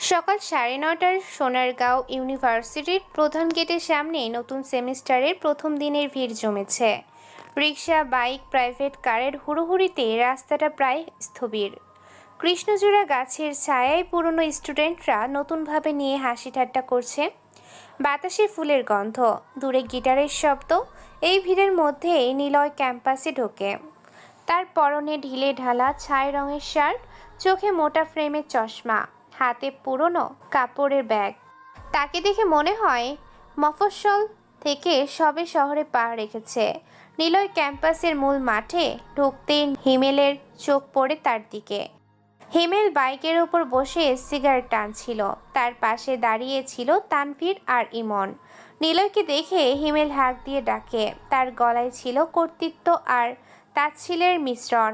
সকাল 9:30টার সোনারগাঁও ইউনিভার্সিটির প্রধান গেটের সামনে নতুন সেমিস্টারের প্রথম দিনের ভিড় জমেছে। রিক্সা, বাইক, প্রাইভেট কারের হুড়োহুড়িতে রাস্তাটা প্রায় স্থবির। কৃষ্ণচূড়া গাছের ছায়ায় পুরনো স্টুডেন্টরা নতুনভাবে নিয়ে হাসি ঠাট্টা করছে। বাতাসে ফুলের গন্ধ, দূরে গিটারের শব্দ। এই ভিড়ের মধ্যে নিলয় ক্যাম্পাসে ঢোকে। তার পরনে ঢিলে ঢালা ছাই রঙের শার্ট, চোখে মোটা ফ্রেমের চশমা, হাতে পুরনো কাপড়ের ব্যাগ। তাকে দেখে মনে হয় মফস্বল থেকে সবে শহরে পা রেখেছে। নিলয় ক্যাম্পাসের মূল মাঠে ঢুকতেই হিমেলের চোখ পড়ে তার দিকে। হিমেল বাইকের উপর বসে সিগারেট টানছিল। তার পাশে দাঁড়িয়ে ছিল তানভীর আর ইমন। নিলয়কে দেখে হিমেল হাঁক দিয়ে ডাকে। তার গলায় ছিল কর্তৃত্ব আর তাচ্ছিলের মিশ্রণ।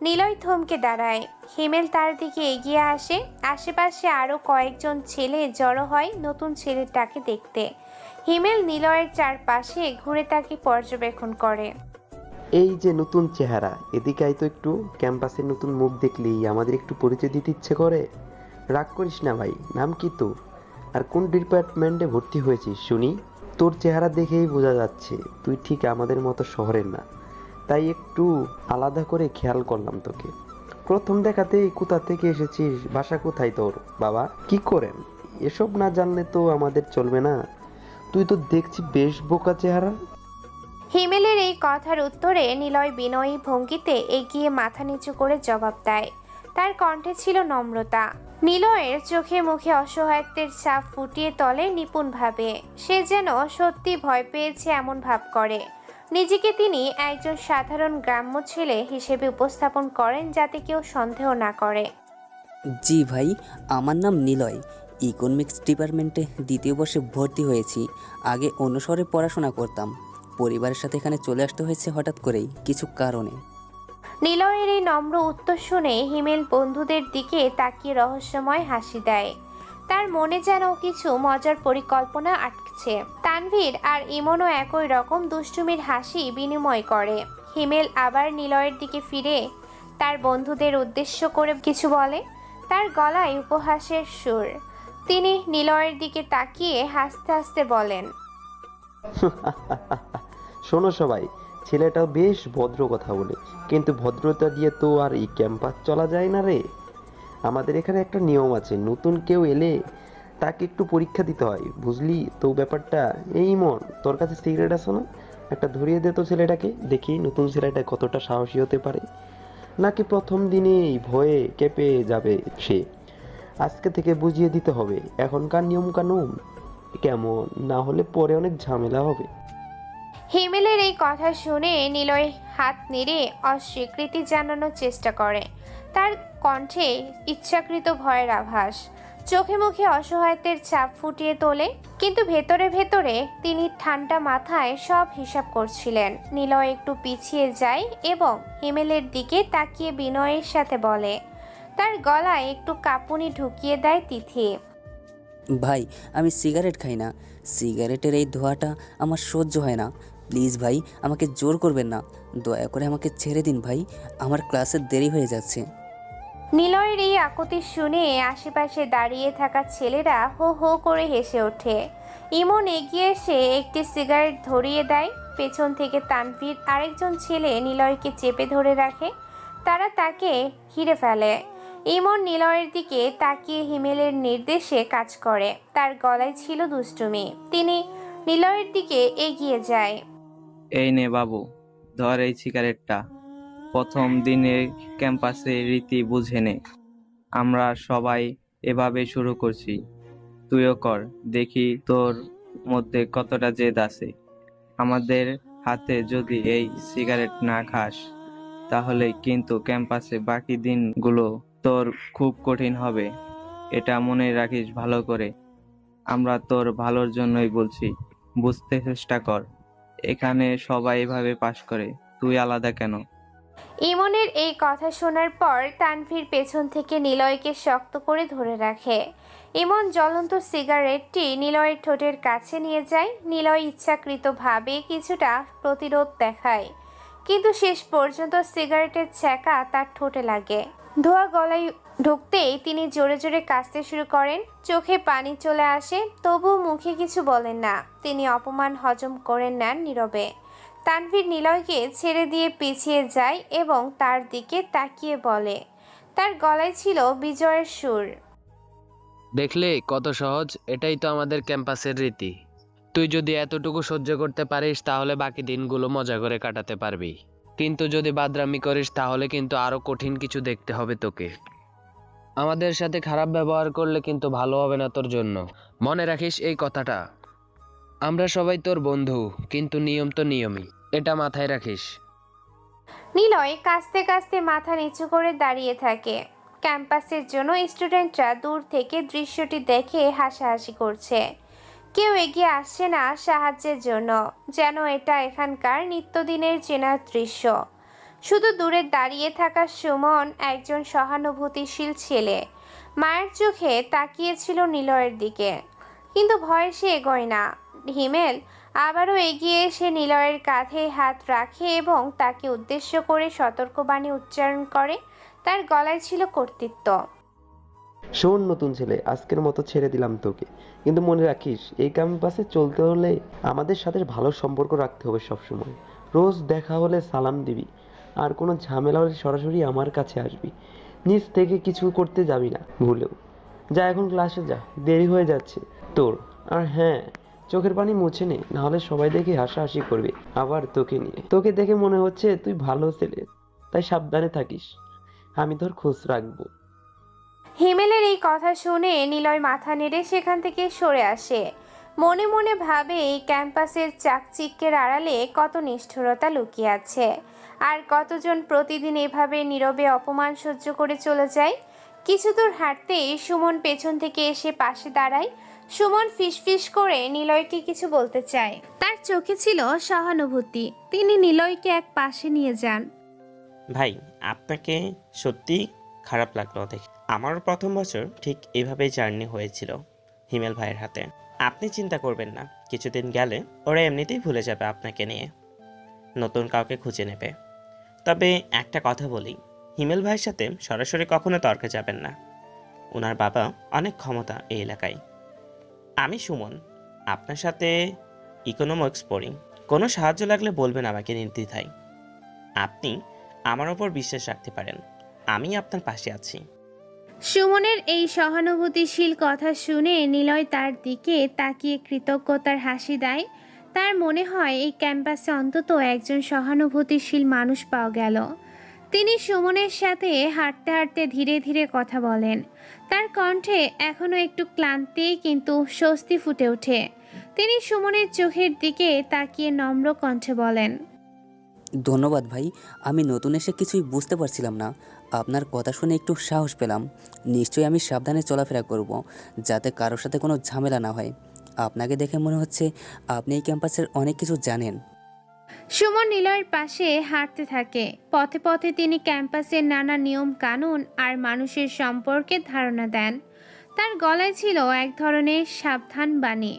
নিলয় থমকে দাঁড়ায়। হিমেল তার দিকে এগিয়ে আসে। আশেপাশে আরও কয়েকজন ছেলে জড়ো হয় নতুন ছেলেটাকে দেখতে। হিমেল নিলয়ের চারপাশে ঘুরে তাকে পর্যবেক্ষণ করে। এই যে নতুন চেহারা, এদিকে আয় তো একটু। ক্যাম্পাসের নতুন মুখ দেখলেই আমাদের একটু পরিচয় দিতে ইচ্ছে করে। রাগ করিস না ভাই, নাম কি তোর? আর কোন ডিপার্টমেন্টে ভর্তি হয়েছিস শুনি? তোর চেহারা দেখেই বোঝা যাচ্ছে তুই ঠিক আমাদের মতো শহরের না, তাই একটু আলাদা করে খেয়াল করলাম তোকে। প্রথম দেখাতেই কোথা থেকে এসেছিস, বাসা কোথায় তোর, বাবা কি করেন? এসব না জানলে তো আমাদের চলবে না। তুই তো দেখছি বেশ বোকা চেহারা। হিমেলের এই কথার উত্তরে নিলয় বিনয়ী ভঙ্গিতে এগিয়ে মাথা নিচু করে জবাব দেয়। তার কণ্ঠে ছিল নম্রতা। নিলয়ের চোখে মুখে অসহায়ত্বের ছাপ ফুটিয়ে তোলে নিপুণভাবে। সে যেন সত্যি ভয় পেয়েছে এমন ভাব করে। নিজেকে তিনি একজন সাধারণ গ্রাম্য ছেলে হিসেবে উপস্থাপন করেন, যাতে কেউ সন্দেহ না করে। জি ভাই, আমার নাম নিলয়। ইকোনমিক্স ডিপার্টমেন্টে দ্বিতীয় বর্ষে ভর্তি হয়েছি। আগে অন্য শহরে পড়াশোনা করতাম। পরিবারের সাথে এখানে চলে আসতে হয়েছে হঠাৎ করেই কিছু কারণে। নিলয়ের এই নম্র উত্তর শুনে হিমেল বন্ধুদের দিকে তাকিয়ে রহস্যময় হাসি দেয়। তার মনে যেন কিছু মজার পরিকল্পনা আটকেছে। তানভীর আর ইমনও একই রকম দুষ্টুমির হাসি বিনিময় করে। হিমেল আবার নিলয়ের দিকে ফিরে তার বন্ধুদের উদ্দেশ্য করে কিছু বলে। তার গলায় উপহাসের সুর। তিনি নিলয়ের দিকে তাকিয়ে হাসতে হাসতে বলেন, শোনো সবাই, ছেলেটা বেশ ভদ্র কথা বলে, কিন্তু ভদ্রতা দিয়ে তো আর এই ক্যাম্পাস চলা যায় না রে। আমাদের এখানে একটা নিয়ম আছে, নতুন কেউ এলে তাকে একটু পরীক্ষা দিতে হয়, বুঝলি তো ব্যাপারটা? এই মন, তোর কাছে সিগারেট আছে না? একটা ধরিয়ে দে তো ছেলেটাকে, দেখি নতুন ছেলেটা কতটা সাহসী হতে পারে। নাকি প্রথম দিনেই ভয়ে কেঁপে যাবে সে? আজকে থেকে বুঝিয়ে দিতে হবে এখনকার নিয়ম কানুন কেমন, না হলে পরে অনেক ঝামেলা হবে। হিমেলের এই কথা শুনে নিলয় হাত নেড়ে অস্বীকৃতি জানানোর চেষ্টা করে। তার কণ্ঠে ইচ্ছাকৃত ভয়ের আভাস, চোখে মুখে অসহায়ত্বের ছাপ ফুটিয়ে তোলে। কিন্তু ভেতরে ভেতরে তিনি ঠান্ডা মাথায় সব হিসাব করছিলেন। নিলয় একটু পিছিয়ে যায় এবং হিমেলের দিকে তাকিয়ে বিনয়ের সাথে বলে। তার গলায় একটু কাঁপুনি ঢুকিয়ে দেয় তিথি। ভাই, আমি সিগারেট খাই না। সিগারেটের এই ধোঁয়াটা আমার সহ্য হয় না। প্লিজ ভাই, আমাকে জোর করবেন না। দয়া করে আমাকে ছেড়ে দিন ভাই, আমার ক্লাসে দেরি হয়ে যাচ্ছে। নিলয়ের এই আকুতি শুনে আশেপাশে দাঁড়িয়ে থাকা ছেলেরা হো হো করে হেসে ওঠে। ইমন এগিয়ে এসে একটি সিগারেট ধরিয়ে দেয়। পেছন থেকে তানভীর আরেকজন ছেলে নিলয়কে চেপে ধরে রাখে। তারা তাকে ঘিরে ফেলে। ইমন নিলয়ের দিকে তাকিয়ে হিমেলের নির্দেশে কাজ করে। তার গলায় ছিল দুষ্টুমি। তিনি নিলয়ের দিকে এগিয়ে যায়। এই নে বাবু, ধর এই সিগারেটটা। প্রথম দিনে ক্যাম্পাসে রীতি বুঝে নে। আমরা সবাই এভাবে শুরু করছি, তুইও কর, দেখি তোর মধ্যে কতটা জেদ আছে। আমাদের হাতে যদি এই সিগারেট না খাস, তাহলে কিন্তু ক্যাম্পাসে বাকি দিনগুলো তোর খুব কঠিন হবে। এটা মনে রাখিস ভালো করে। আমরা তোর ভালোর জন্যই বলছি, বুঝতে চেষ্টা কর। এখানে সবাই এভাবে পাশ করে, তুই আলাদা কেন? ইমনের এই কথা শোনার পর তানভীর পেছন থেকে নিলয়কে শক্ত করে ধরে রাখে। ইমন জ্বলন্ত সিগারেটটি নিলয়ের ঠোঁটের কাছে নিয়ে যায়। নিলয় ইচ্ছাকৃতভাবে কিছুটা প্রতিরোধ দেখায়, কিন্তু শেষ পর্যন্ত সিগারেটের ছ্যাঁকা তার ঠোঁটে লাগে। ধোঁয়া গলায় ঢুকতেই তিনি জোরে জোরে কাশতে শুরু করেন। চোখে পানি চলে আসে, তবু মুখে কিছু বলেন না। তিনি অপমান হজম করে নেন নীরবে। তানভীর নিলয়কে ছেড়ে দিয়ে পিছিয়ে যায় এবং তার দিকে তাকিয়ে বলে, তার গলায় ছিল বিজয়ের সুর। দেখলে কত সহজ, এটাই তো আমাদের ক্যাম্পাসের রীতি। তুই যদি এতটুকু সহ্য করতে পারিস তাহলে বাকি দিনগুলো মজা করে কাটাতে পারবি, কিন্তু যদি বাদরামি করিস তাহলে কিন্তু আরো কঠিন কিছু দেখতে হবে তোকে। আমাদের সাথে খারাপ ব্যবহার করলে কিন্তু ভালো হবে না তোর জন্য, মনে রাখিস এই কথাটা। আমরা সবাই তোর বন্ধু, কিন্তু নিয়ম তো নিয়মই, এটা মাথায় রাখিস। নিলয় কাস্তে কাস্তে মাথা নিচু করে দাঁড়িয়ে থাকে। ক্যাম্পাসের জন্য স্টুডেন্টরা দূর থেকে দৃশ্যটি দেখে হাসাহাসি করছে। কেউ এগিয়ে আসছে না সাহায্যের জন্য, যেন এটা এখানকার নিত্যদিনের চেনা দৃশ্য। শুধু দূরে দাঁড়িয়ে থাকা সুমন, একজন সহানুভূতিশীল ছেলে, মায়ের চোখে তাকিয়েছিল নিলয়ের দিকে, কিন্তু ভয়ে সে এগোয় না। হিমেল আবারও এগিয়ে এসে নিলয়ের কাঁধে হাত রাখে এবং তাকে উদ্দেশ্য করে সতর্কবাণী উচ্চারণ করে। তার গলায় ছিল কর্তৃত্ব। শোন নতুন ছেলে, আজকের মতো ছেড়ে দিলাম তোকে, কিন্তু মনে রাখিস এই ক্যাম্পাসে চলতে হলে আমাদের সাথে ভালো সম্পর্ক রাখতে হবে সবসময়। রোজ দেখা হলে সালাম দিবি, আর কোনো ঝামেলা হলে সরাসরি আমার কাছে আসবি। নিজ থেকে কিছু করতে যাবি না ভুলেও। যা এখন ক্লাসে যা, দেরি হয়ে যাচ্ছে তোর। আর হ্যাঁ, চোখের পানি মুছে নে, নাহলে সবাই দেখে হাসাহাসি করবে আবার তোকে নিয়ে। তোকে দেখে মনে হচ্ছে তুই ভালো ছেলে, তাই সাবধানে থাকিস, আমি তোর খোঁজ রাখবো। হিমেলের এই কথা শুনে নিলয় মাথা নেড়ে সেখান থেকে সরে আসে। মনে মনে ভাবে এই ক্যাম্পাসের চাকচিক্যের আড়ালে কত নিষ্ঠুরতা লুকিয়ে আছে, আর কতজন প্রতিদিন এভাবে নীরবে অপমান সহ্য করে চলে যায়। কিছু দূর হাঁটতেই সুমন পেছন থেকে এসে পাশে দাঁড়ায়। সুমন ফিসফিস করে নিলয়কে কিছু বলতে চায়। তার চোখে ছিল সহানুভূতি। তিনি নিলয়কে এক পাশে নিয়ে যান। ভাই, আপনাকে সত্যি খারাপ লাগলো দেখে। আমারও প্রথম বছর ঠিক এভাবেই জার্নি হয়েছিল হিমেল ভাইয়ের হাতে। আপনি চিন্তা করবেন না, কিছুদিন গেলে ওরা এমনিতেই ভুলে যাবে আপনাকে নিয়ে, নতুন কাউকে খুঁজে নেবে। তবে একটা কথা বলি, হিমেল ভাইয়ের সাথে সরাসরি কখনো তর্কে যাবেন না। ওনার বাবা অনেক ক্ষমতা এই এলাকায়। আমি সুমন, আপনার সাথে ইকোনমিক্স পড়ি। কোনো সাহায্য লাগলে বলবেন আমাকে নির্দ্বিধায়। আপনি আমার ওপর বিশ্বাস রাখতে পারেন, আমি আপনার পাশে আছি। সুমনের এই সহানুভূতিশীল কথা শুনে নিলয় তার দিকে তাকিয়ে কৃতজ্ঞতার হাসি দেয়। তার মনে হয় এই ক্যাম্পাসে অন্তত একজন সহানুভূতিশীল মানুষ পাওয়া গেল। তিনি সুমনের সাথে হাঁটতে হাঁটতে ধীরে ধীরে কথা বলেন। তার কণ্ঠে এখনো একটু ক্লান্তি, কিন্তু স্বস্তি ফুটে ওঠে। তিনি সুমনের চোখের দিকে তাকিয়ে নম্র কণ্ঠে বলেন, ধন্যবাদ ভাই, আমি নতুন এসে কিছুই বুঝতে পারছিলাম না। আপনার কথা শুনে একটু সাহস পেলাম। নিশ্চয়ই আমি সাবধানে চলাফেরা করব, যাতে কারোর সাথে কোনো ঝামেলা না হয়। আপনাকে দেখে মনে হচ্ছে আপনি এই ক্যাম্পাসের অনেক কিছু জানেন। সুমন নিলয়ের পাশে হাঁটতে থাকে। পথে পথে তিনি ক্যাম্পাসের নানা নিয়ম কানুন আর মানুষের সম্পর্কে ধারণা দেন। তার গলায় ছিল এক ধরনের সাবধান বাণী।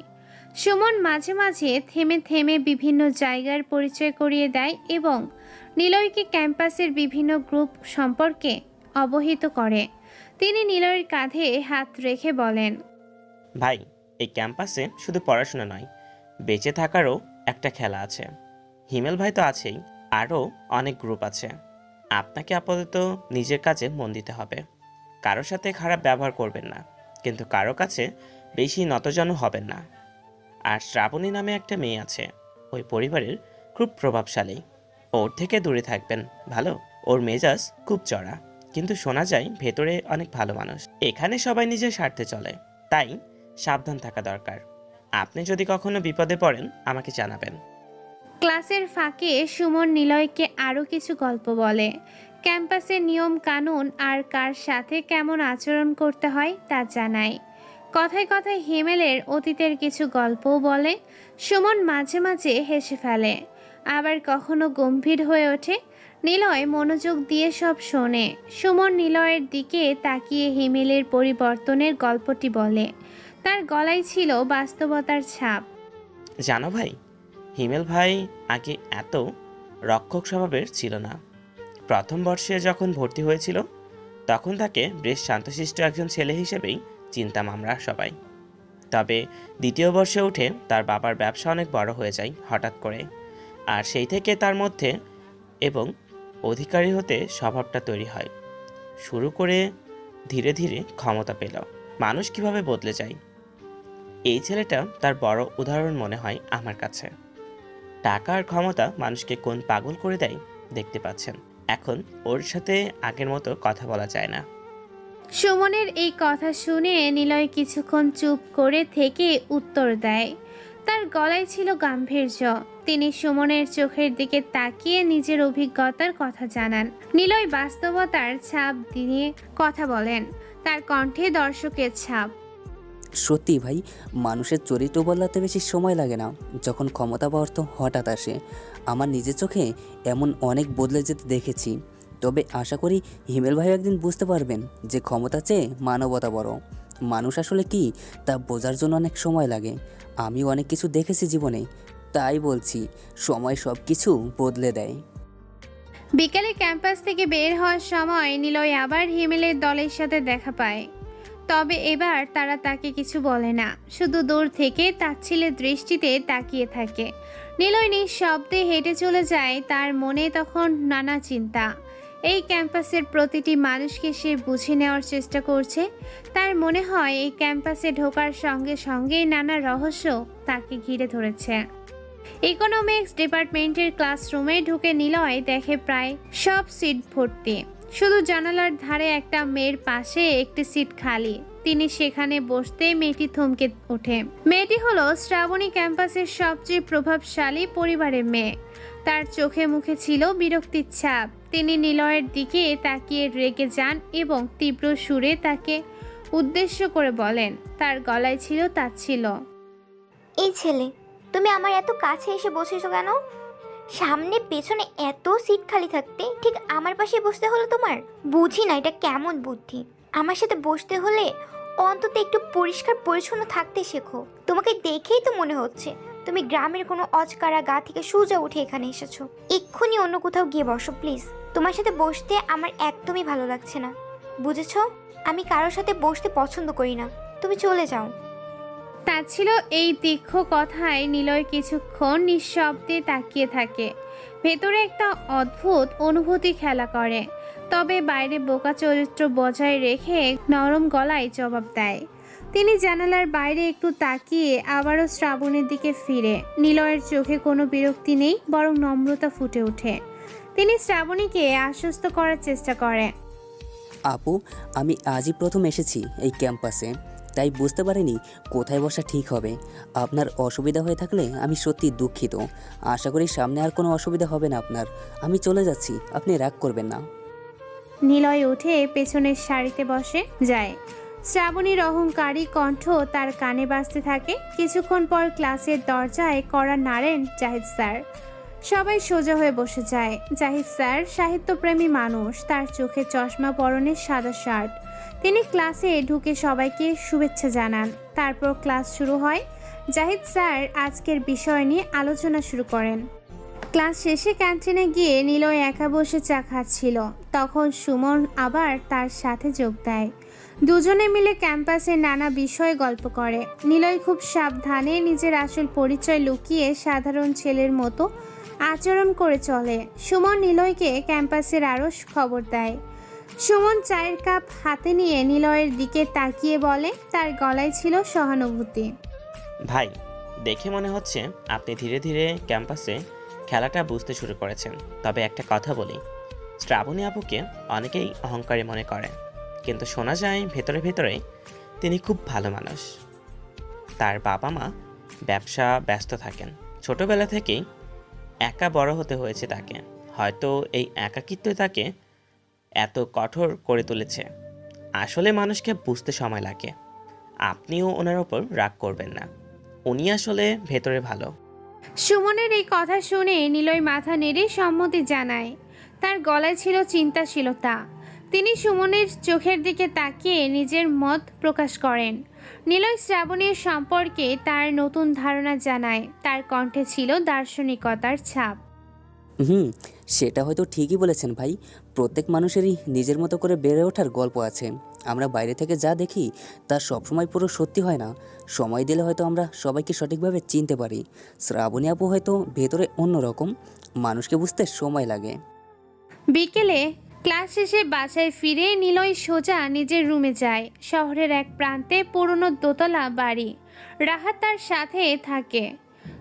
সুমন মাঝে মাঝে থেমে থেমে বিভিন্ন জায়গার পরিচয় করিয়ে দেয় এবং নিলয়কে ক্যাম্পাসের বিভিন্ন গ্রুপ সম্পর্কে অবহিত করে। তিনি নিলয়ের কাঁধে হাত রেখে বলেন, ভাই, এই ক্যাম্পাসে শুধু পড়াশোনা নয়, বেঁচে থাকারও একটা খেলা আছে। হিমেল ভাই তো আছেই, আরও অনেক গ্রুপ আছে। আপনাকে আপাতত নিজের কাজে মন দিতে হবে। কারোর সাথে খারাপ ব্যবহার করবেন না, কিন্তু কারো কাছে বেশি নতজানু হবেন না। আর শ্রাবণী নামে একটা মেয়ে আছে, ওই পরিবারের খুব প্রভাবশালী। ওর থেকে দূরে থাকবেন ভালো। ওর মেজাজ খুব চড়া, কিন্তু শোনা যায় ভেতরে অনেক ভালো মানুষ। এখানে সবাই নিজের স্বার্থে চলে, তাই সাবধান থাকা দরকার। আপনি যদি কখনো বিপদে পড়েন আমাকে জানাবেন। ক্লাসের ফাঁকে সুমন নিলয়কে আরও কিছু গল্প বলে। ক্যাম্পাসের নিয়ম কানুন আর কার সাথে কেমন আচরণ করতে হয় তা জানায়। কথায় কথায় হিমেলের অতীতের কিছু গল্পও বলে। সুমন মাঝে মাঝে হেসে ফেলে, আবার কখনো গম্ভীর হয়ে ওঠে। নিলয় মনোযোগ দিয়ে সব শোনে। সুমন নিলয়ের দিকে তাকিয়ে হিমেলের পরিবর্তনের গল্পটি বলে। তার গলায় ছিল বাস্তবতার ছাপ। জানো ভাই, হিমেল ভাই আগে এত রক্ষক স্বভাবের ছিল না। প্রথম বর্ষে যখন ভর্তি হয়েছিল তখন তাকে বেশ শান্তশিষ্ট একজন ছেলে হিসেবেই চিনতাম আমরা সবাই। তবে দ্বিতীয় বর্ষে উঠে তার বাবার ব্যবসা অনেক বড় হয়ে যায় হঠাৎ করে, আর সেই থেকে তার মধ্যে এবং অধিকারী হতে স্বভাবটা তৈরি হয়। শুরু করে ধীরে ধীরে ক্ষমতা পেল। মানুষ কিভাবে বদলে যায়, এই ছেলেটা তার বড় উদাহরণ মনে হয় আমার কাছে। টাকা আর ক্ষমতা মানুষকে কোন পাগল করে দেয় দেখতে পাচ্ছেন। এখন ওর সাথে আগের মতো কথা বলা যায় না। সুমনের এই কথা শুনে নিলয় কিছুক্ষণ চুপ করে থেকে উত্তর দেয়। তার গলায় ছিল গাম্ভীর্য। তিনি সুমনের চোখের দিকে তাকিয়ে নিজের অভিজ্ঞতার কথা জানান। নিলয় বাস্তবতার ছাপ দিয়ে কথা বলেন, তার কণ্ঠে দর্শকের ছাপ। সত্যি ভাই, মানুষের চরিত্র বদলাতে বেশি সময় লাগে না, যখন ক্ষমতা বা অর্থ হঠাৎ আসে। আমার নিজের চোখে এমন অনেক বদলে যেতে দেখেছি। তবে আশা করি হিমেল ভাই একদিন বুঝতে পারবেন যে ক্ষমতা চেয়ে মানবতা বড়। মানুষ আসলে কি তা বোঝার জন্য অনেক সময় লাগে। আমি অনেক কিছু দেখেছি জীবনে, তাই বলছি সময় সব কিছু বদলে দেয়। বিকেলে ক্যাম্পাস থেকে বের হওয়ার সময় নিলয় আবার হিমেলের দলের সাথে দেখা পায়। তবে এবার তারা তাকে কিছু বলে না, শুধু দূর থেকে তাচ্ছিলের দৃষ্টিতে তাকিয়ে থাকে। নিলয় নিঃশব্দে হেঁটে চলে যায়। তার মনে তখন নানা চিন্তা। এই ক্যাম্পাসের প্রতিটি মানুষকে সে বুঝে নেওয়ার চেষ্টা করছে। তার মনে হয় এই ক্যাম্পাসে ঢোকার সঙ্গে সঙ্গেই নানা রহস্য তাকে ঘিরে ধরেছে। ইকোনমিক্স ডিপার্টমেন্টের ক্লাসরুমে ঢুকে নিলয় দেখে প্রায় সব সিট ভর্তি। শুধু জানালার ধারে একটা মেয়ের পাশে একটি সিট খালি। তিনি সেখানে বসতে মেয়েটি থমকে ওঠে। মেয়েটি হলো শ্রাবণী, ক্যাম্পাসের সবচেয়ে প্রভাবশালী পরিবারের মেয়ে। তার চোখে মুখে ছিল বিরক্তির ছাপ। তিনি নিলয়ের দিকে তাকিয়ে রেগে যান এবং তীব্র সুরে তাকে উদ্দেশ্য করে বলেন, তার গলায় ছিল তাচ্ছিল্য। এই ছেলে, তুমি আমার এত কাছে এসে বসেছো কেন? সামনে পেছনে এত সিট খালি থাকতে ঠিক আমার পাশে বসতে হলো তোমার? বুঝি না এটা কেমন বুদ্ধি। আমার সাথে বসতে হলে অন্তত একটু পরিষ্কার পরিচ্ছন্ন থাকতে শেখো। তোমাকে দেখেই তো মনে হচ্ছে তুমি গ্রামের কোনো অজকারা গা থেকে সোজা উঠে এখানে এসেছো। এক্ষুনি অন্য কোথাও গিয়ে বসো প্লিজ। তোমার সাথে বসতে আমার একদমই ভালো লাগছে না, বুঝেছো? আমি কারোর সাথে বসতে পছন্দ করি না, তুমি চলে যাও। তাচ্ছিল এই তীক্ষ্ণ কথায় নিলয় কিছুক্ষণ নিঃশব্দে তাকিয়ে থাকে। ভেতরে একটা অদ্ভুত অনুভূতি খেলা করে, তবে বাইরে বোকা চরিত্র বজায় রেখে নরম গলায় জবাব দেয়। তিনি জানালার বাইরে একটু তাকিয়ে আবারও শ্রাবণের দিকে ফিরে। নিলয়ের চোখে কোনো বিরক্তি নেই, বরং নম্রতা ফুটে ওঠে। তিনি শ্রাবণীকে আশ্বস্ত করার চেষ্টা করে। আপু, আমি আজই প্রথম এসেছি এই ক্যাম্পাসে, তাই বুঝতে পারিনি কোথায় বসা ঠিক হবে। আপনার অসুবিধা হয়ে থাকলে আমি সত্যি দুঃখিত। আশা করি সামনে আর কোনো অসুবিধা হবে না আপনার। আমি চলে যাচ্ছি, আপনি রাগ করবেন না। নিলয় উঠে পেছনের সারিতে বসে যায়। শ্রাবণীর অহংকারী কণ্ঠ তার কানে বাজতে থাকে। কিছুক্ষণ পর ক্লাসের দরজায় কড়া নাড়েন জাহিদ স্যার। সবাই সোজা হয়ে বসে যায়। জাহিদ স্যার সাহিত্যপ্রেমী মানুষ, তার চোখে চশমা, পরনে সাদা শার্ট। তিনি ক্লাসে ঢুকে সবাইকে শুভেচ্ছা জানান। তারপর ক্লাস শুরু হয়। জাহিদ স্যার আজকের বিষয় নিয়ে আলোচনা শুরু করেন। ক্লাস শেষে ক্যান্টিনে গিয়ে নিলয় একা বসে চা খাচ্ছিল। তখন সুমন আবার তার সাথে যোগ দেয়। দুজনে মিলে ক্যাম্পাসে নানা বিষয়ে গল্প করে। নিলয় খুব সাবধানে নিজের আসল পরিচয় লুকিয়ে সাধারণ ছেলের মতো আচরণ করে চলে। সুমন নিলয়কে ক্যাম্পাসের আরও খবর দেয়। সুমন চায়ের কাপ হাতে নিয়ে নিলয়ের দিকে তাকিয়ে বলে, তার গলায় ছিল সহানুভূতি। ভাই, দেখে মনে হচ্ছে আপনি ধীরে ধীরে ক্যাম্পাসে খেলাটা বুঝতে শুরু করেছেন। তবে একটা কথা বলি, শ্রাবণী আপুকে অনেকেই অহংকারী মনে করে, কিন্তু শোনা যায় ভেতরে ভেতরে তিনি খুব ভালো মানুষ। তার বাবা মা ব্যবসা ব্যস্ত থাকেন। ছোটবেলা থেকেই একা বড় হতে হয়েছে তাকে। হয়তো এই একাকিত্বই তাকে এত কঠোর করে তুলেছে। আসলে মানুষকে বুঝতে সময় লাগে। আপনিও ওনার ওপর রাগ করবেন না, উনি আসলে ভেতরে ভালো। সুমনের এই কথা শুনে নিলয় মাথা নেড়ে সম্মতি জানায়। তার গলায় ছিল চিন্তাশীলতা। তিনি সুমনের চোখের দিকে তাকিয়ে নিজের মত প্রকাশ করেন। নিলয় শ্রাবণীর সম্পর্কে তার নতুন ধারণা জানায়। তার কণ্ঠে ছিল দার্শনিকতার ছাপ। সেটা হয়তো ঠিকই বলেছেন ভাই। প্রত্যেক মানুষেরই নিজের মতো করে বেড়ে ওঠার গল্প আছে। আমরা বাইরে থেকে যা দেখি তা সবসময় পুরো সত্যি হয় না। সময় দিলে হয়তো আমরা সবাইকে সঠিকভাবে চিনতে পারি। শ্রাবণী আপু হয়তো ভেতরে অন্যরকম, মানুষকে বুঝতে সময় লাগে। বিকেলে ক্লাস শেষে বাসায় ফিরে নিলয় সোজা নিজের রুমে যায়। শহরের এক প্রান্তে পুরনো দোতলা বাড়ি। রাহাত তার সাথে থাকে।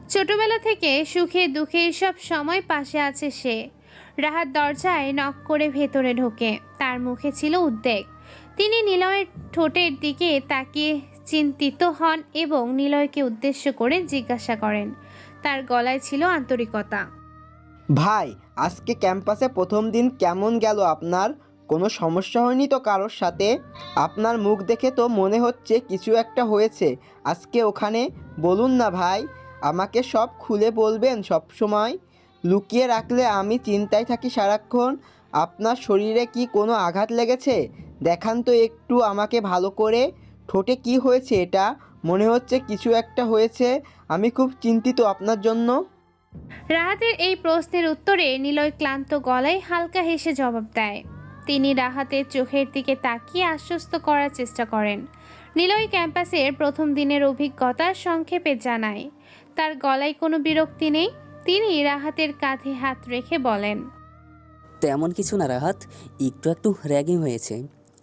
ছোটবেলা থেকে সুখে দুঃখে সব সময় পাশে আছে সে। রাহাত দরজায় নক করে ভেতরে ঢোকে। তার মুখে ছিল উদ্বেগ। তিনি নিলয়ের ঠোঁটের দিকে তাকিয়ে চিন্তিত হন এবং নিলয়কে উদ্দেশ্য করে জিজ্ঞাসা করেন। তার গলায় ছিল আন্তরিকতা। ভাই, আজকে ক্যাম্পাসে প্রথম দিন কেমন গেল আপনার? কোনো সমস্যা হয়নি তো কারোর সাথে? আপনার মুখ দেখে তো মনে হচ্ছে কিছু একটা হয়েছে আজকে ওখানে। বলুন না ভাই, আমাকে সব খুলে বলবেন সব সময়। লুকিয়ে রাখলে আমি চিন্তায় থাকি সারাক্ষণ। আপনার শরীরে কি কোনো আঘাত লেগেছে? দেখান তো একটু আমাকে ভালো করে। ঠোঁটে কি হয়েছে? এটা মনে হচ্ছে কিছু একটা হয়েছে। আমি খুব চিন্তিত আপনার জন্য। রাহাতের এই প্রশ্নের উত্তরে নিলয় ক্লান্ত গলায় হালকা হেসে জবাব দেয়। তিনি রাহাতের চোখের দিকে তাকিয়ে আশ্বস্ত করার চেষ্টা করেন। নিলয় ক্যাম্পাসের প্রথম দিনের অভিজ্ঞতা সংক্ষেপে জানায়। তার গলায় কোনো বিরক্তি নেই। তিনি রাহাতের কাঁধে হাত রেখে বলেন, তেমন কিছু না রাহাত, একটু একটু র্যাগিং হয়েছে।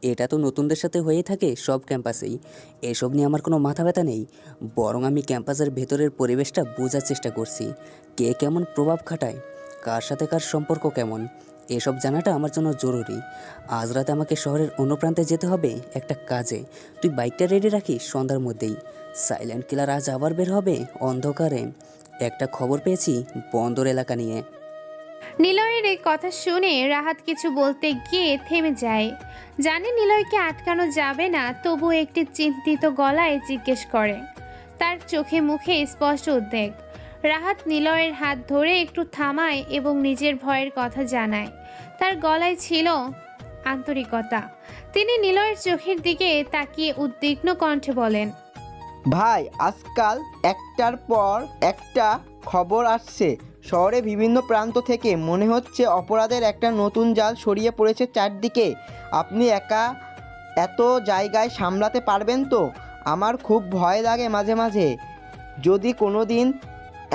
এটা তো নতুনদের সাথে হয়ে থাকে সব ক্যাম্পাসেই। এসব নিয়ে আমার কোনো মাথা ব্যথা নেই। বরং আমি ক্যাম্পাসের ভেতরের পরিবেশটা বোঝার চেষ্টা করছি। কে কেমন প্রভাব খাটায়, কার সাথে কার সম্পর্ক কেমন, এসব জানাটা আমার জন্য জরুরি। আজ রাতে আমাকে শহরের অন্য প্রান্তে যেতে হবে একটা কাজে। তুই বাইকটা রেডি রাখিস, সন্ধ্যার মধ্যেই। সাইলেন্ট কিলার আজ আবার বের হবে অন্ধকারে। একটা খবর পেয়েছি বন্দর এলাকা নিয়ে। নিলয়ের এই কথা শুনে রাহাত কিছু বলতে গিয়ে থেমে যায়। জানে নিলয়কে আটকানো যাবে না, তবু একটি চিন্তিত গলায় জিজ্ঞেস করে। তার চোখে মুখে স্পষ্ট উদ্বেগ। রাহাত নিলয়ের হাত ধরে একটু থামায় এবং নিজের ভয়ের কথা জানায়। তার গলায় ছিল আন্তরিকতা। তিনি নিলয়ের চোখের দিকে তাকিয়ে উদ্বিগ্ন কণ্ঠে বলেন, ভাই, আজকাল একটার পর একটা খবর আসছে শহরে বিভিন্ন প্রান্ত থেকে। মনে হচ্ছে অপরাধের একটা নতুন জাল ছড়িয়ে পড়েছে চারদিকে। আপনি একা এত জায়গায় সামলাতে পারবেন তো? আমার খুব ভয় লাগে মাঝে মাঝে। যদি কোনো দিন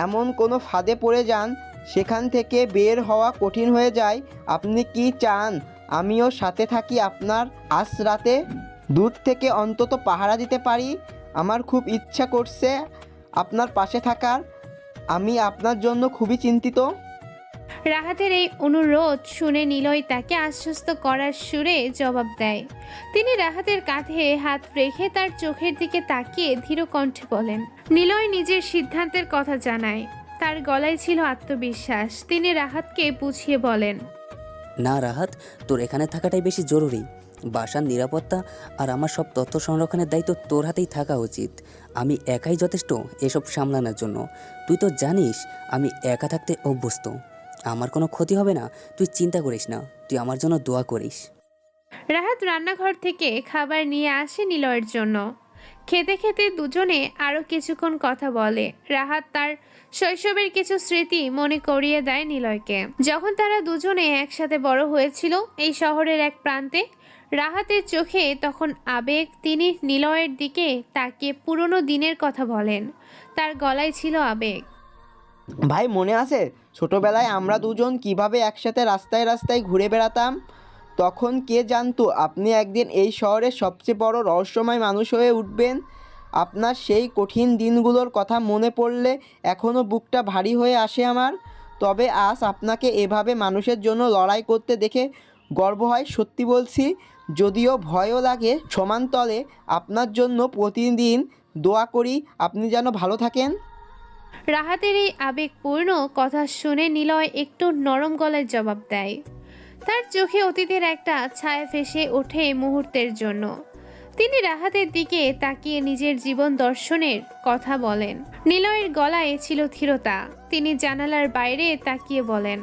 এমন কোনো ফাঁদে পড়ে যান, সেখান থেকে বের হওয়া কঠিন হয়ে যায়। আপনি কি চান আমিও সাথে থাকি আপনার? আজ রাতে দূর থেকে অন্তত পাহারা দিতে পারি। আমার খুব ইচ্ছা করছে আপনার পাশে থাকার। আমি আপনার জন্য খুবই চিন্তিত। রাহাতের এই অনুরোধ শুনে নিলয় তাকে আশ্বস্ত করার সুরে জবাব দেয়। তিনি রাহাতের কাঁধে হাত রেখে তার চোখের দিকে তাকিয়ে ধীর কণ্ঠে বলেন। নিলয় নিজের সিদ্ধান্তের কথা জানায়। তার গলায় ছিল আত্মবিশ্বাস। তিনি রাহাতকে বুঝিয়ে বলেন, না রাহাত, তোর এখানে থাকাটাই বেশি জরুরি। বাসার নিরাপত্তা আর আমার সব তথ্য সংরক্ষণের দায়িত্ব তোর হাতেই থাকা উচিত। আমি একাই যথেষ্ট এসব সামলানোর জন্য। তুই তো জানিস আমি একা থাকতে অভ্যস্ত। আমার কোনো ক্ষতি হবে না, তুই চিন্তা করিস না। তুই আমার জন্য দোয়া করিস। রাহাত রান্নাঘর থেকে খাবার নিয়ে আসে নিলয়ের জন্য। খেতে খেতে দুজনে আরও কিছুক্ষণ কথা বলে। রাহাত তার শৈশবের কিছু স্মৃতি মনে করিয়ে দেয় নিলয়কে, যখন তারা দুজনে একসাথে বড় হয়েছিল এই শহরের এক প্রান্তে। রাহাতের চোখে তখন আবেগ। তিনি নিলয়ের দিকে তাকিয়ে পুরনো দিনের কথা বলেন। তার গলায় ছিল আবেগ। ভাই, মনে আছে ছোটবেলায় আমরা দুজন কিভাবে একসাথে রাস্তায় রাস্তায় ঘুরে বেড়াতাম? তখন কে জানতো আপনি একদিন এই শহরের সবচেয়ে বড় রহস্যময় মানুষ হয়ে উঠবেন। আপনার সেই কঠিন দিনগুলোর কথা মনে পড়লে এখনও বুকটা ভারী হয়ে আসে আমার। তবে আজ আপনাকে এভাবে মানুষের জন্য লড়াই করতে দেখে গর্ব হয়, সত্যি বলছি। যদিও ভয়ও লাগে। সমান্তলে আপনার জন্য প্রতিদিন দোয়া করি আপনি যেন ভালো থাকেন। রাহাতের এই আবেগপূর্ণ কথা শুনে নিলয় একটু নরম গলায় জবাব দেয়। তার চোখে অতীতের একটা ছায়া ভেসে ওঠে মুহূর্তের জন্য। তিনি রাহাতের দিকে তাকিয়ে নিজের জীবন দর্শনের কথা বলেন। নিলয়ের গলায় ছিল ধীরতা। তিনি জানালার বাইরে তাকিয়ে বলেন,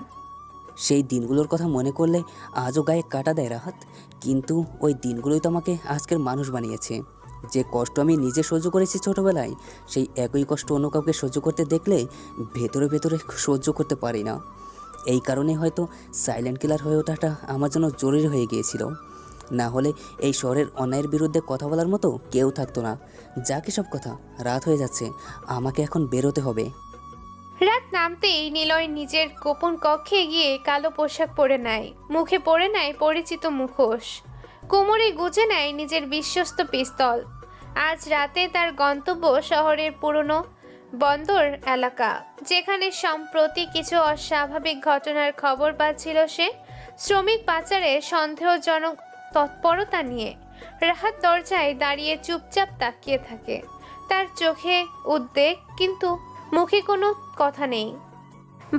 সেই দিনগুলোর কথা মনে করলে আজও গায়ে কাটা দেয় রাহাত। কিন্তু ওই দিনগুলোই তো আমাকে আজকের মানুষ বানিয়েছে। যে কষ্ট আমি নিজে সহ্য করেছি ছোটোবেলায়, সেই একই কষ্ট অন্য কাউকে সহ্য করতে দেখলে ভেতরে ভেতরে সহ্য করতে পারি না। এই কারণে হয়তো সাইলেন্ট কিলার হয়ে ওঠাটা আমার জন্য জরুরি হয়ে গিয়েছিল। না হলে এই শহরের অন্যায়ের বিরুদ্ধে কথা বলার মতো কেউ থাকতো না। যাকে সব কথা, রাত হয়ে যাচ্ছে, আমাকে এখন বেরোতে হবে। রাত নামতেই নিলয় নিজের গোপন কক্ষে গিয়ে কালো পোশাক পরে নেয়, মুখে পরে নেয় পরিচিত মুখোশ, কোমরে গুজে নেয় নিজের বিশ্বস্ত পিস্তল। আজ রাতে তার গন্তব্য শহরের পুরনো বন্দর এলাকা, যেখানে সম্প্রতি কিছু অস্বাভাবিক ঘটনার খবর পাচ্ছিল সে। শ্রমিক পাচারে সন্দেহজনক তৎপরতা নিয়ে রাহাত দরজায় দাঁড়িয়ে চুপচাপ তাকিয়ে থাকে। তার চোখে উদ্বেগ, কিন্তু মুখে কোনো কথা নেই।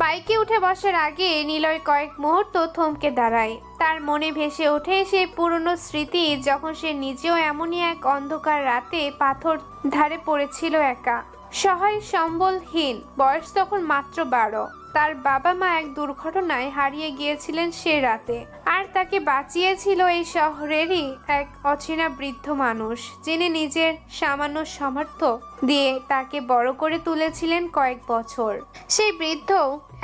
বাইকে উঠে বসার আগে নিলয় কয়েক মুহূর্ত থমকে দাঁড়ায়। তার মনে ভেসে ওঠে সেই পুরনো স্মৃতি, যখন সে নিজেও এমনই এক অন্ধকার রাতে পাথর ধারে পড়েছিল একা, সহায় সম্বলহীন। বয়স তখন মাত্র 12। তার বাবা মা এক দুর্ঘটনায় হারিয়ে গিয়েছিলেন সে রাতে, আর তাকে বাঁচিয়েছিল এই শহরেরই এক অচেনা বৃদ্ধ মানুষ, যিনি নিজের সামান্য সামর্থ্য দিয়ে তাকে বড় করে তুলেছিলেন কয়েক বছর। সেই বৃদ্ধ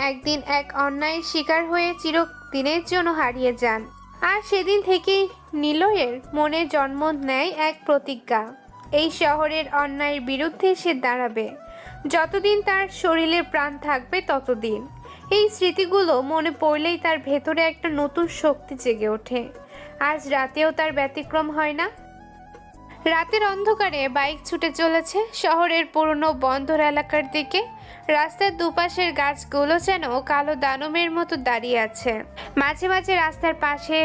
একদিন এক অন্যায়ের শিকার হয়ে চিরদিনের জন্য হারিয়ে যান, আর সেদিন থেকেই নিলয়ের মনে জন্ম নেয় এক প্রতিজ্ঞা। এই শহরের অন্যায়ের বিরুদ্ধে সে দাঁড়াবে, যতদিন তার শরীরে প্রাণ থাকবে ততদিন। এই স্মৃতিগুলো মনে পড়লেই তার ভেতরে একটা নতুন শক্তি জেগে ওঠে। আজ রাতেও তার ব্যতিক্রম হয় না। রাতের অন্ধকারে বাইক ছুটে চলেছে শহরের পুরনো বন্দর এলাকার দিকে। রাস্তার দুপাশের গাছগুলো যেন কালো দানবের মতো দাঁড়িয়ে আছে। মাঝে মাঝে রাস্তার পাশে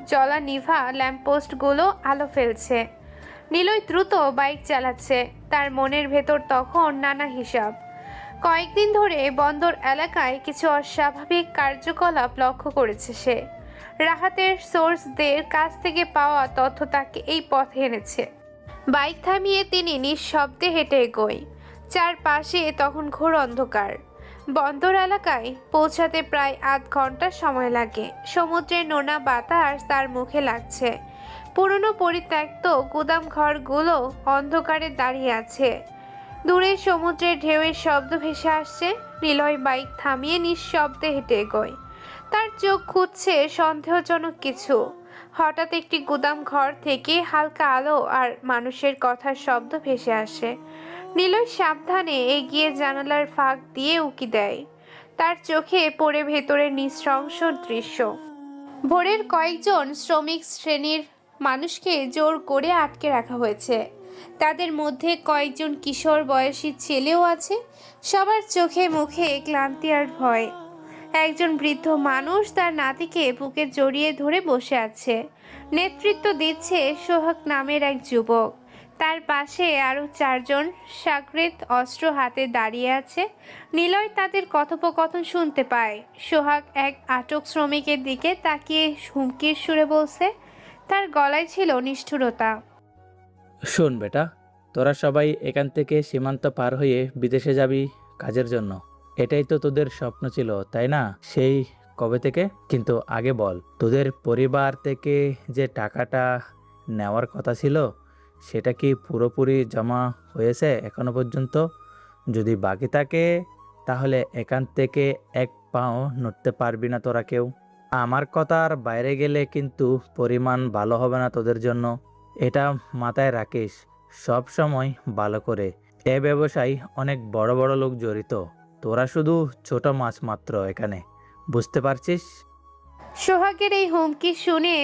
জ্বলা নিভা ল্যাম্পপোস্টগুলো আলো ফেলছে। নিলয় দ্রুত বাইক চালাচ্ছে, তার মনের ভেতর তখন নানা হিসাব। কয়েকদিন ধরে বন্দর এলাকায় কিছু অস্বাভাবিক কার্যকলাপ লক্ষ্য করেছে সে। রাহাতের সোর্সদের কাছ থেকে পাওয়া তথ্য তাকে এই পথে এনেছে। বাইক থামিয়ে তিনি নিঃশব্দে হেঁটে এগোয়। চারপাশে তখন ঘোর অন্ধকার। বন্দর এলাকায় পৌঁছাতে প্রায় আধ ঘন্টা সময় লাগে। সমুদ্রের নোনা বাতাস তার মুখে লাগছে। পুরনো পরিত্যক্ত গুদাম ঘরগুলো অন্ধকারে দাঁড়িয়ে আছে। দূরে সমুদ্রের ঢেউয়ের শব্দ ভেসে আসছে। নিলয় বাইক থামিয়ে নিঃশব্দে হেঁটে এগোয়। তার চোখ খুঁজছে সন্দেহজনক কিছু। হঠাৎ একটি গুদাম ঘর থেকে হালকা আলো আর মানুষের কথার শব্দ ভেসে আসে। নিলয় সাবধানে এগিয়ে জানালার ফাঁক দিয়ে উঁকি দেয়। তার চোখে পড়ে ভেতরের নৃশংস দৃশ্য। ভোরের কয়েকজন শ্রমিক শ্রেণীর মানুষকে জোর করে আটকে রাখা হয়েছে। তাদের মধ্যে কয়েকজন কিশোর বয়সী ছেলেও আছে। সবার চোখে মুখে ক্লান্তি আর ভয়। একজন বৃদ্ধ মানুষ তার নাতিকে বুকে জড়িয়ে ধরে বসে আছে। নেতৃত্ব দিচ্ছে সোহাগ নামের এক যুবক। তার পাশে আরও 4 জন সাগরেদ অস্ত্র হাতে দাঁড়িয়ে আছে। নিলয় তাদের কথোপকথন শুনতে পায়। সোহাগ এক আটক শ্রমিকের দিকে তাকিয়ে হুমকির সুরে বলছে। তার গলায় ছিল নিষ্ঠুরতা। শোন বেটা, তোরা সবাই এখান থেকে সীমান্ত পার হয়ে বিদেশে যাবি কাজের জন্য। এটাই তো তোদের স্বপ্ন ছিল, তাই না? সেই কবে থেকে? কিন্তু আগে বল, তোদের পরিবার থেকে যে টাকাটা নেওয়ার কথা ছিল সেটা কি পুরোপুরি জমা হয়েছে এখনো পর্যন্ত? যদি বাকি থাকে তাহলে এখান থেকে এক পাও নড়তে পারবি না তোরা কেউ। আমার কথার বাইরে গেলে কিন্তু পরিমাণ ভালো হবে না তোদের জন্য। এটা মাথায় রাখিস সব সময় ভালো করে। এ ব্যবসায় অনেক বড় বড় লোক জড়িত, তোরা শুধু ছোট মাছ মাত্র এখানে, বুঝতে পারছিস? সোহাগের এই হুমকি শুনে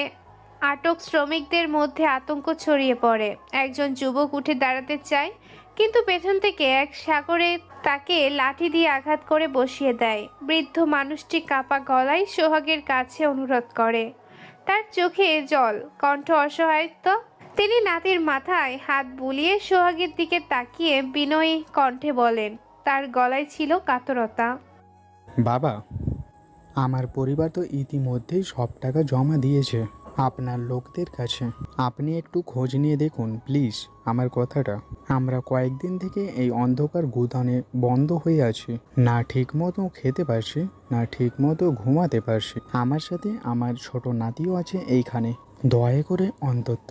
আটক শ্রমিকদের মধ্যে আতঙ্ক ছড়িয়ে পড়ে। একজন যুবক উঠে দাঁড়াতে চায়, কিন্তু পেছন থেকে এক সাগরে তাকে লাঠি দিয়ে আঘাত করে বসিয়ে দেয়। বৃদ্ধ মানুষটি কাপা গলায় সোহাগের কাছে অনুরোধ করে। তার চোখে জল, কণ্ঠ অসহায়ত্ব। তিনি নাতির মাথায় হাত বুলিয়ে সোহাগের দিকে তাকিয়ে বিনয়ী কণ্ঠে বলেন। তার গলায় ছিল কাতরতা। বাবা, আমার পরিবার তো ইতিমধ্যেই সব টাকা জমা দিয়েছে আপনার লোকদের কাছে। আপনি একটু খোঁজ নিয়ে দেখুন প্লিজ আমার কথাটা। আমরা কয়েকদিন থেকে এই অন্ধকার গুদামে বন্ধ হয়ে আছি। না ঠিক মতো খেতে পারছি, না ঠিক মতো ঘুমাতে পারছি। আমার সাথে আমার ছোট নাতিও আছে এইখানে। দয়া করে অন্তত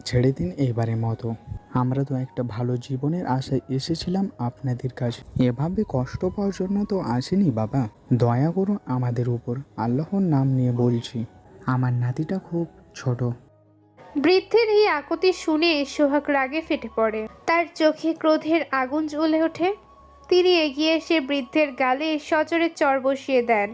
ছেড়ে দিন এইবারের মতো। আমরা তো একটা ভালো জীবনের আশায় এসেছিলাম আপনাদের কাছে, এভাবে কষ্ট পাওয়ার জন্য তো আসেনি বাবা। দয়া করো আমাদের উপর, আল্লাহর নাম নিয়ে বলছি। আমার নাতিটা খুব ছোট। বৃদ্ধের এই আকুতি শুনে সোহাগ রাগে ফেটে পড়ে। তার চোখে ক্রোধের আগুন জ্বলে ওঠে। তিনি এগিয়ে এসে বৃদ্ধের গালে সজোরে চড় বসিয়ে দেন।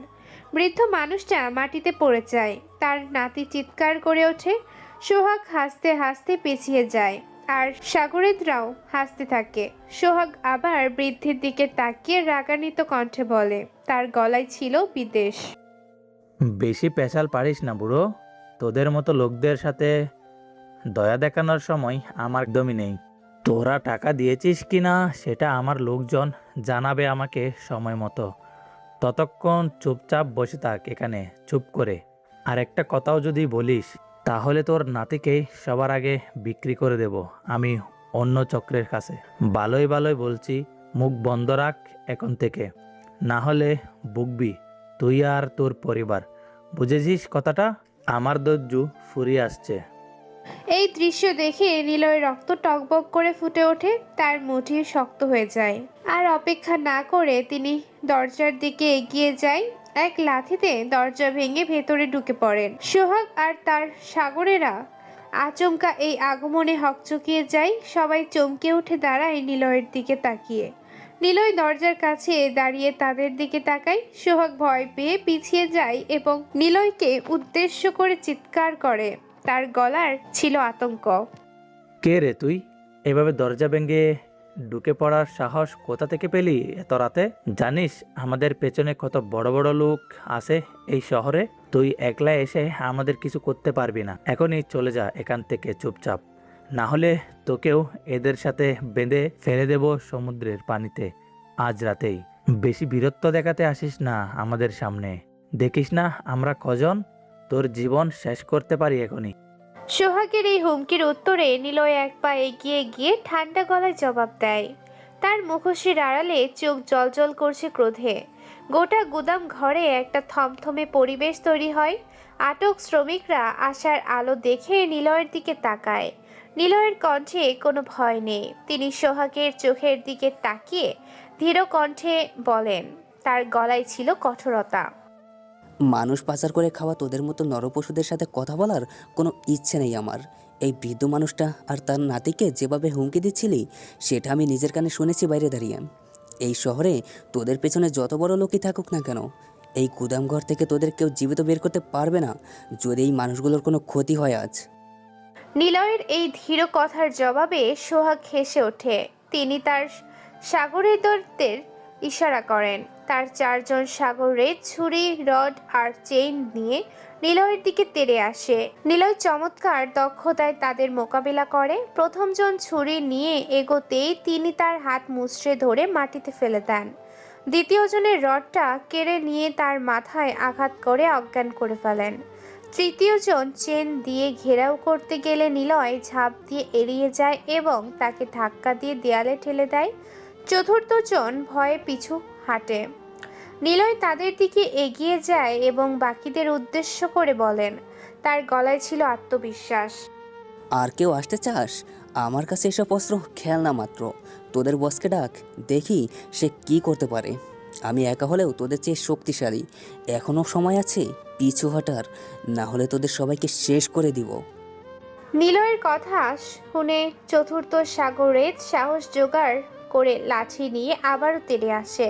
বৃদ্ধ মানুষটা মাটিতে পড়ে যায়। তার নাতি চিৎকার করে ওঠে। সোহাগ হাসতে হাসতে পিছিয়ে যায়, আর সাগরেদরাও হাসতে থাকে। সোহাগ আবার বৃদ্ধের দিকে তাকিয়ে রাগান্বিত কণ্ঠে বলে, তার গলায় ছিল বিদ্বেষ। বেশি পেশাল পারিস না বুড়ো। তোদের মতো লোকদের সাথে দয়া দেখানোর সময় আমার একদমই নেই। তোরা টাকা দিয়েছিস কি না সেটা আমার লোকজন জানাবে আমাকে সময় মতো। ততক্ষণ চুপচাপ বসে থাক এখানে চুপ করে। আর একটা কথাও যদি বলিস তাহলে তোর নাতিকে সবার আগে বিক্রি করে দেব আমি অন্য চক্রের কাছে। ভালোই ভালোই বলছি, মুখ বন্ধ রাখ এখন থেকে, না হলে ভুগবি তুই আর তোর পরিবার। বুঝেছিস কথাটা? আমার দজ্জু ফুরিয়ে আসছে। এই দৃশ্য দেখে নিলয়ের রক্ত টকবক করে ফুটে ওঠে। তার মুঠি শক্ত হয়ে যায়। আর অপেক্ষা না করে তিনি দরজার দিকে এগিয়ে যায়। এক লাথিতে দরজা ভেঙে ভেতরে ঢুকে পড়েন। সোহাগ আর তার সাগরেরা আচমকা এই আগমনে হকচকিয়ে যায়। সবাই চমকে উঠে দাঁড়ায় নিলয়ের দিকে তাকিয়ে। নিলয় দরজার কাছে দাঁড়িয়ে তাদের দিকে তাকায়। সোহাগ ভয় পেয়ে পিছিয়ে যায় এবং নিলয়কে উদ্দেশ্য করে চিৎকার করে। তার গলার ছিল আতঙ্ক। কে রে তুই? এভাবে দরজা ভেঙে ঢুকে পড়ার সাহস কোথা থেকে পেলি এত রাতে? জানিস আমাদের পেছনে কত বড় বড় লোক আছে এই শহরে? তুই একলা এসে আমাদের কিছু করতে পারবি না। এখনই চলে যা এখান থেকে চুপচাপ, না হলে তোকেও এদের সাথে বেঁধে ফেলে দেব সমুদ্রের পানিতে আজ রাতেই। বেশি বীরত্ব দেখাতে আসিস না আমাদের সামনে। দেখিস না আমরা কজন? তোর জীবন শেষ করতে পারি এখনই। সোহাগের এই হুমকির উত্তরে নিলয় এক পা এগিয়ে গিয়ে ঠান্ডা গলায় জবাব দেয়। তার মুখোশের আড়ালে চোখ জলজল করছে ক্রোধে। গোটা গুদাম ঘরে একটা থমথমে পরিবেশ তৈরি হয়। আটক শ্রমিকরা আসার আলো দেখে নিলয়ের দিকে তাকায়। নিলয়ের কণ্ঠে কোনো ভয় নেই। তিনি সোহাগের চোখের দিকে তাকিয়ে ধীর কণ্ঠে বলেন, তার গলায় ছিল কঠোরতা। মানুষ পাচার করে খাওয়া তোদের মতো নরপশুদের সাথে কথা বলার কোনো ইচ্ছে নেই আমার। এই বৃদ্ধ মানুষটা আর তার নাতিকে যেভাবে হুমকি দিচ্ছিলি সেটা আমি নিজের কানে শুনেছি বাইরে দাঁড়িয়ে। এই শহরে তোদের পেছনে যত বড় লোকই থাকুক না কেন, এই গুদামঘর থেকে তোদের কেউ জীবিত বের করতে পারবে না যদি এই মানুষগুলোর কোনো ক্ষতি হয় আজ। নিলয়ের এই ধীর কথার জবাবে সোহাগ হেসে ওঠে। তিনি তার সাগরেদদের ইশারা করেন। তার চারজন সাগরেদ ছুরি, রড আর চেইন নিয়ে নিলয়ের দিকে তেড়ে আসে। নিলয় চমৎকার দক্ষতায় তাদের মোকাবিলা করে। প্রথমজন ছুরি নিয়ে এগোতেই তিনি তার হাত মুচড়ে ধরে মাটিতে ফেলে দেন। দ্বিতীয়জনের রডটা কেড়ে নিয়ে তার মাথায় আঘাত করে অজ্ঞান করে ফেলেন। তৃতীয়জন চেন দিয়ে ঘেরাও করতে গেলে নিলয় ঝাঁপ দিয়ে এড়িয়ে যায় এবং তাকে ধাক্কা দিয়ে দেয়ালে ঠেলে দেয়। চতুর্থজন ভয়ে পিছু হাঁটে। নিলয় তাদের দিকে এগিয়ে যায় এবং বাকিদের উদ্দেশ্য করে বলেন, তার গলায় ছিল আত্মবিশ্বাস। আর কেউ আসতে চাস? আমার কাছে এসব অস্ত্র খেলনা মাত্র। তোদের বসকে ডাক, দেখি সে কি করতে পারে। আমি একা হলেও তোদের চেয়ে শক্তিশালী। এখনও সময় আছে পিছু হটার, না হলে তোদের সবাইকে শেষ করে দিব। নিলয়ের কথা শুনে চতুর্থ সাগরেদ সাহস জোগাড় করে লাঠি নিয়ে আবারও তেড়ে আসে।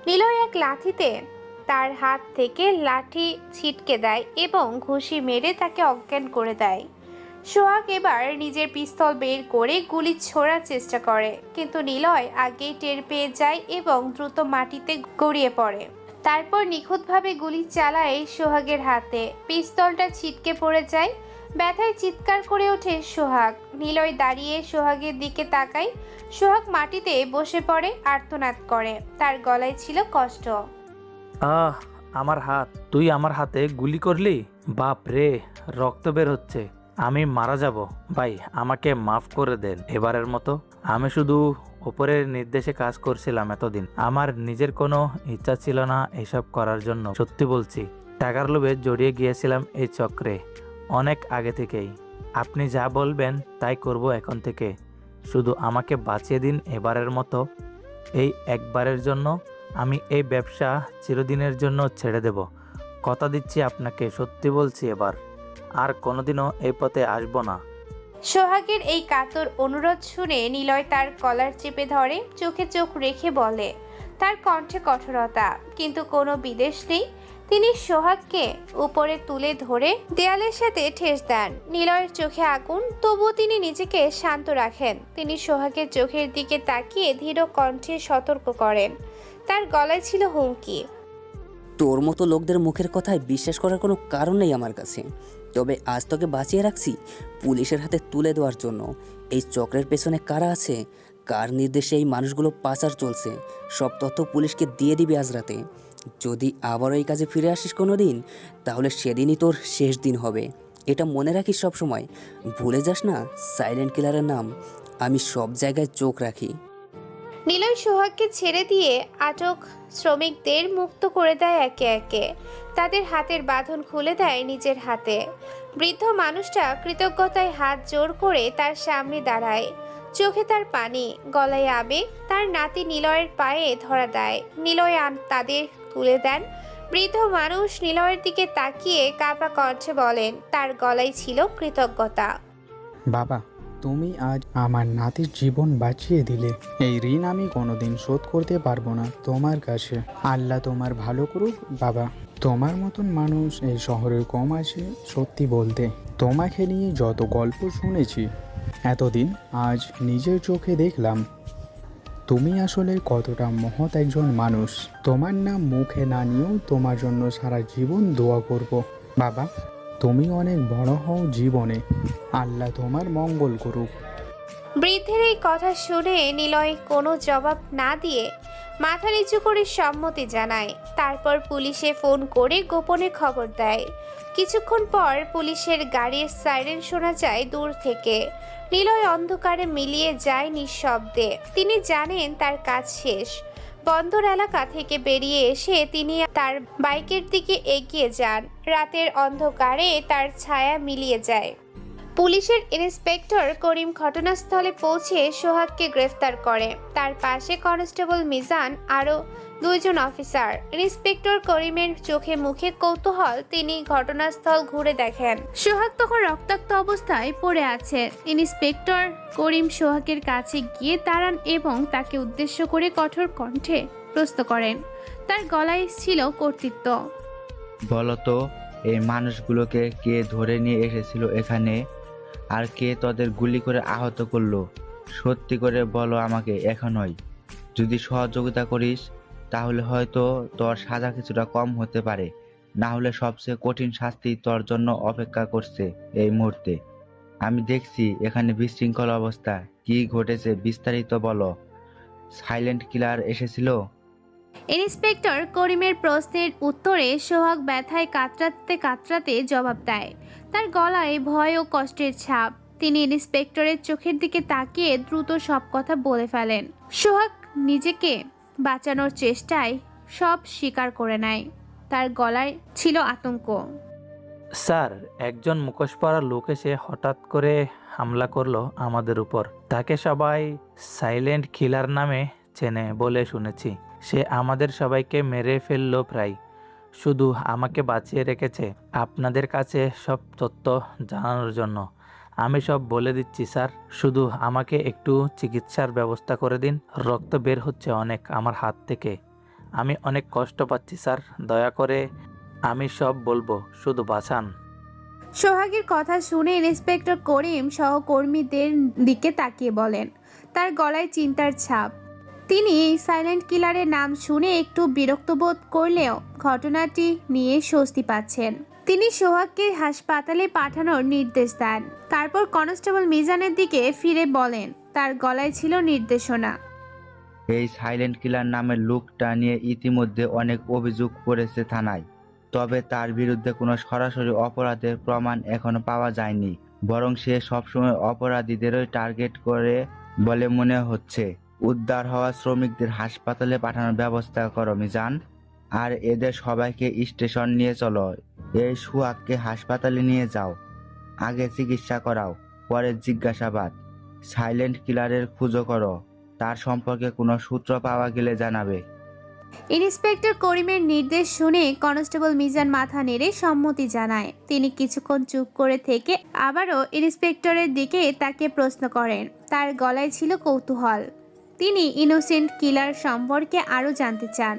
নিলয় এক লাঠিতে তার হাত থেকে লাঠি ছিটকে দেয় এবং ঘুষি মেরে তাকে অজ্ঞান করে দেয়। সোহাগ এবার নিজের পিস্তল বের করে গুলি ছোড়ার চেষ্টা করে, কিন্তু নিলয় আগেই টের পেয়ে যায় এবং দ্রুত মাটিতে গড়িয়ে পড়ে। তারপর নিখুঁতভাবে গুলি চালায় সোহাগের হাতে। পিস্তলটা ছিটকে পড়ে যায়। ব্যথায় চিৎকার করে ওঠে সোহাগ। নিলয় দাঁড়িয়ে সোহাগের দিকে তাকায়। সোহাগ মাটিতে বসে পড়ে, আর্তনাদ করে। তার গলায় ছিল কষ্ট। আহ, আমার হাত! তুই আমার হাতে গুলি করলি? বাপ রে, রক্ত বের হচ্ছে। আমি মারা যাব। ভাই, আমাকে মাফ করে দেন এবারের মতো। আমি শুধু উপরের নির্দেশে কাজ করছিলাম এতদিন। আমার নিজের কোনো ইচ্ছা ছিল না এসব করার জন্য। সত্যি বলছি, টাকার লোভে জড়িয়ে গিয়েছিলাম এই চক্রে অনেক আগে থেকেই। আপনি যা বলবেন তাই করব এখন থেকে। শুধু আমাকে বাঁচিয়ে দিন এবারের মতো। এই একবারের জন্য আমি এই ব্যবসা চিরদিনের জন্য ছেড়ে দেব। কথা দিচ্ছি আপনাকে, সত্যি বলছি, এবার আর কোনোদিনও এই পথে আসবো না। সোহাগের এই কাতর অনুরোধ শুনে নিলয় তার কলার চেপে ধরে, চোখে চোখ রেখে বলে, তার কণ্ঠে কঠোরতা কিন্তু কোনো বিদেশ নেই। তিনি সোহাগকে উপরে তুলে ধরে দেয়ালের সাথে ঠেস দেন। নিলয়ের চোখে আগুন, তবুও তিনি নিজেকে শান্ত রাখেন। তিনি সোহাগের চোখের দিকে তাকিয়ে ধীর কণ্ঠে সতর্ক করেন। তার গলায় ছিল হুমকি। তোর মতো লোকদের মুখের কথায় বিশ্বাস করার কোনো কারণ নেই আমার কাছে। তবে আজ তোকে বাঁচিয়ে রাখছি পুলিশের হাতে তুলে দেওয়ার জন্য। এই চক্রের পেছনে কারা আছে, কার নির্দেশে এই মানুষগুলো পাচার চলছে, সব তথ্য পুলিশকে দিয়ে দিবি আজ রাতে। যদি আবারও এই কাজে ফিরে আসিস কোনো দিন, তাহলে সেদিনই তোর শেষ দিন হবে। এটা মনে রাখিস সব সময়। ভুলে যাস না, সাইলেন্ট কিলারের নাম। আমি সব জায়গায় চোখ রাখি। নিলয় সোহাগকে ছেড়ে দিয়ে আটক শ্রমিকদের মুক্ত করে দেয় একে একে। তাদের হাতের বাঁধন খুলে দেয় নিজের হাতে। বৃদ্ধ মানুষটা কৃতজ্ঞতায় হাত জোড় করে তার সামনে দাঁড়ায়। চোখে তার পানি, গলায় আবেগ। তার নাতি নিলয়ের পায়ে ধরা দেয়। নিলয় তাদের তুলে দেন। বৃদ্ধ মানুষ নিলয়ের দিকে তাকিয়ে কাঁপা কণ্ঠে বলেন, তার গলায় ছিল কৃতজ্ঞতা। বাবা, তুমি আজ আমার নাতির জীবন বাঁচিয়ে দিলে। এই ঋণ আমি কোনোদিন শোধ করতে পারবো না তোমার কাছে। আল্লাহ তোমার ভালো করুক বাবা। তোমার মতন মানুষ এই শহরে কম আছে সত্যি বলতে। তোমাকে নিয়ে যত গল্প শুনেছি এতদিন, আজ নিজের চোখে দেখলাম তুমি আসলে কতটা মহৎ একজন মানুষ। তোমার নাম মুখে না নিয়েও তোমার জন্য সারা জীবন দোয়া করব বাবা। তুমি অনেক বড় হও জীবনে। আল্লাহ তোমার মঙ্গল করুক। বৃদ্ধের এই কথা শুনে নিলয় কোনো জবাব না দিয়ে মাথা নিচু করে সম্মতি জানায়। তারপর পুলিশে ফোন করে গোপনে খবর দেয়। কিছুক্ষণ পর পুলিশের গাড়ির সাইরেন শোনা যায় দূর থেকে। নিলয় অন্ধকারে মিলিয়ে যায় নিঃশব্দে। তিনি জানেন তার কাজ শেষ। বন্দর এলাকা থেকে বেরিয়ে এসে তিনি তার বাইকের দিকে এগিয়ে যান। রাতের অন্ধকারে তার ছায়া মিলিয়ে যায়। পুলিশের ইন্সপেক্টর করিম ঘটনাস্থলে পৌঁছে সোহাগকে গ্রেফতার করে। তার পাশে কনস্টেবল মিজান, আরও 2 জন অফিসার। ইন্সপেক্টর করিমের চোখে মুখে কৌতূহল। তিনি ঘটনাস্থল ঘুরে দেখেন সোহাগ তখন রক্তাক্ত অবস্থায় পড়ে আছে। ইন্সপেক্টর করিম সোহাগের কাছে গিয়ে দাঁড়ান এবং তাকে উদ্দেশ্য করে কঠোর কণ্ঠে প্রশ্ন করেন। তার গলায় ছিল কর্তৃত্ব। বলতো, এই মানুষগুলোকে কে ধরে নিয়ে এসেছিল এখানে, আর কে তোদের গুলি করে আহত করলো? সত্যি করে বলো আমাকে এখনই। যদি সহযোগিতা করিস তাহলে হয়তো তোর সাজা কিছুটা কম হতে পারে, না হলে সবচেয়ে কঠিন শাস্তি তোর জন্য অপেক্ষা করছে এই মুহূর্তে। আমি দেখছি এখানে বিশৃঙ্খল অবস্থা। কি ঘটেছে বিস্তারিত বলো। সাইলেন্ট কিলার এসেছিল? ইন্সপেক্টর করিমের প্রশ্নের উত্তরে সোহাগ ব্যথায় কাতরাতে কাতরাতে জবাব দেয়। তার গলায় ভয় ও কষ্টের ছাপ। তিনি ইন্সপেক্টরের চোখের দিকে তাকিয়ে দ্রুত সব কথা বলে ফেলেন। সোহাগ নিজেকে বাঁচানোর চেষ্টায় সব স্বীকার করে নেয়। তার গলায় ছিল আতঙ্ক। স্যার, একজন মুখোশ পরা লোক এসে হঠাৎ করে হামলা করলো আমাদের উপর। তাকে সবাই সাইলেন্ট কিলার নামে চেনে বলে শুনেছি। সে আমাদের সবাইকে মেরে ফেললো প্রায়। শুধু আমাকে বাঁচিয়ে রেখেছে আপনাদের কাছে সব তথ্য জানানোর জন্য। আমি সব বলে দিচ্ছি স্যার, শুধু আমাকে একটু চিকিৎসার ব্যবস্থা করে দিন। রক্ত বের হচ্ছে অনেক আমার হাত থেকে। আমি অনেক কষ্ট পাচ্ছি স্যার, দয়া করে আমি সব বলবো, শুধু বাঁচান। সোহাগের কথা শুনে ইন্সপেক্টর করিম সহকর্মীদের দিকে তাকিয়ে বলেন। তার গলায় চিন্তার ছাপ। তিনি এই সাইলেন্ট কিলারের নাম শুনে একটু বিরক্ত বোধ করলেও ঘটনাটি নিয়ে স্বস্তি পাচ্ছেন। তিনি সোহাগকে হাসপাতালে পাঠানোর নির্দেশ দেন। তারপর কনস্টেবল মিজানের দিকে ফিরে বলেন, তার গলায় ছিল নির্দেশনা। এই সাইলেন্ট কিলার নামের লোকটা নিয়ে ইতিমধ্যে অনেক অভিযোগ পড়েছে থানায়, তবে তার বিরুদ্ধে কোনো সরাসরি অপরাধের প্রমাণ এখনো পাওয়া যায়নি। বরং সে সবসময় অপরাধীদেরই টার্গেট করে বলে মনে হচ্ছে। উদ্ধার হওয়া শ্রমিকদের হাসপাতালে পাঠানোর ব্যবস্থা করো মিজান, আর এদের সবাইকে স্টেশন নিয়ে চলো। এই সোহাগকে হাসপাতালে নিয়ে যাও, আগে চিকিৎসা করাও, পরে জিজ্ঞাসাবাদ। সাইলেন্ট কিলারের খুঁজো করো, তার সম্পর্কে কোনো সূত্র পাওয়া গেলে জানাবে। ইন্সপেক্টর করিমের নির্দেশ শুনে কনস্টেবল মিজান মাথা নেড়ে সম্মতি জানায়। তিনি কিছুক্ষণ চুপ করে থেকে আবারও ইন্সপেক্টরের দিকে তাকে প্রশ্ন করেন। তার গলায় ছিল কৌতূহল। তিনি ইনোসেন্ট কিলার সম্পর্কে আরও জানতে চান।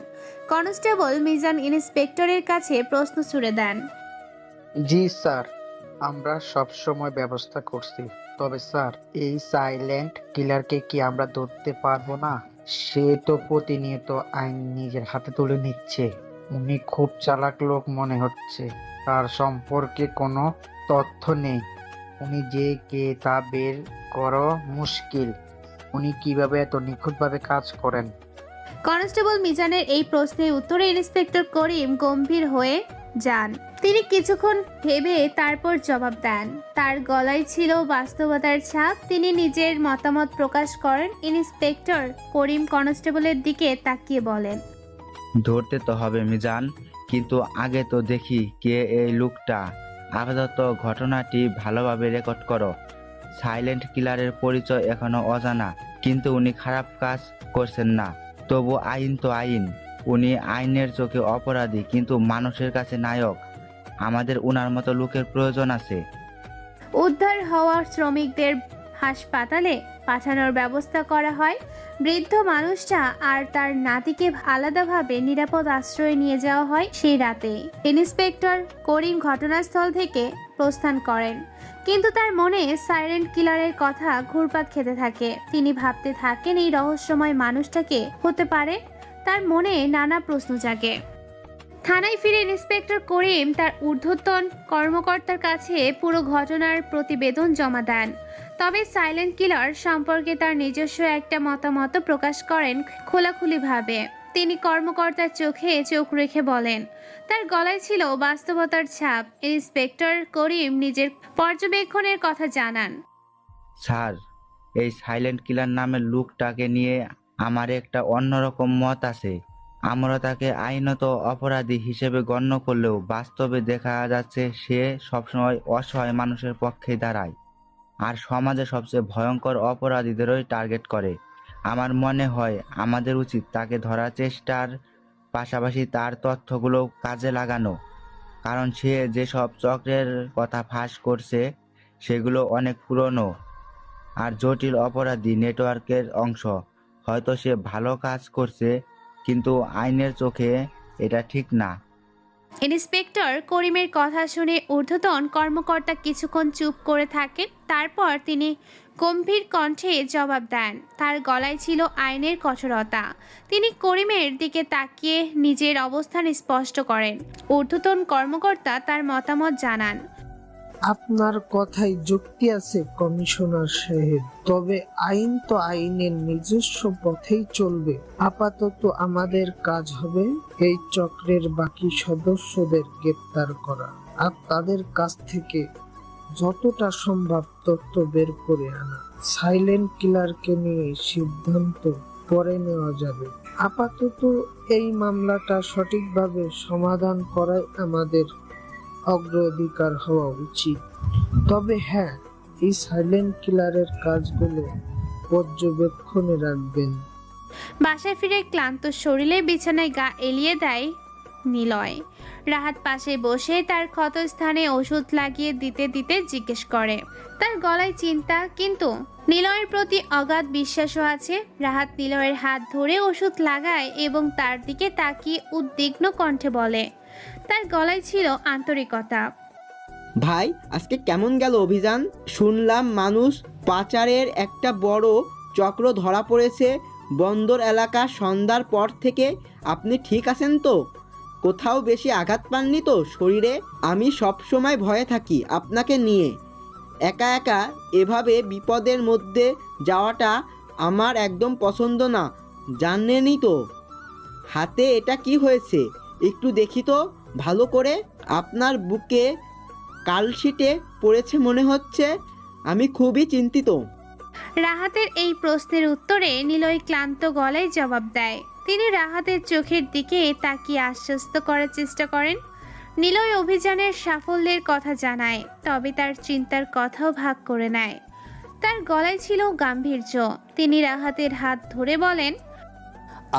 কনস্টেবল মিজান ইন্সপেক্টরের কাছে প্রশ্ন ছুড়ে দেন। জি স্যার, আমরা সব সময় ব্যবস্থা করছি। তবে স্যার, এই সাইলেন্ট কিলারকে কি আমরা ধরতে পারবো না? সে তো প্রতিনিয়ত আইন নিজের হাতে তুলে নিচ্ছে। উনি খুব চালাক লোক মনে হচ্ছে। তার সম্পর্কে কোনো তথ্য নেই। উনি যে কে তা বের করা মুশকিল। উনি কিভাবে এত নিখুঁতভাবে কাজ করেন? কনস্টেবল মিজানের এই প্রশ্নের উত্তরে ইন্সপেক্টর করিম গম্ভীর হয়ে যান। তিনি কিছুক্ষণ ভেবে তারপর জবাব দেন। তার গলায় ছিল বাস্তবতার ছাপ। তিনি নিজের মতামত প্রকাশ করেন। ইন্সপেক্টর করিম কনস্টেবলের দিকে তাকিয়ে বলেন, ধরতে তো হবে মিজান, কিন্তু আগে তো দেখি কে এই লোকটা। আপাতত ঘটনাটি ভালোভাবে রেকর্ড করো। সাইলেন্ট কিলারের পরিচয় এখনো অজানা, কিন্তু উনি খারাপ কাজ করছেন না। তবু আইন তো আইন। উনি আইনের চোখে অপরাধী, কিন্তু মানুষের কাছে নায়ক। আমাদের উনার মতো লোকের প্রয়োজন আছে। উদ্ধার হওয়া শ্রমিকদের হাসপাতালে পাঠানোর ব্যবস্থা করা হয়। বৃদ্ধ মানুষটা আর তার নাতিকে আলাদাভাবে নিরাপদ আশ্রয়ে নিয়ে যাওয়া হয় সেই রাতে। ইন্সপেক্টর করিম ঘটনাস্থল থেকে প্রস্থান করেন, কিন্তু তার মনে সাইলেন্ট কিলারের কথা ঘুরপাক খেতে থাকে। তিনি ভাবতে থাকেন এই রহস্যময় মানুষটাকে হতে পারে। তার মনে নানা প্রশ্ন জাগে। থানায় ফিরে ইন্সপেক্টর করিম তার ঊর্ধ্বতন কর্মকর্তার কাছে পুরো ঘটনার প্রতিবেদন জমা দেন। তবে সাইলেন্ট কিলার সম্পর্কে তার নিজস্ব একটা মতামত প্রকাশ করেন খোলাখুলিভাবে। তিনি কর্মকর্তার চোখে চোখ রেখে বলেন, তার গলায় ছিল বাস্তবতার ছাপ। ইন্সপেক্টর করিম নিজের পর্যবেক্ষণের কথা জানান। স্যার, এই সাইলেন্ট কিলার নামের লোকটাকে নিয়ে আমার একটা অন্যরকম মত আছে। আমরা তাকে আইনত অপরাধী হিসেবে গণ্য করলেও বাস্তবে দেখা যাচ্ছে সে সবসময় অসহায় মানুষের পক্ষে দাঁড়ায়, আর সমাজে সবচেয়ে ভয়ঙ্কর অপরাধীদেরই টার্গেট করে। আমার মনে হয় আমাদের উচিত তাকে ধরার চেষ্টার পাশাপাশি তার তথ্যগুলো কাজে লাগানো, কারণ সে যেসব চক্রের কথা ফাঁস করছে সেগুলো অনেক পুরনো আর জটিল অপরাধী নেটওয়ার্কের অংশ। হয়তো সে ভালো কাজ করছে, কিন্তু আইনের চোখে এটা ঠিক না। ইন্সপেক্টর করিমের কথা শুনে ঊর্ধ্বতন কর্মকর্তা কিছুক্ষণ চুপ করে থাকেন। তারপর তিনি গম্ভীর কণ্ঠে জবাব দেন। তার গলায় ছিল আইনের কঠোরতা। তিনি করিমের দিকে তাকিয়ে নিজের অবস্থান স্পষ্ট করেন। ঊর্ধ্বতন কর্মকর্তা তার মতামত জানান। আপনার কথায় যুক্তি আছে কমিশনার সাহেব, তবে আইন তো আইনের নিজস্ব পথেই চলবে। আপাতত আমাদের কাজ হবে এই চক্রের বাকি সদস্যদের গ্রেপ্তার করা আর তাদের কাছ থেকে যতটা সম্ভব তথ্য বের করে আনা। সাইলেন্ট কিলারকে নিয়ে সিদ্ধান্ত পরে নেওয়া যাবে। আপাতত এই মামলাটা সঠিকভাবে সমাধান করাই আমাদের অগ্রাধিকার হওয়া উচিত। তবে হ্যাঁ, এই সাইলেন্ট কিলারের কাজগুলো পর্যবেক্ষণে রাখবেন। বাসায় ফিরে ক্লান্ত শরীরে বিছানায় গা এলিয়ে দেয় নিলয়। রাহাত পাশে বসে তার ক্ষতস্থানে ওষুধ লাগিয়ে দিতে দিতে জিজ্ঞেস করে। তার গলায় চিন্তা, কিন্তু নিলয়ের প্রতি অগাধ বিশ্বাসও আছে। রাহাত নিলয়ের হাত ধরে ওষুধ লাগায় এবং তার দিকে তাকিয়ে উদ্বিগ্ন কণ্ঠে বলে। তার গলায় ছিল আন্তরিকতা। ভাই, আজকে কেমন গেল অভিযান? শুনলাম মানুষ পাচারের একটা বড় চক্র ধরা পড়েছে বন্দর এলাকা সন্ধ্যার পর থেকে। আপনি ঠিক আছেন তো? কোথাও বেশি আঘাত পাননি তো শরীরে? আমি সব সময় ভয়ে থাকি আপনাকে নিয়ে। একা একা এভাবে বিপদের মধ্যে যাওয়াটা আমার একদম পছন্দ না, জানেনই তো। হাতে এটা কি হয়েছে? একটু দেখি তো ভালো করে। আপনার বুকে কালশিটে পড়েছে মনে হচ্ছে। আমি খুবই চিন্তিত। রাহাতের এই প্রশ্নের উত্তরে নিলয় ক্লান্ত গলায় জবাব দেয়। তিনি রাহাতের চোখের দিকে তাকিয়ে আশ্বস্ত করার চেষ্টা করেন। নিলয় অভিযানের সাফল্যের কথা জানায়, তবে তার চিন্তার কথাও ভাগ করে নেয়। তার গলায় ছিল গাম্ভীর্য। তিনি রাহাতের হাত ধরে বলেন,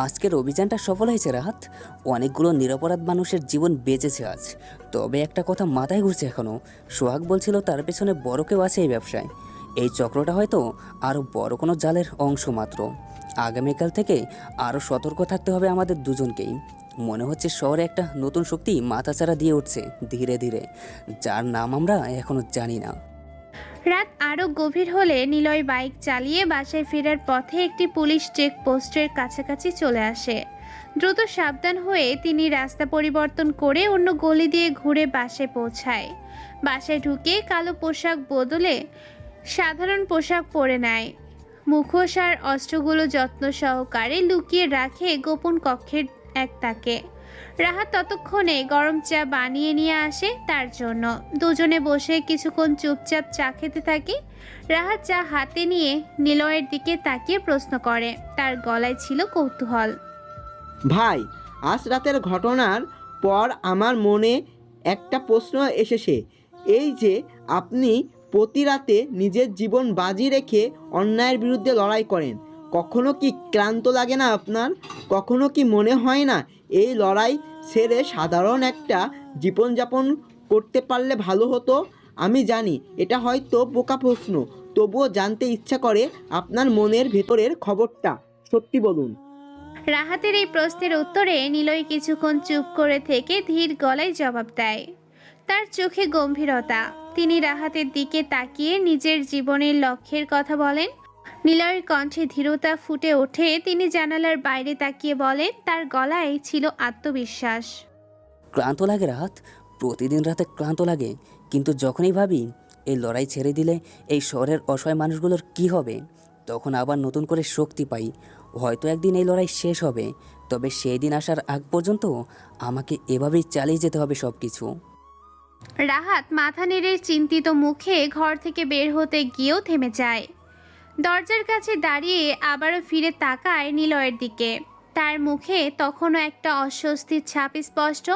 আজকের অভিযানটা সফল হয়েছে রাহাত, অনেকগুলো নিরপরাধ মানুষের জীবন বেঁচেছে আজ। তবে একটা কথা মাথায় ঘুরছে এখনও, সোহাগ বলছিল তার পেছনে বড় কেউ আছে এই ব্যবসায়। এই চক্রটা হয়তো আরও বড় কোনো জালের অংশ মাত্র। আগামীকাল থেকে আরও সতর্ক থাকতে হবে আমাদের দুজনকেই। মনে হচ্ছে শহরে একটা নতুন শক্তি মাথাচাড়া দিয়ে উঠছে ধীরে ধীরে, যার নাম আমরা এখনও জানি না। রাত আরও গভীর হলে নিলয় বাইক চালিয়ে বাসায় ফেরার পথে একটি পুলিশ চেকপোস্টের কাছাকাছি চলে আসে। দ্রুত সাবধান হয়ে তিনি রাস্তা পরিবর্তন করে অন্য গলি দিয়ে ঘুরে বাসায় পৌঁছায়। বাসায় ঢুকে কালো পোশাক বদলে সাধারণ পোশাক পরে নেয়। মুখোশ আর অস্ত্রগুলো যত্ন সহকারে লুকিয়ে রাখে গোপন কক্ষের এক তাকে। রাহাত ততক্ষণে গরম চা বানিয়ে নিয়ে আসে তার জন্য। দুজনে বসে কিছুক্ষণ চুপচাপ চা খেতে থাকে। রাহাত চা হাতে নিয়ে নিলয়ের দিকে তাকিয়ে প্রশ্ন করে। তার গলায় ছিল কৌতূহল। ভাই, আজ রাতের ঘটনার পর আমার মনে একটা প্রশ্ন এসেছে। এই যে আপনি প্রতি রাতে নিজের জীবন বাজি রেখে অন্যায়ের বিরুদ্ধে লড়াই করেন, কখনো কি ক্লান্ত লাগে না আপনার? কখনো কি মনে হয় না এই লড়াই ছেড়ে সাধারণ একটা জীবনযাপন করতে পারলে ভালো হতো? আমি জানি এটা হয়তো বোকা প্রশ্ন, তবুও জানতে ইচ্ছা করে আপনার মনের ভেতরের খবরটা। সত্যি বলুন। রাহাতের এই প্রশ্নের উত্তরে নিলয় কিছুক্ষণ চুপ করে থেকে ধীর গলায় জবাব দেয়। তার চোখে গম্ভীরতা। তিনি রাহাতের দিকে তাকিয়ে নিজের জীবনের লক্ষ্যের কথা বলেন। নিলয়ের কণ্ঠে ধীরতা ফুটে ওঠে। তিনি জানালার বাইরে তাকিয়ে বলেন, তার গলায় ছিল আত্মবিশ্বাস। ক্লান্ত লাগে রাহাত, প্রতিদিন রাতে ক্লান্ত লাগে, কিন্তু যখনই ভাবি এই লড়াই ছেড়ে দিলে এই শহরের অসহায় মানুষগুলোর কি হবে, তখন আবার নতুন করে শক্তি পাই। হয়তো একদিন এই লড়াই শেষ হবে, তবে সেই দিন আসার আগ পর্যন্ত আমাকে এভাবেই চালিয়ে যেতে হবে সব কিছু। রাহাত মাথা নেড়ে চিন্তিত মুখে ঘর থেকে বের হতে গিয়েও থেমে যায়। দরজার কাছে দাঁড়িয়ে আবারও ফিরে তাকায় নিলয়ের দিকে। তার মুখে তখনও একটা অস্বস্তির ছাপ স্পষ্ট।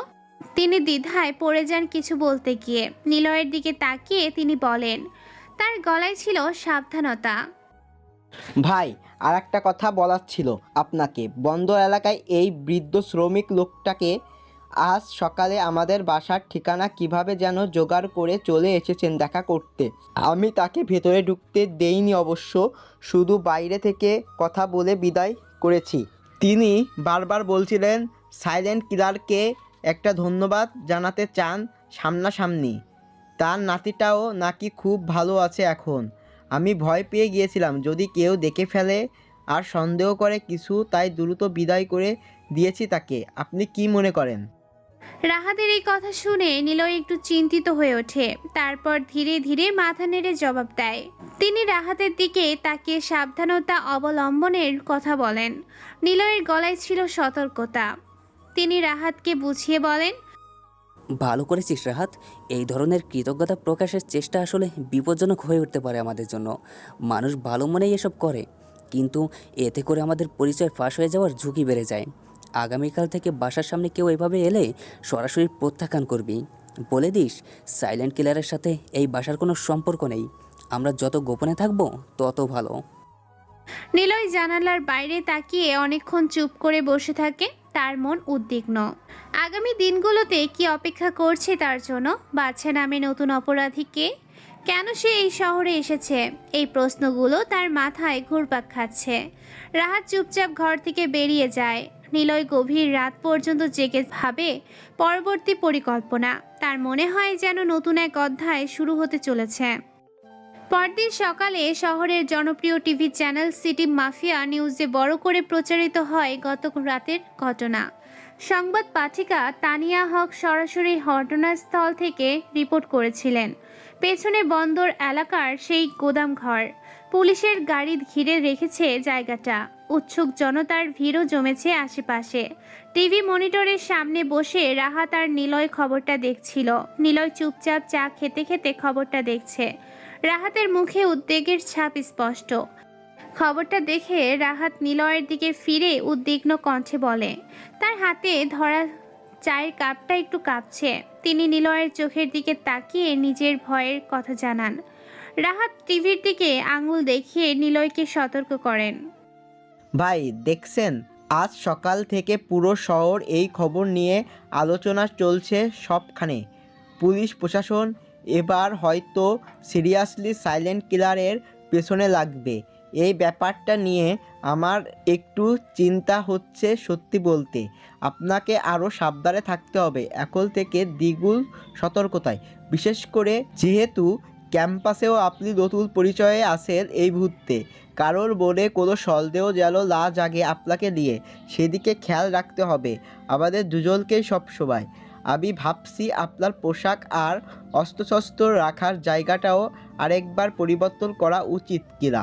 তিনি দ্বিধায় পড়ে যান কিছু বলতে গিয়ে। নিলয়ের দিকে তাকিয়ে তিনি বলেন, তার গলায় ছিল সাবধানতা। ভাই, আর একটা কথা বলার ছিল আপনাকে। বন্দর এলাকায় এই বৃদ্ধ শ্রমিক লোকটাকে আজ সকালে আমাদের বাসার ঠিকানা কিভাবে যেন জোগাড় করে চলে এসেছেন দেখা করতে। আমি তাকে ভেতরে ঢুকতে দেইনি অবশ্য, শুধু বাইরে থেকে কথা বলে বিদায় করেছি। তিনি বারবার বলছিলেন সাইলেন্ট কিলারকে একটা ধন্যবাদ জানাতে চান সামনাসামনি। তার নাতিটাও নাকি খুব ভালো আছে এখন। আমি ভয় পেয়ে গিয়েছিলাম যদি কেউ দেখে ফেলে আর সন্দেহ করে কিছু, তাই দ্রুত বিদায় করে দিয়েছি তাকে। আপনি কি মনে করেন? রাহাতের এই কথা শুনে নিলয় একটু চিন্তিত হয়ে ওঠে। তারপর ধীরে ধীরে মাথা নেড়ে জবাব দেয়। তিনি রাহাতের দিকে তাকিয়ে সাবধানতা অবলম্বনের কথা বলেন। নিলয়ের গলায় ছিল সতর্কতা। তিনি রাহাতকে বুঝিয়ে বলেন, ভালো করেছিস রাহাত, এই ধরনের কৃতজ্ঞতা প্রকাশের চেষ্টা আসলে বিপজ্জনক হয়ে উঠতে পারে আমাদের জন্য। মানুষ ভালো মনেই এসব করে, কিন্তু এতে করে আমাদের পরিচয় ফাঁস হয়ে যাওয়ার ঝুঁকি বেড়ে যায়। আগামীকাল থেকে বাসার সামনে কেউ এভাবে এলে সরাসরি প্রত্যাখ্যান করবি। বলে দিস সাইলেন্ট কিলারের সাথে এই বাসার কোনো সম্পর্ক নেই। আমরা যত গোপনে থাকবো তত ভালো। নিলয় জানালার বাইরে তাকিয়ে অনেকক্ষণ চুপ করে বসে থাকে। তার মন উদ্বিগ্ন। আগামী দিনগুলোতে কি অপেক্ষা করছে তার জন্য? বাচ্চা নামে নতুন অপরাধীকে? কেন সে এই শহরে এসেছে? এই প্রশ্নগুলো তার মাথায় ঘুরপাক খাচ্ছে। রাহাত চুপচাপ ঘর থেকে বেরিয়ে যায়। নিলয় গভীর রাত পর্যন্ত জেগে ভাবে পরবর্তী পরিকল্পনা। তার মনে হয় যেন নতুন এক অধ্যায় শুরু হতে চলেছে। পরদিন সকালে শহরের জনপ্রিয় টিভি চ্যানেল সিটি মাফিয়া নিউজে বড় করে প্রচারিত হয় গত রাতের ঘটনা। সংবাদ পাঠিকা তানিয়া হক সরাসরি ঘটনাস্থল থেকে রিপোর্ট করেছিলেন। পেছনে বন্দর এলাকার সেই গোদামঘর, পুলিশের গাড়ি ঘিরে রেখেছে জায়গাটা। উৎসুক জনতার ভিড়ও জমেছে আশেপাশে। টিভি মনিটরের সামনে বসে রাহাত আর নিলয় খবরটা দেখছিল। নিলয় চুপচাপ চা খেতে খেতে খবরটা দেখছে। রাহাতের মুখে উদ্বেগের ছাপ স্পষ্ট। খবরটা দেখে রাহাত নিলয়ের দিকে ফিরে উদ্বিগ্ন কণ্ঠে বলে, তার হাতে ধরা চায়ের কাপটা একটু কাঁপছে। তিনি নিলয়ের চোখের দিকে তাকিয়ে নিজের ভয়ের কথা জানান। রাহাত টিভির দিকে আঙুল দেখিয়ে নিলয়কে সতর্ক করেন। ভাই দেখছেন, আজ সকাল থেকে পুরো শহর এই খবর নিয়ে আলোচনা চলছে সবখানে। পুলিশ প্রশাসন এবার হয়তো সিরিয়াসলি সাইলেন্ট কিলারের পেছনে লাগবে। এই ব্যাপারটা নিয়ে আমার একটু চিন্তা হচ্ছে সত্যি বলতে। আপনাকে আরও সাবধানে থাকতে হবে, এখন থেকে দ্বিগুণ সতর্কতায়, বিশেষ করে যেহেতু ক্যাম্পাসেও আপনি নতুন পরিচয়ে আছেন। এই মুহূর্তে কারোর মনে কোনো সন্দেহ যেন না জাগে আপনাকে নিয়ে, সেদিকে খেয়াল রাখতে হবে আমাদের দুজনকেই সবসময়। আমি ভাবছি আপনার পোশাক আর অস্ত্রশস্ত্র রাখার জায়গাটাও আরেকবার পরিবর্তন করা উচিত কিনা।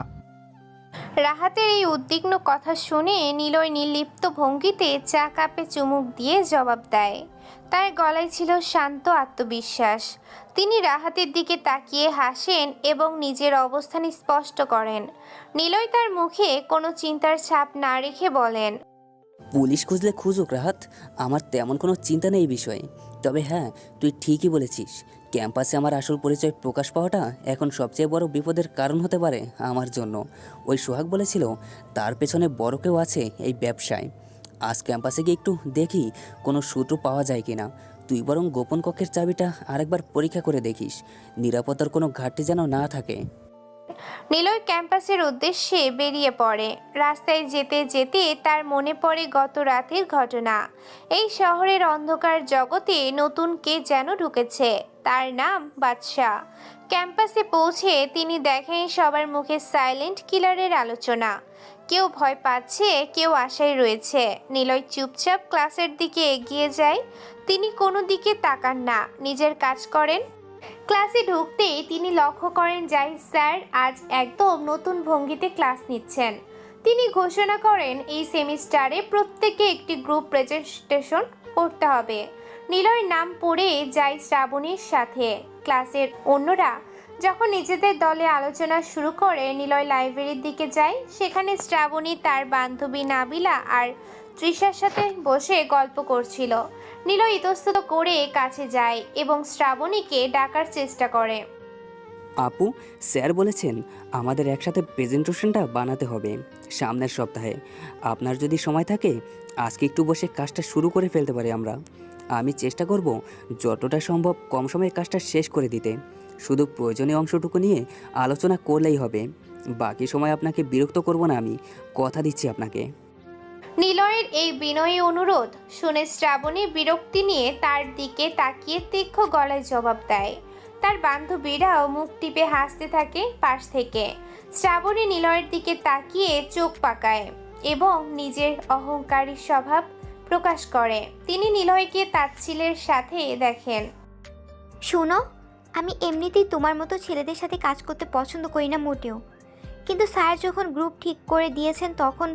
রাহাতের এই উদ্বিগ্ন কথা শুনে নিলয় নির্লিপ্ত ভঙ্গিতে চা কাপে চুমুক দিয়ে জবাব দেয়। তার গলায় ছিল শান্ত আত্মবিশ্বাস। তিনি রাহাতের দিকে তাকিয়ে হাসেন এবং নিজের অবস্থান স্পষ্ট করেন। নিলয় তার মুখে কোনো চিন্তার ছাপ না রেখে বলেন, পুলিশ খুঁজলে খুঁজুক রাহাত, আমার তেমন কোনো চিন্তা নেই এই বিষয়ে। তবে হ্যাঁ, তুই ঠিকই বলেছিস, ক্যাম্পাসে আমার আসল পরিচয় প্রকাশ পাওয়াটা এখন সবচেয়ে বড় বিপদের কারণ হতে পারে আমার জন্য। ওই সোহাগ বলেছিল তার পেছনে বড় কেউ আছে এই ব্যবসায়। আজ ক্যাম্পাসে গিয়ে একটু দেখি কোনো সূত্র পাওয়া যায় কিনা। তুই বরং গোপন কক্ষের চাবিটা আরেকবার পরীক্ষা করে দেখিস, নিরাপত্তার কোনো ঘাটতি যেন না থাকে। নিলয় ক্যাম্পাসের উদ্দেশ্যে বেরিয়ে পড়ে। রাস্তায় যেতে যেতে তার মনে পড়ে গত রাতের ঘটনা। এই শহরের অন্ধকার জগতে নতুন কে যেন ঢুকেছে, তার নাম বাদশা। ক্যাম্পাসে পৌঁছে তিনি দেখেন সবার মুখে সাইলেন্ট কিলারের আলোচনা। কেউ ভয় পাচ্ছে, কেউ আশায় রয়েছে। নিলয় চুপচাপ ক্লাসের দিকে এগিয়ে যায়। তিনি কোনো দিকে তাকান না, নিজের কাজ করেন। ক্লাসে ঢুকতেই তিনি লক্ষ্য করেন জাহিদ স্যার আজ একদম নতুন ভঙ্গিতে ক্লাস নিচ্ছেন। তিনি ঘোষণা করেন এই সেমিস্টারে প্রত্যেকে একটি গ্রুপ প্রেজেন্টেশন করতে হবে। নিলয়ের নাম পড়ে যায় শ্রাবণীর সাথে। ক্লাসের অন্যরা যখন নিজেদের দলে আলোচনা শুরু করে, নিলয় লাইব্রেরির দিকে যায়। সেখানে শ্রাবণী তার বান্ধবী নাবিলা আর তৃষার সাথে বসে গল্প করছিল। নিলয় ইতস্তত করে কাছে যায় এবং শ্রাবণীকে ডাকার চেষ্টা করে। আপু, স্যার বলেছেন আমাদের একসাথে প্রেজেন্টেশনটা বানাতে হবে সামনের সপ্তাহে। আপনার যদি সময় থাকে আজকে একটু বসে কাজটা শুরু করে ফেলতে পারি আমরা। আমি চেষ্টা করব যতটা সম্ভব কম সময়ে কাজটা শেষ করে দিতে। শুধু প্রয়োজনীয় অংশটুকু নিয়ে আলোচনা করলেই হবে। বাকি সময় আপনাকে বিরক্ত করব না, আমি কথা দিচ্ছি আপনাকে। নিলয়ের এই বিনয়ী অনুরোধ শুনে শ্রাবণী বিরক্তি নিয়ে তার দিকে তাকিয়ে তীক্ষ্ণ গলায় জবাব দেয়। তার বান্ধবীরাও মুখ টিপে হাসতে থাকে পাশ থেকে। শ্রাবণী নিলয়ের দিকে তাকিয়ে চোখ পাকায় এবং নিজের অহংকারী স্বভাব প্রকাশ করে। তিনি নিলয়কে তাচ্ছিলের সাথে দেখেন। শোনো, আমি এমনিতেই তোমার মতো ছেলেদের সাথে কাজ করতে পছন্দ করি না মোটেও, কিন্তু স্যার যখন গ্রুপ ঠিক করে দিয়েছেন তখন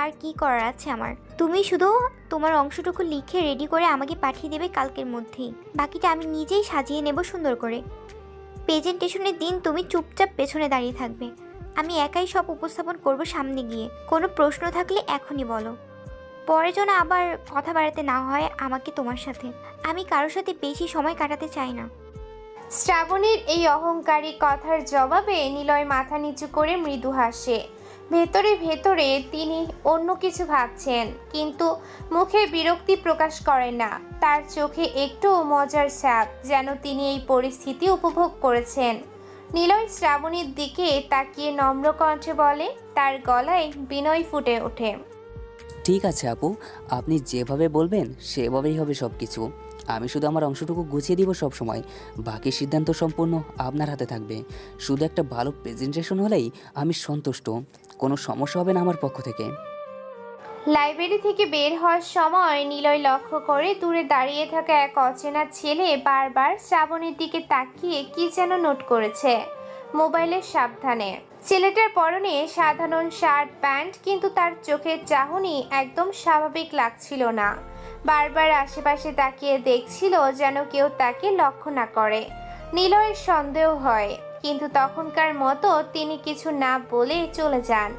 আর কি করার আছে আমার। তুমি শুধু তোমার অংশটুকু লিখে রেডি করে আমাকে পাঠিয়ে দেবে কালকের মধ্যেই। বাকিটা আমি নিজেই সাজিয়ে নেব সুন্দর করে। প্রেজেন্টেশনের দিন তুমি চুপচাপ পেছনে দাঁড়িয়ে থাকবে, আমি একাই সব উপস্থাপন করব সামনে গিয়ে। কোনো প্রশ্ন থাকলে এখনই বলো, পরে যেন আবার কথা বাড়াতে না হয় আমাকে তোমার সাথে। আমি কারোর সাথে বেশি সময় কাটাতে চাই না। শ্রাবণীর এই অহংকারী কথার জবাবে নিলয় মাথা নিচু করে মৃদু হাসে। ভেতরে ভেতরে তিনি অন্য কিছু ভাবছেন, কিন্তু মুখে বিরক্তি প্রকাশ করেন না। তার চোখে একটু মজার ছাপ, যেন তিনি এই পরিস্থিতি উপভোগ করেছেন। নিলয় শ্রাবণীর দিকে তাকিয়ে নম্র কণ্ঠে বলে, তার গলায় বিনয় ফুটে ওঠে। ঠিক আছে আপু, আপনি যেভাবে বলবেন সেভাবেই হবে সব কিছু। আমি শুধু আমার অংশটুকু গুছিয়ে দিব সব সময়, বাকি সিদ্ধান্ত সম্পূর্ণ আপনার হাতে থাকবে। শুধু একটা ভালো প্রেজেন্টেশন হলেই আমি সন্তুষ্ট, কোনো সমস্যা হবে না আমার পক্ষ থেকে। লাইব্রেরি থেকে বের হওয়ার সময় নিলয় লক্ষ্য করে দূরে দাঁড়িয়ে থাকা এক অচেনা ছেলে বারবার শ্রাবণীর দিকে তাকিয়ে কি যেন নোট করেছে মোবাইলের সাবধানে। ছেলেটার পরনে সাধারণ শার্ট প্যান্ট, কিন্তু তার চোখের চাহনি একদম স্বাভাবিক লাগছিল না। বারবার আশেপাশে তাকিয়ে দেখছিল যেন কেউ তাকে লক্ষ্য না করে। নিলয়ের সন্দেহ হয়, কিন্তু তখনকার মতো তিনি কিছু না বলে চলে যান।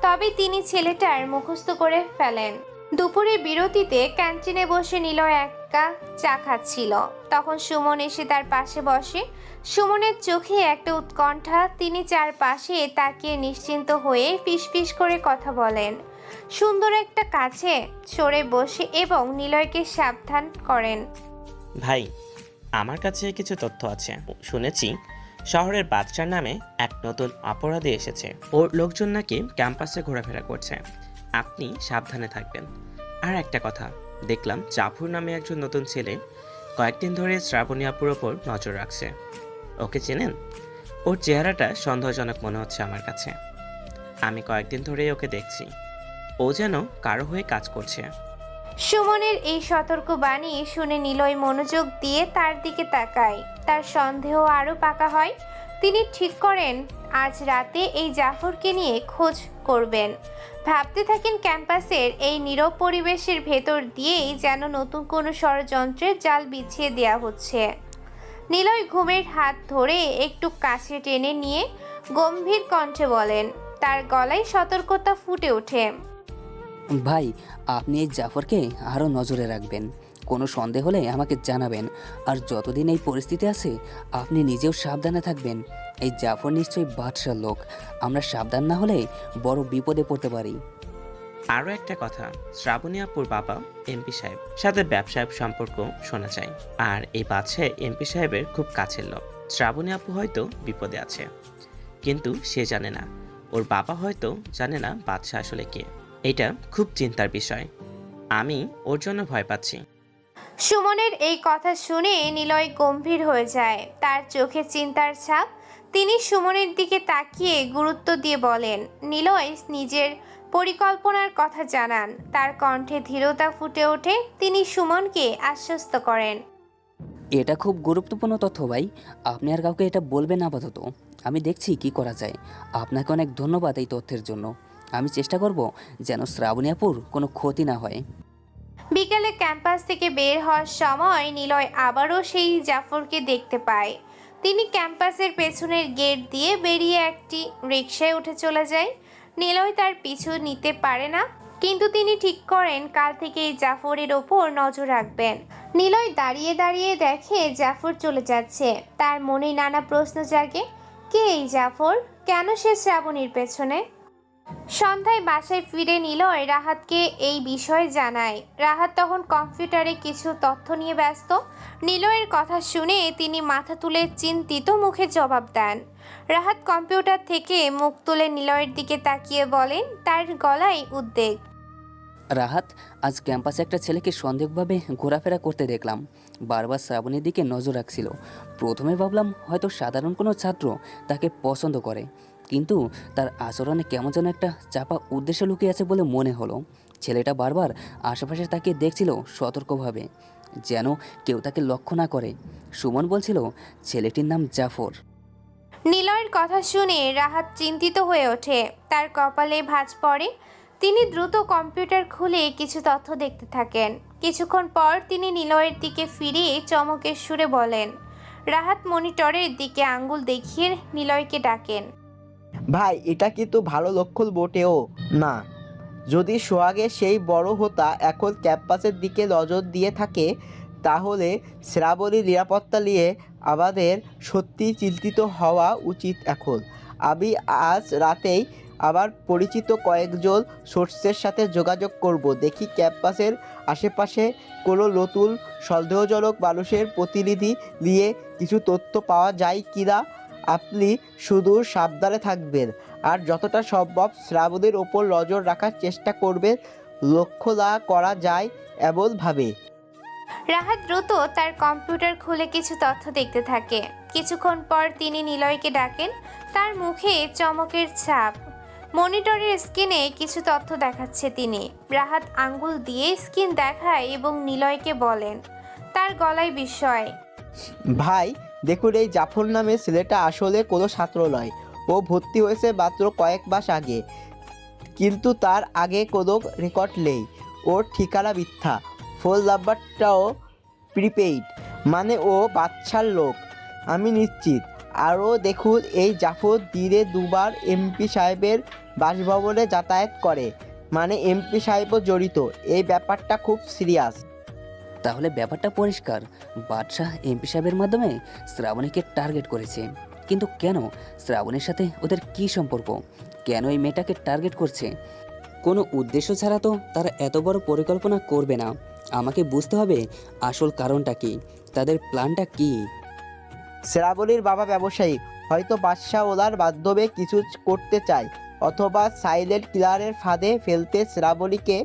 তবে তিনি ছেলেটার মুখস্থ করে ফেলেন। দুপুরে বিরতিতে ক্যান্টিনে বসে নিলয় একা চা খাচ্ছিল। তখন সুমন এসে তার পাশে বসে। সুমনের চোখে একটা উৎকণ্ঠা। তিনি চারপাশে তাকিয়ে নিশ্চিন্ত হয়ে ফিসফিস করে কথা বলেন। সুন্দর একটা কাছে সরে বসে এবং নিলয়কে সাবধান করেন। ভাই, আমার কাছে কিছু তথ্য আছে। শুনেছি শহরের বাদশার নামে এক নতুন অপরাধী এসেছে। ওর লোকজন নাকি ক্যাম্পাসে ঘোরাফেরা করছে। আপনি সাবধানে থাকবেন। আর একটা কথা, দেখলাম জাফর নামে একজন নতুন ছেলে কয়েকদিন ধরে শ্রাবণী আপুর ওপর নজর রাখছে। ওকে চেনেন? ওর চেহারাটা সন্দেহজনক মনে হচ্ছে আমার কাছে। আমি কয়েকদিন ধরেই ওকে দেখছি। ও যেন কারো হয়ে কাজ করছে। সুমনের এই সতর্ক বাণী শুনে নিলয় মনোযোগ দিয়ে তার দিকে তাকায়। তার সন্দেহ আরও পাকা হয়। তিনি ঠিক করেন আজ রাতে এই জাফরকে নিয়ে খোঁজ করবেন। ভাবতে থাকেন ক্যাম্পাসের এই নীরব পরিবেশের ভেতর দিয়েই যেন নতুন কোনো ষড়যন্ত্রের জাল বিছিয়ে দেয়া হচ্ছে। নিলয় ঘুমের হাত ধরে একটু কাছে টেনে নিয়ে গম্ভীর কণ্ঠে বলেন। তার গলায় সতর্কতা ফুটে ওঠে। ভাই, আপনি এই জাফরকে আরও নজরে রাখবেন। কোনো সন্দেহ হলে আমাকে জানাবেন। আর যতদিন এই পরিস্থিতি আছে আপনি নিজেও সাবধানে থাকবেন। এই জাফর নিশ্চয়ই বাদশার লোক। আমরা সাবধান না হলে বড় বিপদে পড়তে পারি। আরও একটা কথা, শ্রাবণী আপুর বাবা এমপি সাহেব সাথে ব্যবসায়িক সম্পর্ক শোনা যায়। আর এই বাদশাহ এমপি সাহেবের খুব কাছের লোক। শ্রাবণী আপু হয়তো বিপদে আছে, কিন্তু সে জানে না। ওর বাবা হয়তো জানে না বাদশাহ আসলে কে। এটা খুব চিন্তার বিষয়। আমি ওর জন্য ভয় পাচ্ছি। সুমনের এই কথা শুনে নিলয় গম্ভীর হয়ে যায়। তার চোখে চিন্তার ছাপ। তিনি সুমনের দিকে তাকিয়ে গুরুত্ব দিয়ে বলেন। নিলয় নিজের পরিকল্পনার কথা জানান। তার কণ্ঠে ধীরতা ফুটে ওঠে। তিনি সুমনকে আশ্বস্ত করেন। এটা খুব গুরুত্বপূর্ণ তথ্য ভাই। আপনি আর কাউকে এটা বলবেন আপাতত। আমি দেখছি কি করা যায়। আপনাকে অনেক ধন্যবাদ এই তথ্যের জন্য। আমি চেষ্টা করব যেন শ্রাবণী আপুর কোনো ক্ষতি না হয়। বিকেলে ক্যাম্পাস থেকে বের হওয়ার সময় নিলয় আবারও সেই জাফরকে দেখতে পায়। তিনি ক্যাম্পাসের পেছনের গেট দিয়ে বেরিয়ে একটি রিকশায় উঠে চলে যায়। নিলয় তার পিছু নিতে পারে না, কিন্তু তিনি ঠিক করেন কাল থেকে এই জাফরের ওপর নজর রাখবেন। নিলয় দাঁড়িয়ে দাঁড়িয়ে দেখে জাফর চলে যাচ্ছে। তার মনে নানা প্রশ্ন জাগে। কে এই জাফর? কেন সে শ্রাবণীর পেছনে? সন্ধ্যায় বাসায় ফিরে নিলয় রাহাতকে এই বিষয়ে জানায়। রাহাত তখন কম্পিউটারে কিছু তথ্য নিয়ে ব্যস্ত। নিলয়ের কথা শুনে তিনি মাথা তুলে চিন্তিত মুখে জবাব দেন। রাহাত কম্পিউটার থেকে মুখ তুলে নিলয়ের দিকে তাকিয়ে বলেন, তার গলায় উদ্বেগ। রাহাত, আজ ক্যাম্পাসে একটা ছেলেকে সন্দেহভাবে ঘোরাফেরা করতে দেখলাম। বারবার শ্রাবণীর দিকে নজর রাখছিল। প্রথমে ভাবলাম হয়তো সাধারণ কোনো ছাত্র তাকে পছন্দ করে, কিন্তু তার আচরণে কেমন যেন একটা চাপা উদ্দেশ্য লুকিয়ে আছে বলে মনে হলো। ছেলেটা বারবার আশেপাশে তাকে দেখছিল সতর্কভাবে, যেন কেউ তাকে লক্ষ্য না করে। সুমন বলছিল ছেলেটির নাম জাফর। নিলয়ের কথা শুনে রাহাত চিন্তিত হয়ে ওঠে। তার কপালে ভাঁজ পড়ে। তিনি দ্রুত কম্পিউটার খুলে কিছু তথ্য দেখতে থাকেন। কিছুক্ষণ পর তিনি নিলয়ের দিকে ফিরিয়ে চমকের সুরে বলেন। রাহাত মনিটরের দিকে আঙ্গুল দেখিয়ে নিলয়কে ডাকেন। ভাই, এটা কিন্তু ভালো লক্ষণ মোটেও না। যদি সোহাগে সেই বড় হোতা এখন ক্যাম্পাসের দিকে নজর দিয়ে থাকে, তাহলে শ্রাবণীর নিরাপত্তা নিয়ে আমাদের সত্যি চিন্তিত হওয়া উচিত এখন। আমি আজ রাতেই আমার পরিচিত কয়েকজন সোর্সের সাথে যোগাযোগ করব। দেখি ক্যাম্পাসের আশেপাশে কোনো নতুন সন্দেহজনক মানুষের প্রতিনিধি নিয়ে কিছু তথ্য পাওয়া যায় কি না। আপনি শুধু সাবধানে থাকবেন আর যতটা সম্ভব শ্রাবণীর ওপর নজর রাখার চেষ্টা করবেন, লক্ষ্য না করা যায় এমনভাবে। রাহাত দ্রুত তার কম্পিউটার খুলে কিছু তথ্য দেখতে থাকে। কিছুক্ষণ পর তিনি নিলয়কে ডাকেন। তার মুখে চমকের ছাপ। মনিটরের স্ক্রিনে কিছু তথ্য দেখাচ্ছে তিনি। রাহাত আঙ্গুল দিয়ে স্ক্রিন দেখায় এবং নিলয়কে বলেন। তার গলায় বিস্ময়। ভাই দেখুন, এই জাফর নামে ছেলেটা আসলে কোনো ছাত্র নয়। ও ভর্তি হয়েছে মাত্র কয়েক মাস আগে, কিন্তু তার আগে কোনো রেকর্ড নেই। ওর ঠিকানা মিথ্যা, ফোন নাম্বারটাও প্রিপেইড, মানে ও বাচ্চার লোক, আমি নিশ্চিত। আরও দেখুন, এই জাফর দিনে দুবার এমপি সাহেবের বাসভবনে যাতায়াত করে। মানে এমপি সাহেবও জড়িত। এই ব্যাপারটা খুব সিরিয়াস। তাহলে ব্যাপারটা পরিষ্কার, বাদশাহ এমপি সাহেবের মাধ্যমে শ্রাবণীকে টার্গেট করেছে। কিন্তু কেন? শ্রাবণীর সাথে ওদের কি সম্পর্ক? কেন এই মেয়েটাকে টার্গেট করছে? কোনো উদ্দেশ্য ছাড়া তো তারা এত বড় পরিকল্পনা করবে না। আমাকে বুঝতে হবে আসল কারণটা কি, তাদের প্ল্যানটা কি। শ্রাবণীর বাবা ব্যবসায়ী, হয়তো বাদশাহ ওলার মাধ্যমে কিছু করতে চায়, অথবা সাইলেন্ট কিলারের ফাঁদে ফেলতে শ্রাবণীকে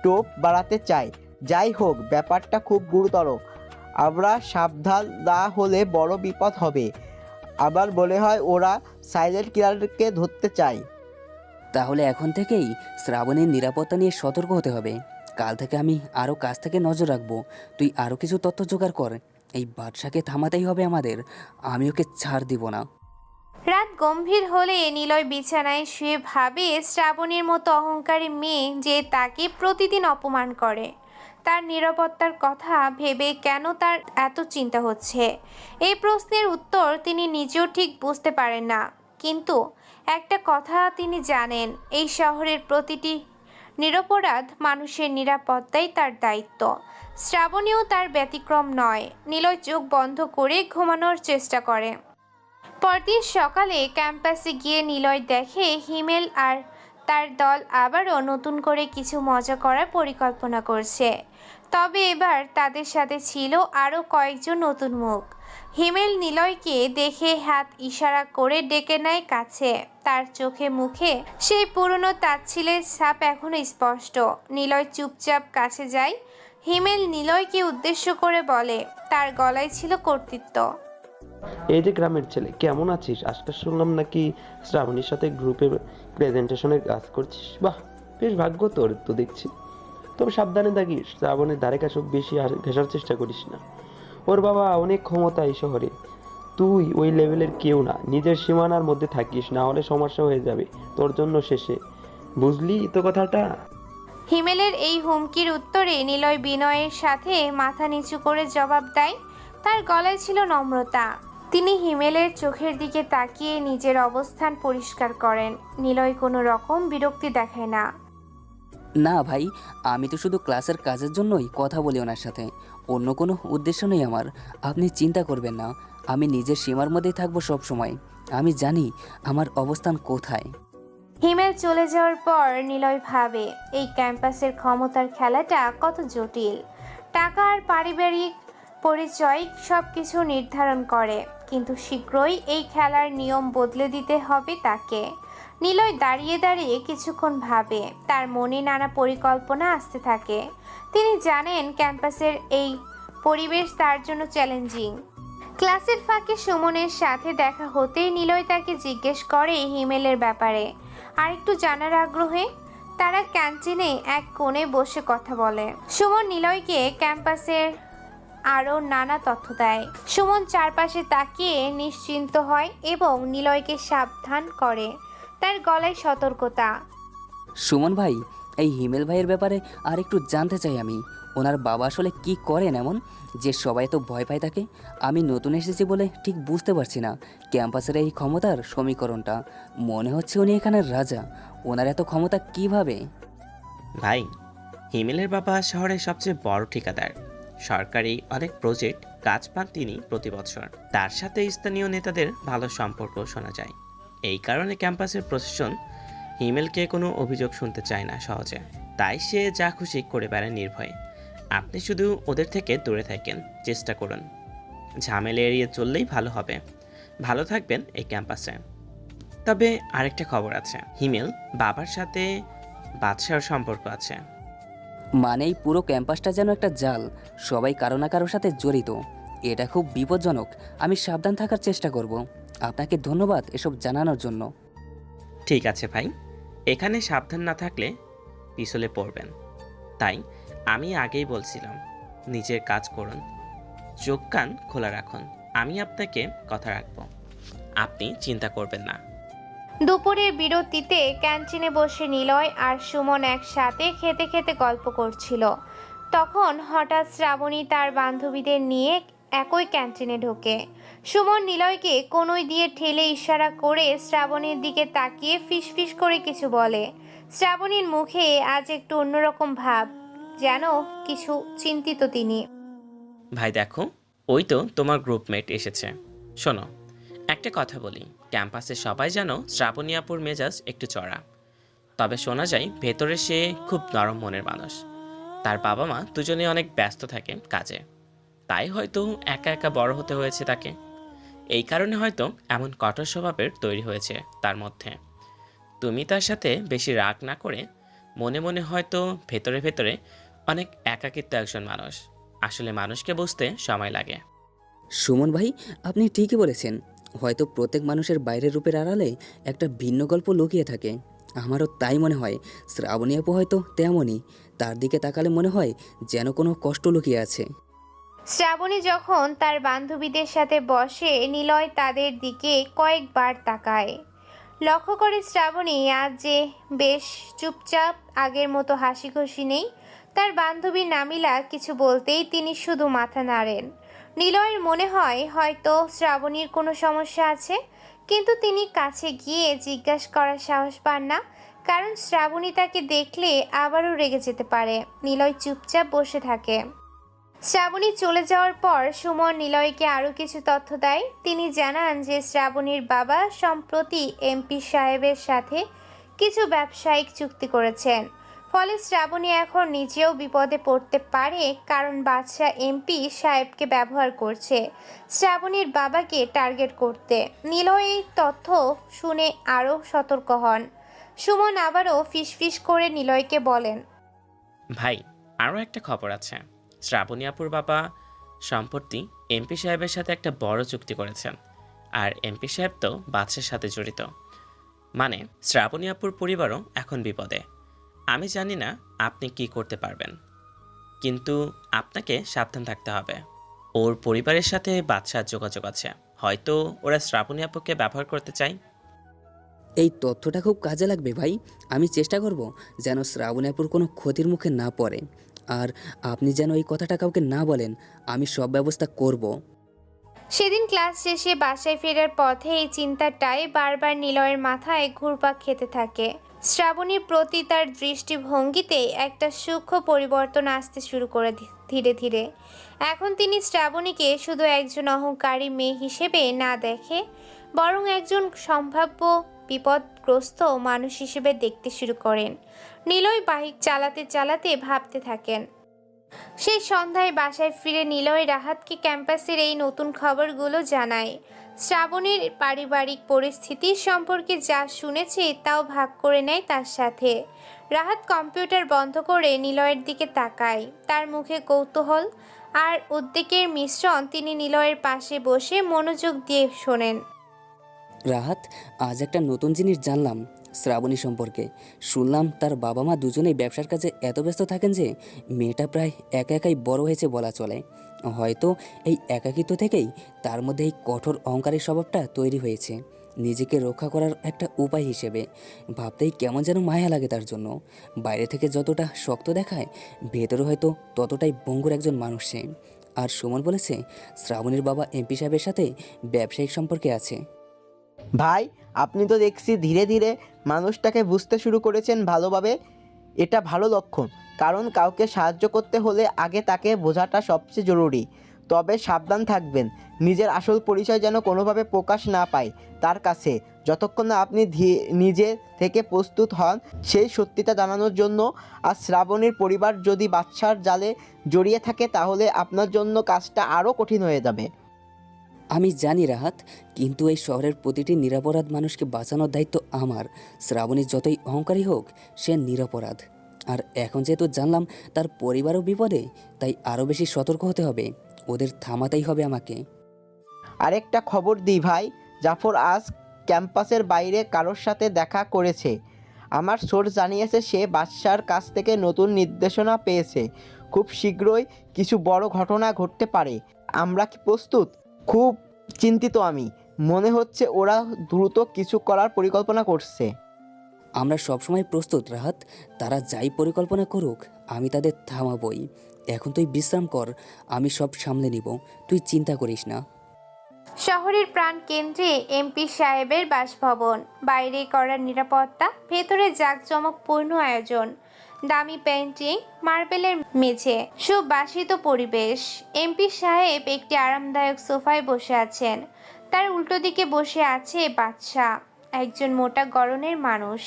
টোপ বাড়াতে চায়। যাই হোক, ব্যাপারটা খুব গুরুতর। আমরা সাবধান না হলে বড় বিপদ হবে। আবার মনে হয় ওরা সাইলেন্ট কিলারকে ধরতে চায়। তাহলে এখন থেকেই শ্রাবণীর নিরাপত্তা নিয়ে সতর্ক হতে হবে। কাল থেকে আমি আরও কাছ থেকে নজর রাখবো। তুই আরও কিছু তথ্য জোগাড় কর। এই বাদশাকে থামাতেই হবে আমাদের। আমি ওকে ছাড় দিব না। রাত গম্ভীর হলে নিলয় বিছানায় শুয়ে ভাবে শ্রাবণীর মতো অহংকারী মেয়ে যে তাকে প্রতিদিন অপমান করে। তার নিরাপত্তার কথা ভেবে কেন তার এত চিন্তা হচ্ছে? এই প্রশ্নের উত্তর তিনি নিজেও ঠিক বুঝতে পারেন না। কিন্তু একটা কথা তিনি জানেন, এই শহরের প্রতিটি নিরপরাধ মানুষের নিরাপত্তাই তার দায়িত্ব। শ্রাবণীও তার ব্যতিক্রম নয়। নিলয় চোখ বন্ধ করে ঘুমানোর চেষ্টা করে। পরদিন সকালে ক্যাম্পাসে গিয়ে নিলয় দেখে হিমেল আর তার দল আবারও নতুন করে কিছু মজা করার পরিকল্পনা করছে। তবে এবার তাদের সাথে ছিল আরও কয়েকজন নতুন মুখ। হিমেল নিলয়কে দেখে হাত ইশারা করে ডেকে নেয় কাছে। তার চোখে মুখে সেই পুরনো তাচ্ছিলের ছাপ এখনো স্পষ্ট। নিলয় চুপচাপ কাছে যায়। হিমেল নিলয়কে উদ্দেশ্য করে বলে, তার গলায় ছিল কর্তৃত্ব। এই যে গ্রামের ছেলে, কেমন আছিস? আজকাল শুনলাম নাকি শ্রাবণীর সাথে গ্রুপে প্রেজেন্টেশনের কাজ করছিস। বাহ, বেশ ভাগ্য তোর তো দেখছি। তবে সাবধানে থাকিস, শ্রাবণের ধারে কাছে বেশি আর ঘেঁষার চেষ্টা করিস না। ওর বাবা অনেক ক্ষমতা এই শহরে, তুই ওই লেভেলের কেউ না। নিজের সীমানার মধ্যে থাকিস, না হলে সমস্যা হয়ে যাবে তোর জন্য শেষে। বুঝলি তো কথাটা? হিমেলের এই হুমকির উত্তরে নিলয় বিনয়ের সাথে মাথা নিচু করে জবাব দেয়। তার গলায় ছিল নম্রতা। তিনি হিমেলের চোখের দিকে তাকিয়ে নিজের অবস্থান পরিষ্কার করেন। নিলয় কোনো রকম বিরক্তি দেখায় না। না ভাই, আমি তো শুধু ক্লাসের কাজের জন্যই কথা বলি ওনার সাথে, অন্য কোনো উদ্দেশ্য নেই আমার। আপনি চিন্তা করবেন না, আমি নিজের সীমার মধ্যেই থাকবো সব সময়। আমি জানি আমার অবস্থান কোথায়। হিমেল চলে যাওয়ার পর নিলয় ভাবে, এই ক্যাম্পাসের ক্ষমতার খেলাটা কত জটিল। টাকা আর পারিবারিক পরিচয় সব কিছু নির্ধারণ করে, কিন্তু শীঘ্রই এই খেলার নিয়ম বদলে দিতে হবে তাকে। নিলয় দাঁড়িয়ে দাঁড়িয়ে কিছুক্ষণ ভাবে। তার মনে নানা পরিকল্পনা আসতে থাকে। তিনি জানেন ক্যাম্পাসের এই পরিবেশ তার জন্য চ্যালেঞ্জিং। ক্লাসের ফাঁকে সুমনের সাথে দেখা হতেই নিলয় তাকে জিজ্ঞেস করে হিমেলের ব্যাপারে। আর একটু জানার আগ্রহে তারা ক্যান্টিনে এক কোণে বসে কথা বলে। সুমন নিলয়কে ক্যাম্পাসের আরও নানা তথ্য দেয়। সুমন চারপাশে তাকিয়ে নিশ্চিন্ত হয় এবং নিলয়কে সাবধান করে। তার গলায় সতর্কতা। সুমন ভাই, এই হিমেল ভাইয়ের ব্যাপারে আর একটু জানতে চাই আমি। ওনার বাবা আসলে কি করেন এমন যে সবাই তো ভয় পায় তাকে? আমি নতুন এসেছি বলে ঠিক বুঝতে পারছি না ক্যাম্পাসের এই ক্ষমতার সমীকরণটা। মনে হচ্ছে উনি এখানের রাজা। ওনার এত ক্ষমতা কিভাবে? ভাই, হিমেলের বাবা শহরের সবচেয়ে বড় ঠিকাদার। সরকারি অনেক প্রজেক্ট কাজ পান তিনি প্রতি বছর। তার সাথে স্থানীয় নেতাদের ভালো সম্পর্ক শোনা যায়। এই কারণে ক্যাম্পাসের প্রশাসন হিমেলকে কোনো অভিযোগ শুনতে চায় না সহজে। তাই সে যা খুশি করে বেড়ায় নির্ভয়ে। আপনি শুধু ওদের থেকে দূরে থাকেন, চেষ্টা করুন। ঝামেলা এড়িয়ে চললেই ভালো হবে। ভালো থাকবেন এই ক্যাম্পাসে। তবে আরেকটা খবর আছে, হিমেল বাবার সাথে বাদশাহর সম্পর্ক আছে। মানে এই পুরো ক্যাম্পাসটা যেন একটা জাল, সবাই কারো না কারোর সাথে জড়িত। এটা খুব বিপজ্জনক। আমি সাবধান থাকার চেষ্টা করব। আপনাকে ধন্যবাদ এসব জানানোর জন্য। ঠিক আছে ভাই, এখানে সাবধান না থাকলে পিছলে পড়বেন। তাই আমি আগেই বলছিলাম, নিজের কাজ করুন, চোখ কান খোলা রাখুন। আমি আপনাকে কথা রাখবো, আপনি চিন্তা করবেন না। দুপুরের বিরতিতে ক্যান্টিনে বসে নিলয় আর সুমন একসাথে খেতে খেতে গল্প করছিল। তখন হঠাৎ শ্রাবণী তার বান্ধবীদের নিয়ে একই ক্যান্টিনে ঢোকে। সুমন নিলয়কে কনুই দিয়ে ঠেলে ইশারা করে শ্রাবণীর দিকে তাকিয়ে ফিসফিস করে কিছু বলে। শ্রাবণীর মুখে আজ একটু অন্যরকম ভাব, যেন কিছু চিন্তিত তিনি। ভাই দেখো, ওই তো তোমার গ্রুপমেট এসেছে। শোনো, একটা কথা বলি, ক্যাম্পাসে সবাই জানো শ্রাবণী আপুর মেজাজ একটু চড়া। তবে শোনা যায় ভেতরে সে খুব নরম মনের মানুষ। তার বাবা মা দুজনে অনেক ব্যস্ত থাকে কাজে, তাই হয়তো একা একা বড় হতে হয়েছে তাকে। এই কারণে হয়তো এমন কঠোর স্বভাবের তৈরি হয়েছে তার মধ্যে। তুমি তার সাথে বেশি রাগ না করে মনে মনে হয়তো ভেতরে ভেতরে অনেক একাকিত্ব একজন মানুষ। আসলে মানুষকে বুঝতে সময় লাগে। সুমন ভাই, আপনি ঠিকই বলেছেন। হয়তো প্রত্যেক মানুষের বাইরের রূপের আড়ালে একটা ভিন্ন গল্প লুকিয়ে থাকে। আমারও তাই মনে হয়। শ্রাবণী আপু হয়তো তেমনই। তার দিকে তাকালে মনে হয় যেন কোনো কষ্ট লুকিয়ে আছে। শ্রাবণী যখন তার বান্ধবীদের সাথে বসে, নিলয় তাদের দিকে কয়েকবার তাকায়। লক্ষ্য করে শ্রাবণী আজ যে বেশ চুপচাপ, আগের মতো হাসি খুশি নেই। তার বান্ধবী নামিলা কিছু বলতেই তিনি শুধু মাথা নাড়েন। নিলয়ের মনে হয় হয়তো শ্রাবণীর কোনো সমস্যা আছে, কিন্তু তিনি কাছে গিয়ে জিজ্ঞাসা করার সাহস পান না, কারণ শ্রাবণী তাকে দেখলে আবারও রেগে যেতে পারে। নিলয় চুপচাপ বসে থাকে। শ্রাবণী চলে যাওয়ার পর সুমন নিলয়কে আরও কিছু তথ্য দেয়। তিনি জানান যে শ্রাবণীর বাবা সম্প্রতি এমপি সাহেবের সাথে কিছু ব্যবসায়িক চুক্তি করেছেন, ফলে শ্রাবণী এখন নিজেও বিপদে পড়তে পারে, কারণ বাদশা এমপি সাহেবকে ব্যবহার করছে শ্রাবণীর বাবাকে টার্গেট করতে। নিলয় এই তথ্য শুনে আরও সতর্ক হন। সুমন আবারও ফিসফিস করে নিলয়কে বলেন, ভাই, আরও একটা খবর আছে। শ্রাবণী আপুর বাবা সম্প্রতি এমপি সাহেবের সাথে একটা বড় চুক্তি করেছেন, আর এমপি সাহেব তো বাদশার সাথে জড়িত। মানে শ্রাবণী আপুর পরিবারও এখন বিপদে। আমি জানি না আপনি কি করতে পারবেন, কিন্তু আপনাকে সাবধান থাকতে হবে। ওর পরিবারের সাথে বাদশার যোগাযোগ আছে, হয়তো ওরা শ্রাবণী আপুকে ব্যবহার করতে চায়। এই তথ্যটা খুব কাজে লাগবে ভাই। আমি চেষ্টা করব যেন শ্রাবণী আপুর কোনো ক্ষতির মুখে না পড়ে। আর আপনি যেন এই কথাটা কাউকে না বলেন। আমি সব ব্যবস্থা করব। সেদিন ক্লাস শেষে বাসায় ফেরার পথে এই চিন্তাটাই বারবার নিলয়ের মাথায় ঘুরপাক খেতে থাকে। শ্রাবণীর প্রতি তার দৃষ্টিভঙ্গিতে একটা সূক্ষ্ম পরিবর্তন আসতে শুরু করে ধীরে ধীরে। এখন তিনি শ্রাবণীকে শুধু একজন অহংকারী মেয়ে হিসেবে না দেখে, বরং একজন সম্ভাব্য বিপদগ্রস্ত মানুষ হিসেবে দেখতে শুরু করেন। নিলয় বাইক চালাতে চালাতে ভাবতে থাকেন। সেই সন্ধ্যায় বাসায় ফিরে নিলয় রাহাতকে ক্যাম্পাসের এই নতুন খবরগুলো জানায়। শ্রাবণীর পারিবারিক পরিস্থিতি সম্পর্কে যা শুনেছে তাও ভাগ করে নেয় তার সাথে। রাহাত কম্পিউটার বন্ধ করে নিলয়ের দিকে তাকায়। তার মুখে কৌতূহল আর উদ্বেগের মিশ্রণ। তিনি নিলয়ের পাশে বসে মনোযোগ দিয়ে শোনেন। রাহাত, আজ একটা নতুন জিনিস জানলাম শ্রাবণী সম্পর্কে। শুনলাম তার বাবা মা দুজনেই ব্যবসার কাজে এত ব্যস্ত থাকেন যে মেয়েটা প্রায় একা একাই বড় হয়েছে বলা চলে। হয়তো এই একাকিত্ব থেকেই তার মধ্যে এই কঠোর অহংকারের স্বভাবটা তৈরি হয়েছে, নিজেকে রক্ষা করার একটা উপায় হিসেবে। ভাবতেই কেমন যেন মায়া লাগে তার জন্য। বাইরে থেকে যতটা শক্ত দেখায়, ভেতরে হয়তো ততটাই ভঙ্গুর একজন মানুষ সে। আর সুমন বলেছে শ্রাবণীর বাবা এমপি সাহেবের সাথে ব্যবসায়িক সম্পর্কে আছে। ভাই, আপনি তো দেখছি ধীরে ধীরে মানুষটাকে বুঝতে শুরু করেছেন ভালোভাবে। এটা ভালো লক্ষণ, কারণ কাউকে সাহায্য করতে হলে আগে তাকে বোঝাটা সবচেয়ে জরুরি। তবে সাবধান থাকবেন, নিজের আসল পরিচয় যেন কোনোভাবে প্রকাশ না পায় তার কাছে, যতক্ষণ না আপনি নিজে থেকে প্রস্তুত হন সেই সত্যিটা জানানোর জন্য। আর শ্রাবণীর পরিবার যদি বাদশার জালে জড়িয়ে থাকে, তাহলে আপনার জন্য কাজটা আরও কঠিন হয়ে যাবে। আমি জানি রাহাত, কিন্তু এই শহরের প্রতিটি নিরপরাধ মানুষকে বাঁচানোর দায়িত্ব আমার। শ্রাবণী যতই অহংকারী হোক, সে নিরপরাধ। আর এখন যেহেতু জানলাম তার পরিবারও বিপদে, তাই আরও বেশি সতর্ক হতে হবে। ওদের থামাতেই হবে আমাকে। আরেকটা খবর দিই ভাই, জাফর আজ ক্যাম্পাসের বাইরে কারোর সাথে দেখা করেছে। আমার সোর্স জানিয়েছে সে বাদশার কাছ থেকে নতুন নির্দেশনা পেয়েছে। খুব শীঘ্রই কিছু বড় ঘটনা ঘটতে পারে। আমরা কি প্রস্তুত? খুব চিন্তিত আমি। মনে হচ্ছে ওরা দ্রুত কিছু করার পরিকল্পনা করছে। আমরা সবসময় প্রস্তুত রাহাত। তারা যাই পরিকল্পনা করুক, আমি তাদের থামাবই। এখন তুই বিশ্রাম কর, আমি সব সামলে নিব, তুই চিন্তা করিস না। শহরের প্রাণ কেন্দ্রে এমপি সাহেবের বাসভবন, বাইরে করা নিরাপত্তা, ভেতরে জাঁকজমকপূর্ণ আয়োজন, দামি পেইন্টিং, মার্বেলের মেঝে, সুবাসিত পরিবেশ। এমপি সাহেব একটি আরামদায়ক সোফায় বসে আছেন। তার উল্টো দিকে বসে আছে বাদশা, একজন মোটা গড়নের মানুষ,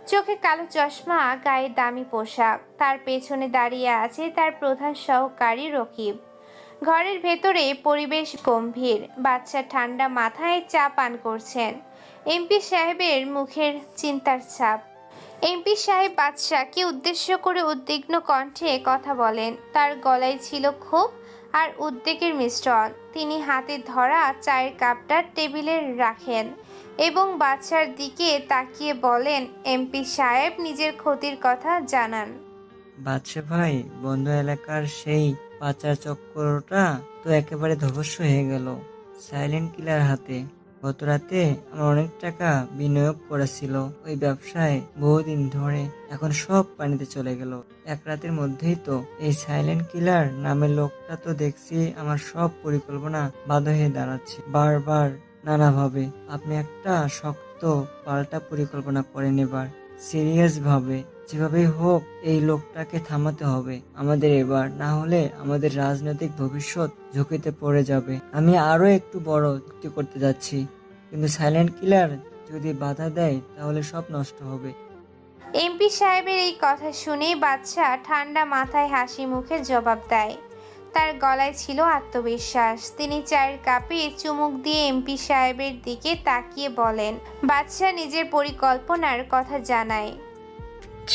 চোখে কালো চশমা, গায়ে দামি পোশাক। তার পেছনে দাঁড়িয়ে আছে তার প্রধান সহকারী রকিব। ঘরের ভেতরে পরিবেশ গম্ভীর। বাচ্চা ঠান্ডা মাথায় চা পান করছেন। এমপি সাহেবের মুখের চিন্তার ছাপ। এমপি সাহেব বাদশাকে উদ্দেশ্য করে উদ্বিগ্ন কণ্ঠে কথা বলেন। তার গলায় ছিল ক্ষোভ আর উদ্বেগের মিশ্রণ। তিনি হাতে ধরা চায়ের কাপটা টেবিলে রাখেন এবং বাদশার দিকে তাকিয়ে বলেন, এমপি সাহেব নিজের ক্ষতির কথা জানান। বাদশা ভাই, বন্ধ এলাকার সেই পাচার চক্রটা তো একেবারে ধ্বংস হয়ে গেল সাইলেন্ট কিলার হাতে। গত রাতে আমার অনেক টাকা বিনিয়োগ করেছিল ওই ব্যবসায় বহুদিন ধরে, এখন সব পানিতে চলে গেল এক রাতের মধ্যেই। তো এই সাইলেন্ট কিলার নামের লোকটা তো দেখছি আমার সব পরিকল্পনা বাধা হয়ে দাঁড়াচ্ছে বারবার নানাভাবে। আপনি একটা শক্ত পাল্টা পরিকল্পনা করেন এবার, সিরিয়াস ভাবে। যেভাবেই হোক এই লোকটাকে থামাতে হবে আমাদের এবার, না হলে আমাদের রাজনৈতিক ভবিষ্যৎ ঝুঁকিতে পড়ে যাবে। আমি আরো একটু বড় চুক্তি করতে যাচ্ছি, কিন্তু সাইলেন্ট কিলার যদি বাধা দেয় তাহলে সব নষ্ট হবে। এমপি সাহেবের এই কথা শুনে বাদশা ঠান্ডা মাথায় হাসি মুখে জবাব দেয়। তার গলায় ছিল আত্মবিশ্বাস। তিনি চায়ের কাপে চুমুক দিয়ে এমপি সাহেবের দিকে তাকিয়ে বলেন, বাদশা নিজের পরিকল্পনার কথা জানায়।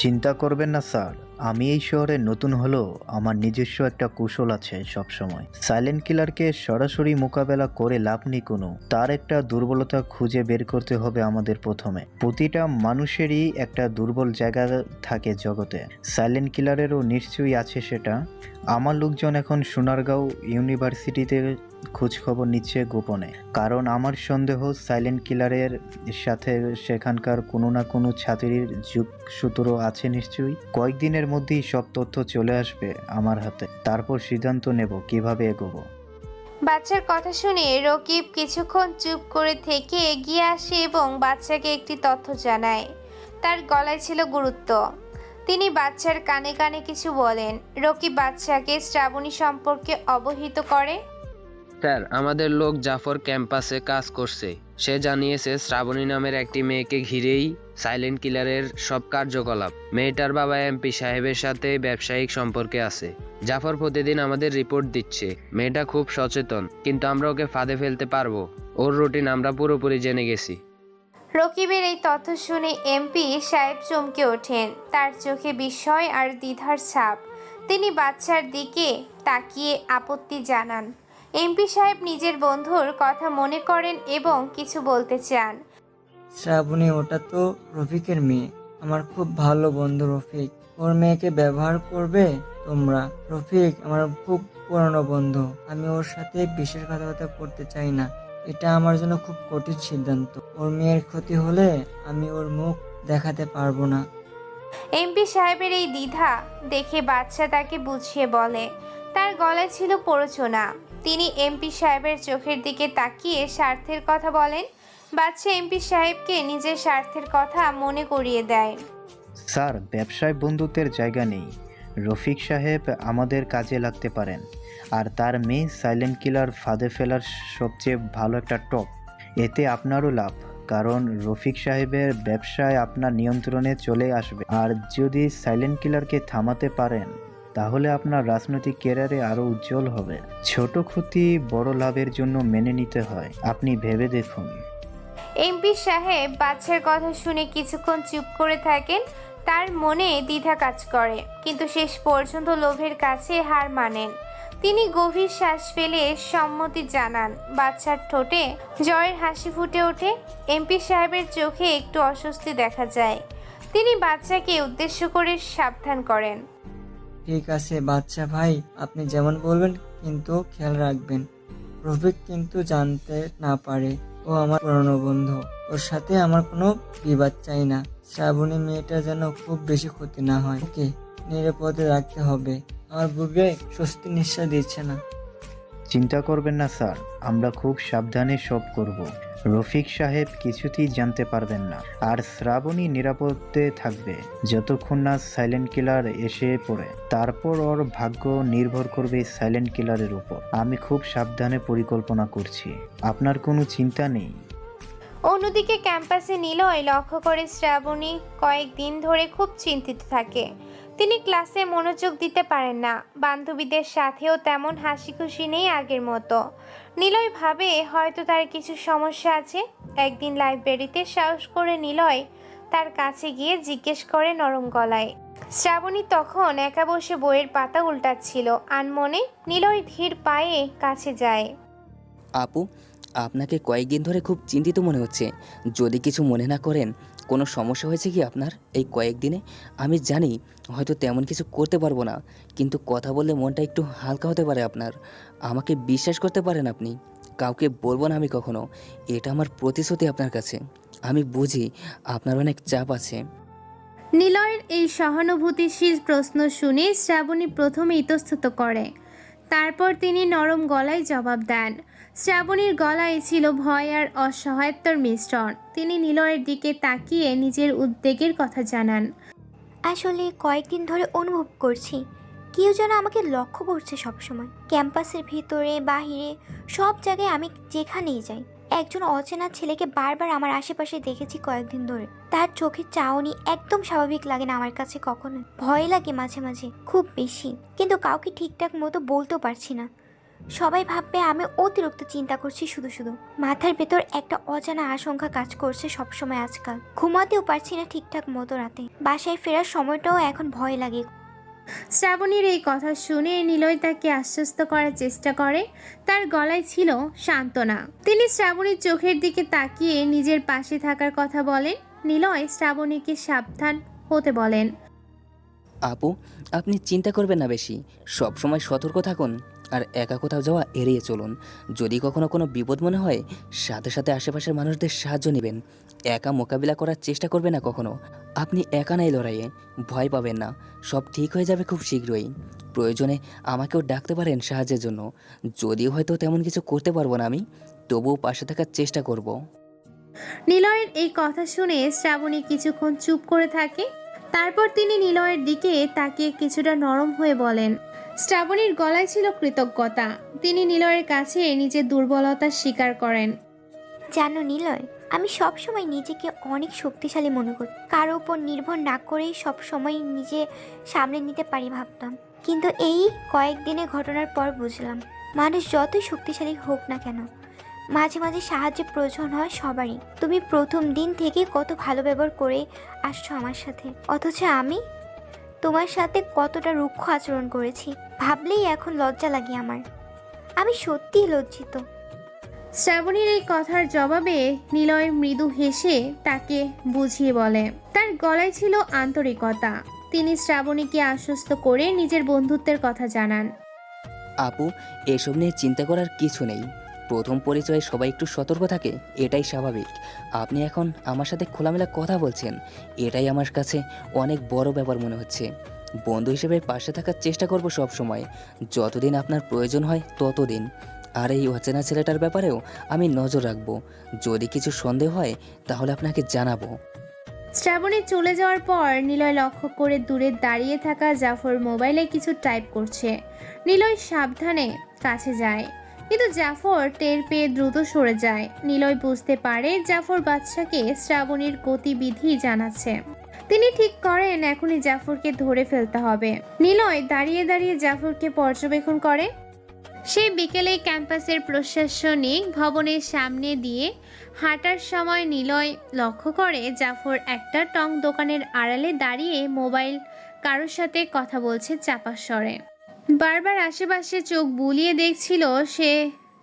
চিন্তা করবেন না স্যার, আমি এই শহরে নতুন হলেও আমার নিজস্ব একটা কৌশল আছে সবসময়। সাইলেন্ট কিলারকে সরাসরি মোকাবেলা করে লাভ নেই কোনো, তার একটা দুর্বলতা খুঁজে বের করতে হবে আমাদের প্রথমে। প্রতিটা মানুষেরই একটা দুর্বল জায়গা থাকে জগতে, সাইলেন্ট কিলারেরও নিশ্চয়ই আছে সেটা। আমার লোকজন এখন সোনারগাঁও ইউনিভার্সিটিতে খোঁজ খবর নিচ্ছে গোপনে, কারণ আমার সন্দেহ সাইলেন্ট কিলারের সাথে সেখানকার কোনো না কোনো ছাত্রীর যোগসূত্র আছে নিশ্চয়ই। কয়েকদিনের মধ্যেই সব তথ্য চলে আসবে আমার হাতে, তারপর সিদ্ধান্ত নেব কিভাবে এগোবো। বাচ্চার কথা শুনে রকিব কিছুক্ষণ চুপ করে থেকে এগিয়ে আসে এবং বাচ্চাকে একটি তথ্য জানায়। তার গলায় ছিল গুরুত্ব। তিনি বাচ্চার কানে কানে কিছু বলেন। রকিব বাচ্চাকে শ্রাবণী সম্পর্কে অবহিত করে। স্যার, আমাদের লোক জাফর ক্যাম্পাসে কাজ করছে। সে জানিয়েছে শ্রাবণী নামের একটি মেয়েকে ঘিরেই সাইলেন্ট কিলারের সব কার্যকলাপ। মেয়েটার বাবা এমপি সাহেবের সাথে ব্যবসায়িক সম্পর্কে আছে। জাফর প্রতিদিন আমাদের রিপোর্ট দিচ্ছে। মেয়েটা খুব সচেতন, কিন্তু আমরা ওকে ফাঁদে ফেলতে পারবো। ওর রুটিন আমরা পুরোপুরি জেনে গেছি। রকিবের এই তথ্য শুনে এমপি সাহেব চমকে ওঠেন। তার চোখে বিস্ময় আর দ্বিধার ছাপ। তিনি বাচ্চার দিকে তাকিয়ে আপত্তি জানান। এমপি সাহেব নিজের বন্ধুর কথা মনে করেন এবং কিছু বলতে চান। শ্রাবণী, ওটা তো রফিকের মেয়ে, আমার খুব ভালো বন্ধু রফিক। ওর মেয়েকে ব্যবহার করবে তোমরা? রফিক আমার খুব পুরনো বন্ধু, আমি ওর সাথে বিশ্বাসঘাতকতা করতে চাই না। এটা আমার জন্য খুব কঠিন সিদ্ধান্ত। ওর মেয়ের ক্ষতি হলে আমি ওর মুখ দেখাতে পারবো না। এমপি সাহেবের এই দ্বিধা দেখে বাচ্চা তাকে বুঝিয়ে বলে। তার গলায় ছিল প্ররোচনা। তিনি এমপি সাহেবের চোখের দিকে তাকিয়ে স্বার্থের কথা বলেন। বাচ্চা এমপি সাহেবকে নিজের স্বার্থের কথা মনে করিয়ে দেয়। স্যার, ব্যবসায় বন্ধুত্বের জায়গা নেই। রফিক সাহেব আমাদের কাজে লাগতে পারেন, আর তার মেয়ে সাইলেন্ট কিলার ফাঁদে ফেলার সবচেয়ে ভালো একটা টপ। এতে আপনারও লাভ, কারণ রফিক সাহেবের ব্যবসায় আপনার নিয়ন্ত্রণে চলে আসবে। আর যদি সাইলেন্ট কিলারকে থামাতে পারেন তাহলে আপনার রাজনৈতিক ক্যারিয়ারে আরও উজ্জ্বল হবে। ছোট ক্ষতি বড় লাভের জন্য মেনে নিতে হয়, আপনি ভেবে দেখুন। এমপি সাহেব বাচ্চার কথা শুনে কিছুক্ষণ চুপ করে থাকেন। তার মনে দ্বিধা কাজ করে, কিন্তু শেষ পর্যন্ত লোভের কাছে হার মানেন। তিনি গভীর শ্বাস ফেলে সম্মতি জানান। বাচ্চার ঠোঁটে জয়ের হাসি ফুটে ওঠে। এমপি সাহেবের চোখে একটু অস্বস্তি দেখা যায়। তিনি বাচ্চাকে উদ্দেশ্য করে সাবধান করেন। ঠিক আছে বাচ্চা ভাই, আপনি যেমন বলবেন, কিন্তু খেয়াল রাখবেন রফিক কিন্তু জানতে না পারে ও আমার পুরনো বন্ধু। ওর সাথে আমার কোনো বিবাদ চাই না। শ্রাবণী মেয়েটা যেন খুব বেশি ক্ষতি না হয়। ওকে নিরাপদে রাখতে হবে। আমার বুকে স্বস্তি নিঃশ্বাস দিচ্ছে না। চিন্তা করবেন না স্যার, আমরা খুব সাবধানে সব করব। রফিক সাহেব কিছুতেই জানতে পারবেন না, আর শ্রাবণী নিরাপদে থাকবে যতক্ষণ না সাইলেন্ট কিলার এসে পড়ে। তারপর ওর ভাগ্য নির্ভর করবে সাইলেন্ট কিলারের উপর। আমি খুব সাবধানে পরিকল্পনা করছি, আপনার কোনো চিন্তা নেই। অন্যদিকে ক্যাম্পাসে নিলয় লক্ষ্য করে শ্রাবণী কয়েকদিন ধরে খুব চিন্তিত থাকে। তিনি ক্লাসে মনোযোগ দিতে পারেন না, বান্ধবীদের সাথেও তেমন হাসি খুশি নেই আগের মতো। নিলয় ভাবে হয়তো তার কিছু সমস্যা আছে। একদিন লাইব্রেরিতে সাহস করে নিলয় তার কাছে গিয়ে জিজ্ঞেস করে নরম গলায়। শ্রাবণী তখন একা বসে বইয়ের পাতা উল্টাচ্ছিল। আনমনে নিলয় ধীর পায়ে কাছে যায়। আপু, আপনাকে কয়েকদিন ধরে খুব চিন্তিত মনে হচ্ছে। যদি কিছু মনে না করেন, কোনো সমস্যা হয়েছে কি আপনার এই কয়েকদিনে? আমি জানি হয়তো তেমন কিছু করতে পারবো না, কিন্তু কথা বললে মনটা একটু হালকা হতে পারে আপনার। আমাকে বিশ্বাস করতে পারেন আপনি। কাউকে বলবো না আমি কখনো। এটা আমার প্রতিশ্রুতি আপনার কাছে। আমি বুঝি আপনার অনেক চাপ আছে। নিলয়ের এই সহানুভূতিশীল প্রশ্ন শুনে শ্রাবণী প্রথমে ইতস্তত করে, তারপর তিনি নরম গলায় জবাব দেন। শ্রাবণীর গলায় ছিল ভয় আর অসহায়ত্বর মিশ্রণ। তিনি নিলয়ের দিকে তাকিয়ে নিজের উদ্বেগের কথা জানান। আসলে কয়েকদিন ধরে অনুভব করছি কেউ যেন আমাকে লক্ষ্য করছে সবসময়। ক্যাম্পাসের ভিতরে বাহিরে সব জায়গায় আমি যেখানেই যাই একজন অচেনা ছেলেকে বারবার আমার আশেপাশে দেখেছি কয়েকদিন ধরে। তার চোখের চাহনি একদম স্বাভাবিক লাগে না আমার কাছে, কখনো ভয় লাগে মাঝে মাঝে, খুব বেশি। কিন্তু কাউকে ঠিকঠাক মতো বলতেও পারছি না। সবাই ভাববে আমি অতিরিক্ত চিন্তা করছি শুধু শুধু। মাথার ভেতর একটা অজানা আশঙ্কা কাজ করছে সবসময় আজকাল। ঘুমাতেও পারছি না ঠিকঠাক মতো রাতে। বাসায় ফেরার সময়টাও এখন ভয় লাগে। শ্রাবণীর এই কথা শুনে নিলয় তাকে আশ্বস্ত করার চেষ্টা করে। তার গলায় ছিল সান্ত্বনা। তিনি শ্রাবণীর চোখের দিকে তাকিয়ে নিজের পাশে থাকার কথা বলেন। নিলয় শ্রাবণীকে সাবধান হতে বলেন। আপু, আপনি চিন্তা করবেন না বেশি। সব সময় সতর্ক থাকুন, আর একা কোথাও যাওয়া এড়িয়ে চলুন। যদি কখনো কোনো বিপদ মনে হয়, সাথে সাথে আশেপাশের মানুষদের সাহায্য নেবেন। একা মোকাবিলা করার চেষ্টা করবেন না কখনো। আপনি একা নাই লড়াইয়ে, ভয় পাবেন না। সব ঠিক হয়ে যাবে খুব শীঘ্রই। প্রয়োজনে আমাকেও ডাকতে পারেন সাহায্যের জন্য। যদিও হয়তো তেমন কিছু করতে পারবো না আমি, তবুও পাশে থাকার চেষ্টা করব। নিলয়ের এই কথা শুনে শ্রাবণী কিছুক্ষণ চুপ করে থাকে। তারপর তিনি নিলয়ের দিকে তাকিয়ে কিছুটা নরম হয়ে বলেন। শ্রাবণীর গলায় ছিল কৃতজ্ঞতা। তিনি নিলয়ের কাছে নিজের দুর্বলতা স্বীকার করেন। জানো নিলয়, আমি সবসময় নিজেকে অনেক শক্তিশালী মনে করি। কারো উপর নির্ভর না করেই সবসময় নিজে সামলে নিতে পারি ভাবতাম। কিন্তু এই কয়েকদিনের ঘটনার পর বুঝলাম, মানুষ যতই শক্তিশালী হোক না কেন, মাঝে মাঝে সাহায্যের প্রয়োজন হয় সবারই। তুমি প্রথম দিন থেকে কত ভালো ব্যবহার করে আসছো আমার সাথে, অথচ আমি তোমার সাথে কতটা রুক্ষ আচরণ করেছি ভাবলেই এখন লজ্জা লাগে আমার। আমি সত্যিই লজ্জিত। শ্রাবণীর এই কথার জবাবে নিলয় মৃদু হেসে তাকে বুঝিয়ে বলে। তার গলায় ছিল আন্তরিকতা। তিনি শ্রাবণীকে আশ্বস্ত করে নিজের বন্ধুত্বের কথা জানান। আপু, এসব নিয়ে চিন্তা করার কিছু নেই। প্রথম পরিচয়ে সবাই একটু সতর্ক থাকে, এটাই স্বাভাবিক। আপনি এখন আমার সাথে খোলামেলা কথা বলছেন, এটাই আমার কাছে অনেক বড় ব্যাপার মনে হচ্ছে। বন্ধু হিসেবে পাশে থাকার চেষ্টা করব সব সময়, যতদিন আপনার প্রয়োজন হয় ততদিন। আর এই অচেনা ছেলেটার ব্যাপারেও আমি নজর রাখবো। যদি কিছু সন্দেহ হয় তাহলে আপনাকে জানাবো। শ্রাবণী চলে যাওয়ার পর নিলয় লক্ষ্য করে দূরে দাঁড়িয়ে থাকা জাফর মোবাইলে কিছু টাইপ করছে। নিলয় সাবধানে কাছে যায়, কিন্তু জাফর টের পেয়ে দ্রুত সরে যায়। নিলয় বুঝতে পারে জাফর বাচ্চাকে শ্রাবণীর গতিবিধি জানাচ্ছে। তিনি ঠিক করেন এখনই জাফরকে ধরে ফেলতে হবে। নিলয় দাঁড়িয়ে দাঁড়িয়ে জাফরকে পর্যবেক্ষণ করে। সেই বিকেলে ক্যাম্পাসের প্রশাসনিক ভবনের সামনে দিয়ে হাঁটার সময় নিলয় লক্ষ্য করে জাফর একটা টং দোকানের আড়ালে দাঁড়িয়ে মোবাইল কারোর সাথে কথা বলছে চাপা স্বরে। বারবার আশেপাশে চোখ বুলিয়ে দেখছিল সে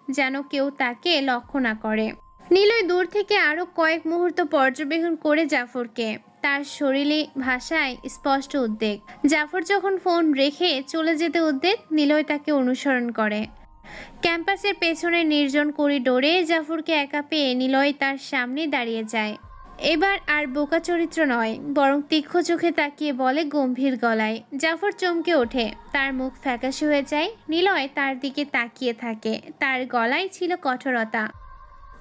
যেন কেউ তাকে লক্ষ্য না করে। নিলয় দূর থেকে আরো কয়েক মুহূর্ত পর্যবেক্ষণ করে জাফরকে। তার শরীরে ভাষায় স্পষ্ট উদ্বেগ। জাফর যখন ফোন রেখে চলে যেতে উদ্বেগ, নিলয় তাকে অনুসরণ করে। ক্যাম্পাসের পেছনে নির্জন করিডোরে জাফরকে একা পেয়ে নিলয় তার সামনে দাঁড়িয়ে যায়। এবার আর বোকা চরিত্র নয়, বরং তীক্ষ্ণ চোখে তাকিয়ে বলে গম্ভীর গলায়। জাফর চমকে ওঠে, তার মুখ ফ্যাকাশে হয়ে যায়। নিলয় তার দিকে তাকিয়ে থাকে, তার গলায় ছিল কঠোরতা।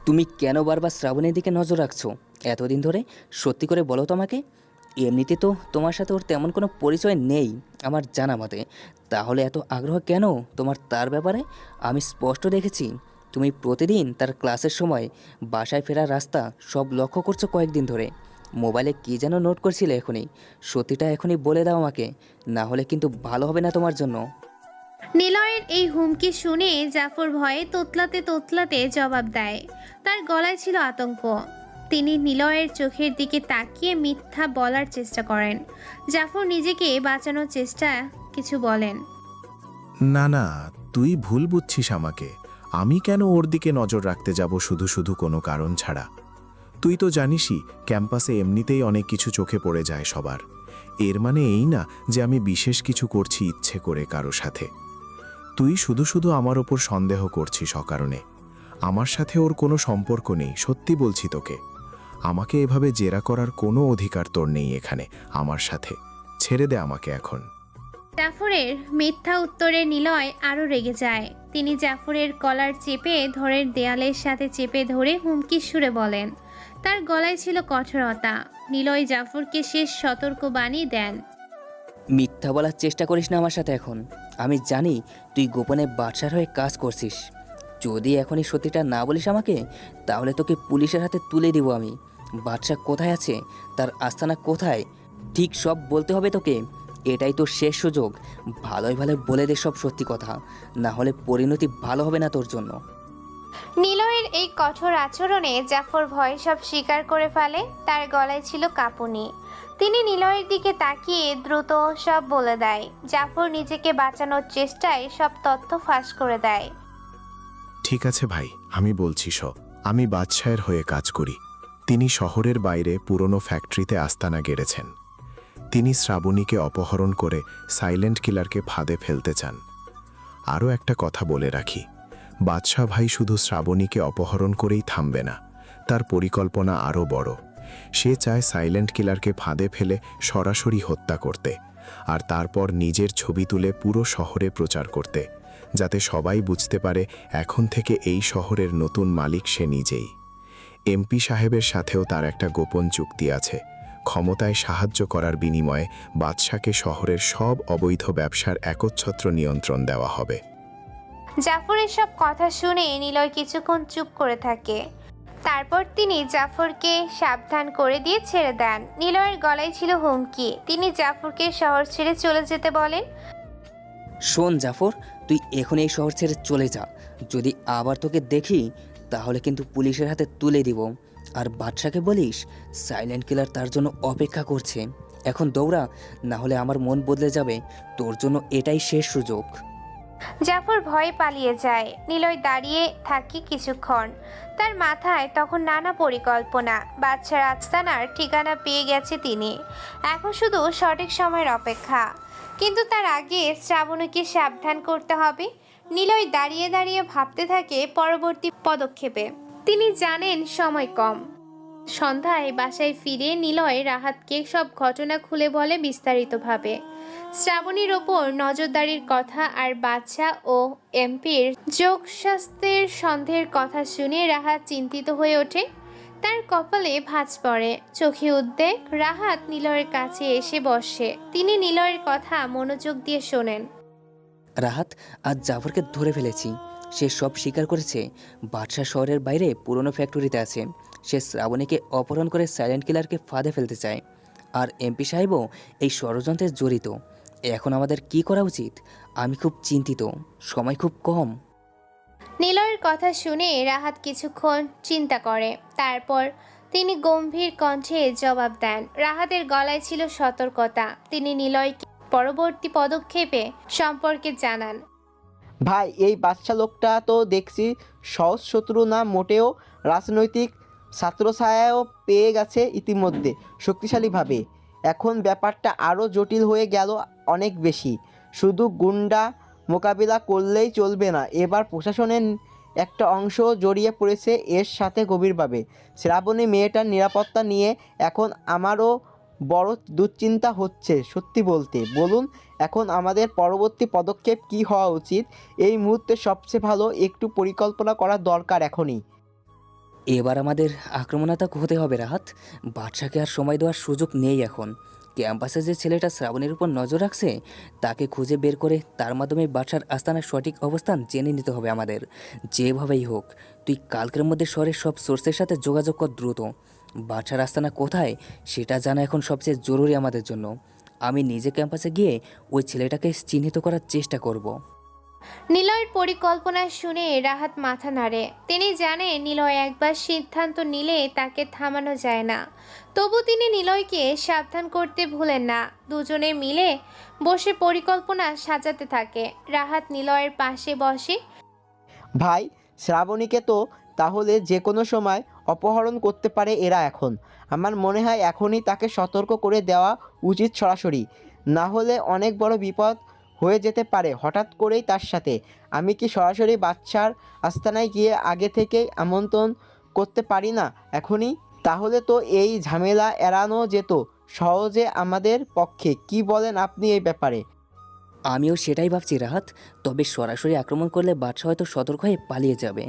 তুমি কেন বারবার শ্রাবণের দিকে নজর রাখছো এতদিন ধরে? সত্যি করে বলো তো আমাকে। এমনিতে তো তোমার সাথে ওর তেমন কোনো পরিচয় নেই আমার জানা মতে, তাহলে এত আগ্রহ কেন তোমার তার ব্যাপারে? আমি স্পষ্ট দেখেছি তুমি প্রতিদিন তার ক্লাসের সময় বাসায় ফেরার রাস্তা সব লক্ষ্য করছো কয়েকদিন ধরে। মোবাইলে কী যেন নোট করছিলে, এখনই সত্যিটা এখনই বলে দাও আমাকে, না হলে কিন্তু ভালো হবে না তোমার জন্য। নিলয়ের এই হুমকি শুনে জাফর ভয়ে তোতলাতে তোতলাতে জবাব দেয়। তার গলায় ছিল আতঙ্ক। তিনি নিলয়ের চোখের দিকে তাকিয়ে মিথ্যা বলার চেষ্টা করেন। জাফর নিজেকে বাঁচানোর চেষ্টা কিছু বলেন। না না, তুই ভুল বুঝছিস আমাকে। আমি কেন ওর দিকে নজর রাখতে যাব শুধু শুধু কোনো কারণ ছাড়া? তুই তো জানিসই ক্যাম্পাসে এমনিতেই অনেক কিছু চোখে পড়ে যায় সবার। এর মানে এই না যে আমি বিশেষ কিছু করছি ইচ্ছে করে কারো সাথে। তুই শুধু শুধু আমার ওপর সন্দেহ করছিস অকারণে। আমার সাথে ওর কোনো সম্পর্ক নেই, সত্যি বলছি তোকে। আমাকে এভাবে জেরা করার কোনো অধিকার তোর নেই এখানে আমার সাথে। ছেড়ে দে আমাকে এখন। জাফরের মিথ্যা উত্তরে নিলয় আরও রেগে যায়। তিনি জাফরের কলার চেপে ধরে দেয়ালের সাথে চেপে ধরে হুমকি সুরে বলেন। তার গলায় ছিল কঠোরতা। নিলয় জাফরকে শেষ সতর্ক বাণী দেন। মিথ্যা বলার চেষ্টা করিস না আমার সাথে এখন। আমি জানি তুই গোপনে বাদশার হয়ে কাজ করছিস। যদি এখনই সত্যিটা না বলিস আমাকে, তাহলে তোকে পুলিশের হাতে তুলে দিব আমি। বাদশা কোথায় আছে, তার আস্তানা কোথায়, ঠিক সব বলতে হবে তোকে। এটাই তোর শেষ সুযোগ। ভালোই ভালো বলে দে সব সত্যি কথা, না হলে পরিণতি ভালো হবে না তোর জন্য। নিলয়ের এই কঠোর আচরণে জাফর ভয় সব স্বীকার করে ফেলে। তার গলায় ছিল কাঁপুনি। তিনি নিলয়ের দিকে তাকিয়ে দ্রুত সব বলে দেয়। জাফর নিজেকে বাঁচানোর চেষ্টায় সব তথ্য ফাঁস করে দেয়। ঠিক আছে ভাই, আমি বলছি আমি বাদশাহের হয়ে কাজ করি। তিনি শহরের বাইরে পুরনো ফ্যাক্টরিতে আস্তানা গেড়েছেন। তিনি শ্রাবণীকে অপহরণ করে সাইলেন্ট কিলারকে ফাঁদে ফেলতে চান। আরও একটা কথা বলে রাখি, বাদশাহ ভাই শুধু শ্রাবণীকে অপহরণ করেই থামবে না, তার পরিকল্পনা আরও বড়। সে চায় সাইলেন্ট কিলারকে ফাঁদে ফেলে সরাসরি হত্যা করতে, আর তারপর নিজের ছবি তুলে পুরো শহরে প্রচার করতে, যাতে সবাই বুঝতে পারে এখন থেকে এই শহরের নতুন মালিক সে নিজেই। এমপি সাহেবের সাথেও তার একটা গোপন চুক্তি আছে। ক্ষমতায় সাহায্য করার বিনিময়ে বাদশাকে শহরের সব অবৈধ ব্যবসার একচ্ছত্র নিয়ন্ত্রণ দেওয়া হবে। জাফরের সব কথা শুনে নিলয় কিছুক্ষণ চুপ করে থাকে। তারপর তিনি জাফরকে সাবধান করে দিয়ে ছেড়ে দেন। নিলয়ের গলায় ছিল হুমকি। তিনি জাফরকে শহর ছেড়ে চলে যেতে বলেন। শোন জাফর, তুই এখন এই শহর ছেড়ে চলে যা। যদি আবার তোকে দেখি তাহলে কিন্তু পুলিশের হাতে তুলে দিব। আর বাদশাকে বলিস সাইলেন্ট কিলার তার জন্য অপেক্ষা করছে। এখন দৌড়া, না হলে আমার মন বদলে যাবে। তোর জন্য এটাই শেষ সুযোগ। জাফর ভয়ে পালিয়ে যায়। নিলয় দাঁড়িয়ে থাকে কিছুক্ষণ। তার মাথায় তখন নানা পরিকল্পনা। বাদশার আস্তানার ঠিকানা পেয়ে গেছে তিনি। এখন শুধু সঠিক সময়ের অপেক্ষা। কিন্তু তার আগে শ্রাবণীকে সাবধান করতে হবে। নিলয় দাঁড়িয়ে দাঁড়িয়ে ভাবতে থাকে পরবর্তী পদক্ষেপে। তিনি জানেন সময় কম। সন্ধ্যায় বাসায় ফিরে নিলয় রাহাতকে সব ঘটনা খুলে বলে বিস্তারিতভাবে। শ্রাবণীর ওপর নজরদারির কথা আর বাদশা ও এমপির যোগস্বাস্থ্যের সন্দেহের কথা শুনে রাহাত চিন্তিত হয়ে ওঠে। তার কপালে ভাঁজ পড়ে, চোখে উদ্বেগ। রাহাত নিলয়ের কাছে এসে বসে। তিনি নিলয়ের কথা মনোযোগ দিয়ে শোনেন। রাহাত, আজ জাফরকে ধরে ফেলেছি। সে সব স্বীকার করেছে। বাদশা শহরের বাইরে পুরনো ফ্যাক্টরিতে আছে। সে শ্রাবণীকে অপহরণ করে সাইলেন্ট কিলারকে ফাঁদে ফেলতে চায়। আর এমপি সাহেবও এই ষড়যন্ত্রে জড়িত। এখন আমাদের কি করা উচিত? আমি খুব চিন্তিত, সময় খুব কম। নিলয়ের কথা শুনে রাহাত কিছুক্ষণ চিন্তা করে। তারপর তিনি গম্ভীর কণ্ঠে জবাব দেন। রাহাতের গলায় ছিল সতর্কতা। তিনি নিলয়কে পরবর্তী পদক্ষেপে সম্পর্কে জানান। ভাই, এই বাদশা লোকটা তো দেখছি সহজ শত্রু না মোটেও। রাজনৈতিক ছাত্রছায়াও পেয়ে গেছে ইতিমধ্যে শক্তিশালীভাবে। এখন ব্যাপারটা আরও জটিল হয়ে গেল অনেক বেশি। শুধু গুন্ডা মোকাবিলা করলেই চলবে না, এবার প্রশাসনের একটা অংশ জড়িয়ে পড়েছে এর সাথে গভীরভাবে। শ্রাবণী মেয়েটার নিরাপত্তা নিয়ে এখন আমারও বড় দুশ্চিন্তা হচ্ছে। সত্যি বলতে বলুন, এখন আমাদের পরবর্তী পদক্ষেপ কী হওয়া উচিত? এই মুহূর্তে সবচেয়ে ভালো একটু পরিকল্পনা করা দরকার এখনই। এবার আমাদের আক্রমণাত্মক হতে হবে রাহাত। বাদশাকে আর সময় দেওয়ার সুযোগ নেই এখন। ক্যাম্পাসে যে ছেলেটা শ্রাবণের উপর নজর রাখছে তাকে খুঁজে বের করে তার মাধ্যমে বাদশার আস্তানার সঠিক অবস্থান জেনে নিতে হবে আমাদের, যেভাবেই হোক। তুই কালকের মধ্যে শহরের সব সোর্সের সাথে যোগাযোগ কর দ্রুত। বাদশার আস্তানা কোথায় সেটা জানা এখন সবচেয়ে জরুরি আমাদের জন্য। আমি নিজে ক্যাম্পাসে গিয়ে ওই ছেলেটাকে চিহ্নিত করার চেষ্টা করব। নিলয়ের পরিকল্পনা শুনে রাহাত মাথা নাড়ে। তিনি জানে নিলয় একবার সিদ্ধান্ত নিলে তাকে থামানো যায় না। তবু তিনি নিলয়কে সাবধান করতে ভুলেন না। দুজনে মিলে বসে পরিকল্পনা সাজাতে থাকে। রাহাত নিলয়ের পাশে বসে। ভাই, শ্রাবণীকে তো তাহলে যে কোনো সময় অপহরণ করতে পারে এরা এখন। আমার মনে হয় এখনই তাকে সতর্ক করে দেওয়া উচিত সরাসরি, না হলে অনেক বড় বিপদ হয়ে যেতে পারে হঠাৎ করেই তার সাথে। আমি কি সরাসরি বাদশার আস্তানায় গিয়ে আগে থেকেই আমন্ত্রণ করতে পারি না এখনই? তাহলে তো এই ঝামেলা এড়ানো যেত সহজে আমাদের পক্ষে। কি বলেন আপনি এই ব্যাপারে? আমিও সেটাই ভাবছি রাহাত। তবে সরাসরি আক্রমণ করলে বাদশা হয়তো সতর্ক হয়ে পালিয়ে যাবে,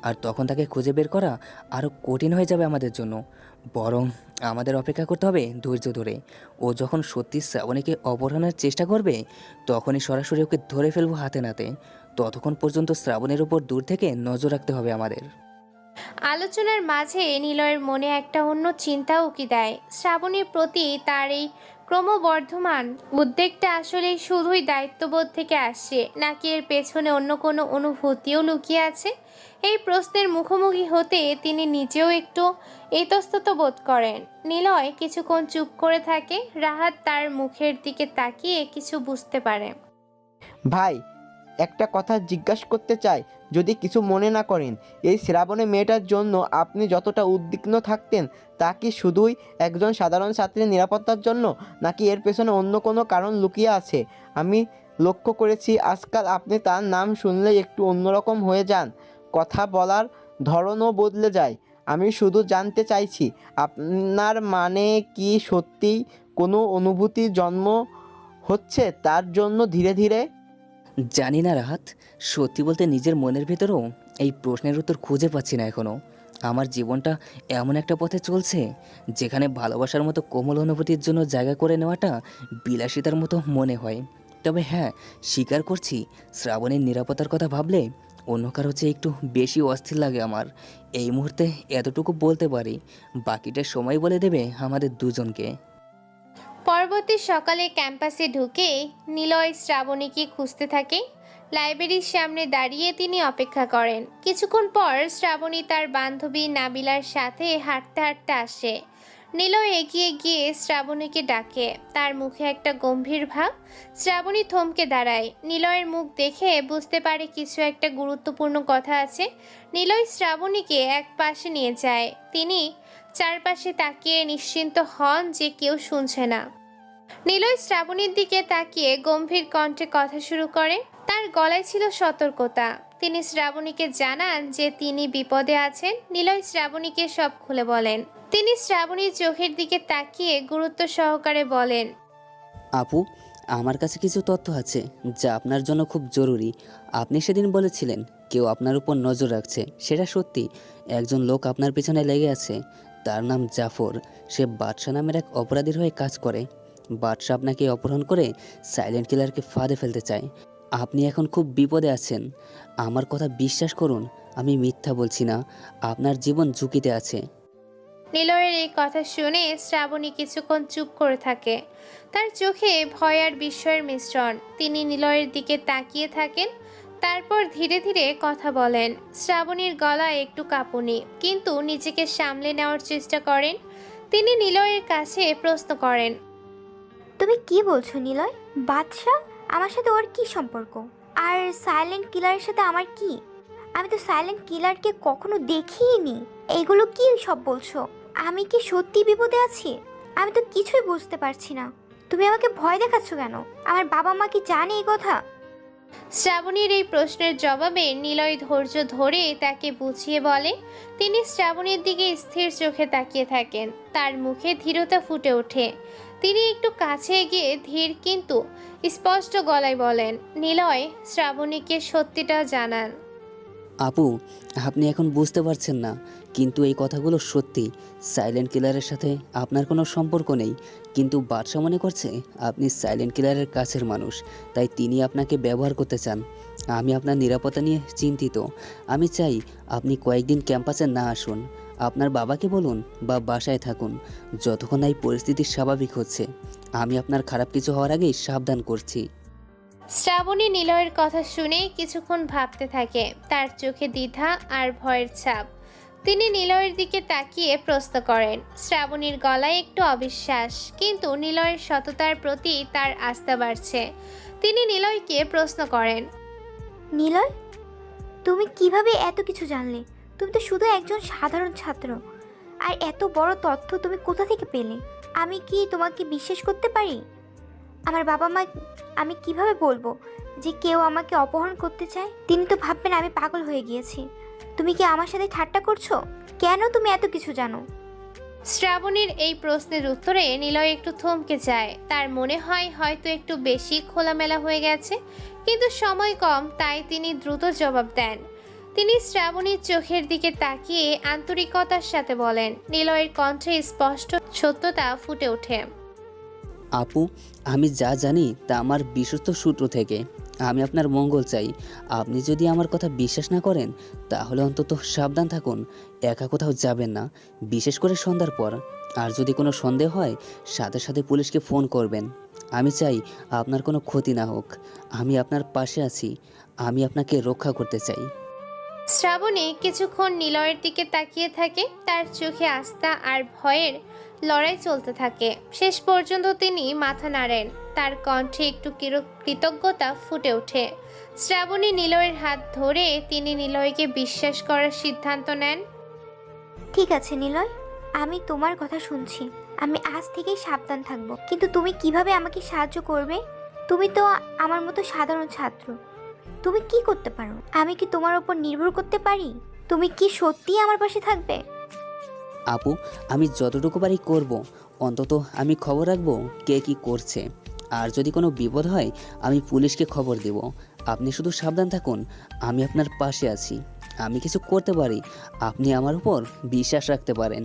আর তখন তাকে খুঁজে বের করা আরও কঠিন হয়ে যাবে আমাদের জন্য। বরং আমাদের অপেক্ষা করতে হবে ধৈর্য ধরে। ও যখন সত্যি শ্রাবণীকে অপহরণের চেষ্টা করবে তখনই সরাসরি ওকে ধরে ফেলবো হাতে নাতে। ততক্ষণ পর্যন্ত শ্রাবণের উপর দূর থেকে নজর রাখতে হবে আমাদের। আলোচনার মাঝে নিলয়ের মনে একটা অন্য চিন্তা উকি দেয়। শ্রাবণীর প্রতি তার এই ক্রমবর্ধমান উদ্বেগটা আসলে শুধুই দায়িত্ববোধ থেকে আসছে, নাকি এর পেছনে অন্য কোনো অনুভূতিও লুকিয়ে আছে? এই প্রশ্নের মুখোমুখি হতে তিনি নিজেও একটু ইতস্তত বোধ করেন। নিলয় কিছুক্ষণ চুপ করে থাকে। রাহাত তার মুখের দিকে তাকিয়ে কিছু বুঝতে পারে। ভাই, একটা কথা জিজ্ঞাসা করতে চাই, যদি কিছু মনে না করেন। এই শ্রাবণী মেয়েটার জন্য আপনি যতটা উদ্বিগ্ন থাকতেন তা কি শুধুই একজন সাধারণ ছাত্রীর নিরাপত্তার জন্য, নাকি এর পেছনে অন্য কোনো কারণ লুকিয়ে আছে? আমি লক্ষ্য করেছি আজকাল আপনি তার নাম শুনলেই একটু অন্যরকম হয়ে যান, কথা বলার ধরনও বদলে যায়। আমি শুধু জানতে চাইছি, আপনার মানে কি সত্যিই কোনো অনুভূতি জন্ম হচ্ছে তার জন্য ধীরে ধীরে? জানি না রাহাত, সত্যি বলতে নিজের মনের ভেতরেও এই প্রশ্নের উত্তর খুঁজে পাচ্ছি না এখনও। আমার জীবনটা এমন একটা পথে চলছে যেখানে ভালোবাসার মতো কোমল অনুভূতির জন্য জায়গা করে নেওয়াটা বিলাসিতার মতো মনে হয়। তবে হ্যাঁ, স্বীকার করছি, শ্রাবণের নিরাপত্তার কথা ভাবলে অন্য কারো চেয়ে একটু বেশি অস্থির লাগে আমার। এই মুহূর্তে এতটুকু বলতে পারি, বাকিটা সময় বলে দেবে আমাদের দুজনকে। পরবর্তী সকালে ক্যাম্পাসে ঢুকে নিলয় শ্রাবণীকে খুঁজতে থাকে। লাইব্রেরির সামনে দাঁড়িয়ে তিনি অপেক্ষা করেন। কিছুক্ষণ পর শ্রাবণী তার বান্ধবী নাবিলার সাথে হাঁটতে হাঁটতে আসে। নিলয় এগিয়ে গিয়ে শ্রাবণীকে ডাকে। তার মুখে একটা গম্ভীর ভাব। শ্রাবণী থমকে দাঁড়ায়। নিলয়ের মুখ দেখে বুঝতে পারে কিছু একটা গুরুত্বপূর্ণ কথা আছে। নিলয় শ্রাবণীকে এক পাশে নিয়ে যায়। তিনি চারপাশে তাকিয়ে নিশ্চিন্ত হন যে কেউ শুনছে না। নিলয় শ্রাবণীর দিকে তাকিয়ে গম্ভীর কণ্ঠে কথা শুরু করে। তার গলায় ছিল সতর্কতা। তিনি শ্রাবণীকে জানান যে তিনি বিপদে আছেন। নিলয় শ্রাবণীকে সব খুলে বলেন। তিনি শ্রাবণীর চোখের দিকে তাকিয়ে গুরুত্ব সহকারে বলেন, আপু, আমার কাছে কিছু তথ্য আছে যা আপনার জন্য খুব জরুরি। আপনি সেদিন বলেছিলেন কেউ আপনার উপর নজর রাখছে, সেটা সত্যি। একজন লোক আপনার পেছনে লেগে আছে। তার নাম জাফর। সে বাদশা নামের এক অপরাধীর হয়ে কাজ করে। বাদশা আপনাকে অপহরণ করে সাইলেন্ট কিলারকে ফাঁদে ফেলতে চায়। আপনি এখন খুব বিপদে আছেন। আমার কথা বিশ্বাস করুন, আমি মিথ্যা বলছি না। আপনার জীবন ঝুঁকিতে আছে। নিলয়ের এই কথা শুনে শ্রাবণী কিছুক্ষণ চুপ করে থাকে। তার চোখে ভয় আর বিস্ময়ের মিশ্রণ। তিনি নিলয়ের দিকে তাকিয়ে থাকেন, তারপর ধীরে ধীরে কথা বলেন। শ্রাবণীর গলায় একটু কাঁপুনি, কিন্তু নিজেকে সামলে নেওয়ার চেষ্টা করেন। তিনি নিলয়ের কাছে প্রশ্ন করেন, তুমি কি বলছো নিলয়? বাদশা? আমার সাথে ওর কি সম্পর্ক? আর সাইলেন্ট কিলারের সাথে আমার কি? আমি তো সাইলেন্ট কিলারকে কখনো দেখিনি। এগুলো কি সব বলছো? আমি কি সত্যি বিপদে আছি? আমি তো কিছুই বুঝতে পারছি না। তুমি আমাকে ভয় দেখাচ্ছ কেন? আমার বাবা মা কি জানে এই কথা? শ্রাবণীর এই প্রশ্নের জবাবে নিলয় ধৈর্য ধরে তাকে বুঝিয়ে বলে। তিনি শ্রাবণীর দিকে স্থির চোখে তাকিয়ে থাকেন, তার মুখে ধীরতা ফুটে ওঠে। তিনি একটু কাছে এগিয়ে ধীর কিন্তু স্পষ্ট গলায় বলেন, নিলয়, শ্রাবণীকে সত্যিটা জানান। আপু, আপনি এখন বুঝতে পারছেন না, কিন্তু এই কথাগুলো সত্যি। সাইলেন্ট কিলারের সাথে আপনার কোনো সম্পর্ক নেই, কিন্তু বাদশা মনে করছে আপনি সাইলেন্ট কিলারের কাছের মানুষ, তাই তিনি আপনাকে ব্যবহার করতে চান। আমি আপনার নিরাপত্তা নিয়ে চিন্তিত। আমি চাই আপনি কয়েকদিন ক্যাম্পাসে না আসুন। আপনার বাবাকে বলুন বা বাসায় থাকুন যতক্ষণ এই পরিস্থিতি স্বাভাবিক হচ্ছে। আমি আপনার খারাপ কিছু হওয়ার আগেই সাবধান করছি। শ্রাবণী নিলয়ের কথা শুনে কিছুক্ষণ ভাবতে থাকে, তার চোখে দ্বিধা আর ভয়ের ছাপ। তিনি নিলয়ের দিকে তাকিয়ে প্রশ্ন করেন। শ্রাবণীর গলায় একটু অবিশ্বাস, কিন্তু নিলয়ের সততার প্রতি তার আস্থা বাড়ছে। তিনি নিলয়কে প্রশ্ন করেন, নিলয়, তুমি কিভাবে এত কিছু জানলে? তুমি তো শুধু একজন সাধারণ ছাত্র, আর এত বড় তথ্য তুমি কোথা থেকে পেলে? আমি কি তোমাকে বিশ্বাস করতে পারি? আমার বাবা মা, আমি কিভাবে বলবো যে কেউ আমাকে অপহরণ করতে চায়? তিনি তো ভাববেন আমি পাগল হয়ে গিয়েছি। তুমি কি আমার সাথে ঠাট্টা করছো? কেন তুমি এত কিছু জানো? শ্রাবণীর এই প্রশ্নের উত্তরে নিলয় একটু থমকে যায়। তার মনে হয় হয়তো একটু বেশি খোলামেলা হয়ে গেছে, কিন্তু সময় কম, তাই তিনি দ্রুত জবাব দেন। তিনি শ্রাবণীর চোখের দিকে তাকিয়ে আন্তরিকতার সাথে বলেন। নিলয়ের কণ্ঠে স্পষ্ট সত্যতা ফুটে ওঠে। আপু, আমি যা জানি তা আমার বিশ্বস্ত সূত্র থেকে। আমি আপনার মঙ্গল চাই। আপনি যদি আমার কথা বিশ্বাস না করেন তাহলে অন্তত সাবধান থাকুন, একা কোথাও যাবেন না, বিশেষ করে সন্ধ্যার পর। আর যদি কোনো সন্দেহ হয় সাথে সাথে পুলিশকে ফোন করবেন। আমি চাই আপনার কোনো ক্ষতি না হোক। আমি আপনার পাশে আছি, আমি আপনাকে রক্ষা করতে চাই। শ্রাবণী কিছুক্ষণ নিলয়ের দিকে তাকিয়ে থাকে, তার চোখে আস্থা আর ভয়ের লড়াই চলতে থাকে। শেষ পর্যন্ত তিনি মাথা নাড়েন, তার কণ্ঠে একটু কৃতজ্ঞতা ফুটে ওঠে। শ্রাবণী নিলয়ের হাত ধরে তিনি নিলয়কে বিশ্বাস করার সিদ্ধান্ত নেন। ঠিক আছে নিলয়, আমি তোমার কথা শুনছি। আমি আজ থেকেই সাবধান থাকবো। কিন্তু তুমি কিভাবে আমাকে সাহায্য করবে? তুমি তো আমার মতো সাধারণ ছাত্র। তুমি কি করতে পারো? আমি কি তোমার উপর নির্ভর করতে পারি? তুমি কি সত্যিই আমার পাশে থাকবে? আপু, আমি যতটুকু পারি করব। অন্তত আমি খবর রাখবো কে কি করছে। আর যদি কোনো বিপদ হয় আমি পুলিশকে খবর দেব। আপনি শুধু সাবধান থাকুন, আমি আপনার পাশে আছি। আমি কিছু করতে পারি, আপনি আমার উপর বিশ্বাস রাখতে পারেন।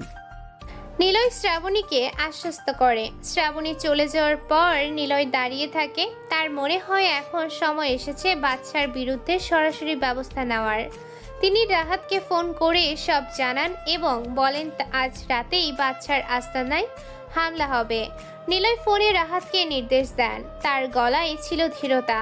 নিলয় শ্রাবণীকে আশ্বস্ত করে। শ্রাবণী চলে যাওয়ার পর নিলয় দাঁড়িয়ে থাকে। তার মনে হয় এখন সময় এসেছে বাদশার বিরুদ্ধে সরাসরি ব্যবস্থা নেওয়ার। তিনি রাহাতকে ফোন করে সব জানান এবং বলেন আজ রাতেই বাদশার আস্তানায় হামলা হবে। নিলয় ফোনে রাহাতকে নির্দেশ দেন, তার গলায় ছিল ধীরতা।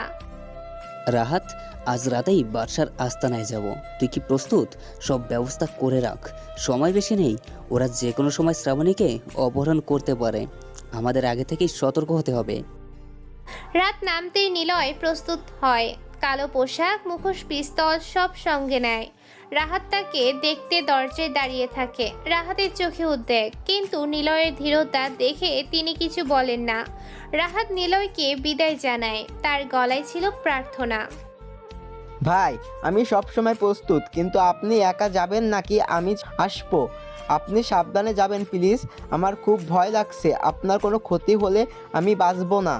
রাহাত, আজ রাতেই বাদশার আস্তানায় যাব। তুই কি প্রস্তুত? সব ব্যবস্থা করে রাখ, সময় বেশি নেই। ওরা যে কোনো সময় শ্রাবণীকে অপহরণ করতে পারে, আমাদের আগে থেকেই সতর্ক হতে হবে। রাত নামতেই নিলয় প্রস্তুত হয়, কালো পোশাক, মুখোশ, পিস্তল সব সঙ্গে নেয়। রাহাত তাকে দেখতে দরজায় দাঁড়িয়ে থাকে। রাহাতের চোখে উদ্বেগ, কিন্তু নিলয়ের ধীরতা দেখে তিনি কিছু বলেন না। রাহাত নিলয়কে বিদায় জানায়, তার গলায় ছিল প্রার্থনা। ভাই, আমি সব সময় প্রস্তুত, কিন্তু আপনি একা যাবেন নাকি আমি আসবো? আপনি সাবধানে যাবেন প্লিজ। আমার খুব ভয় লাগছে, আপনার কোনো ক্ষতি হলে আমি বাঁচবো না।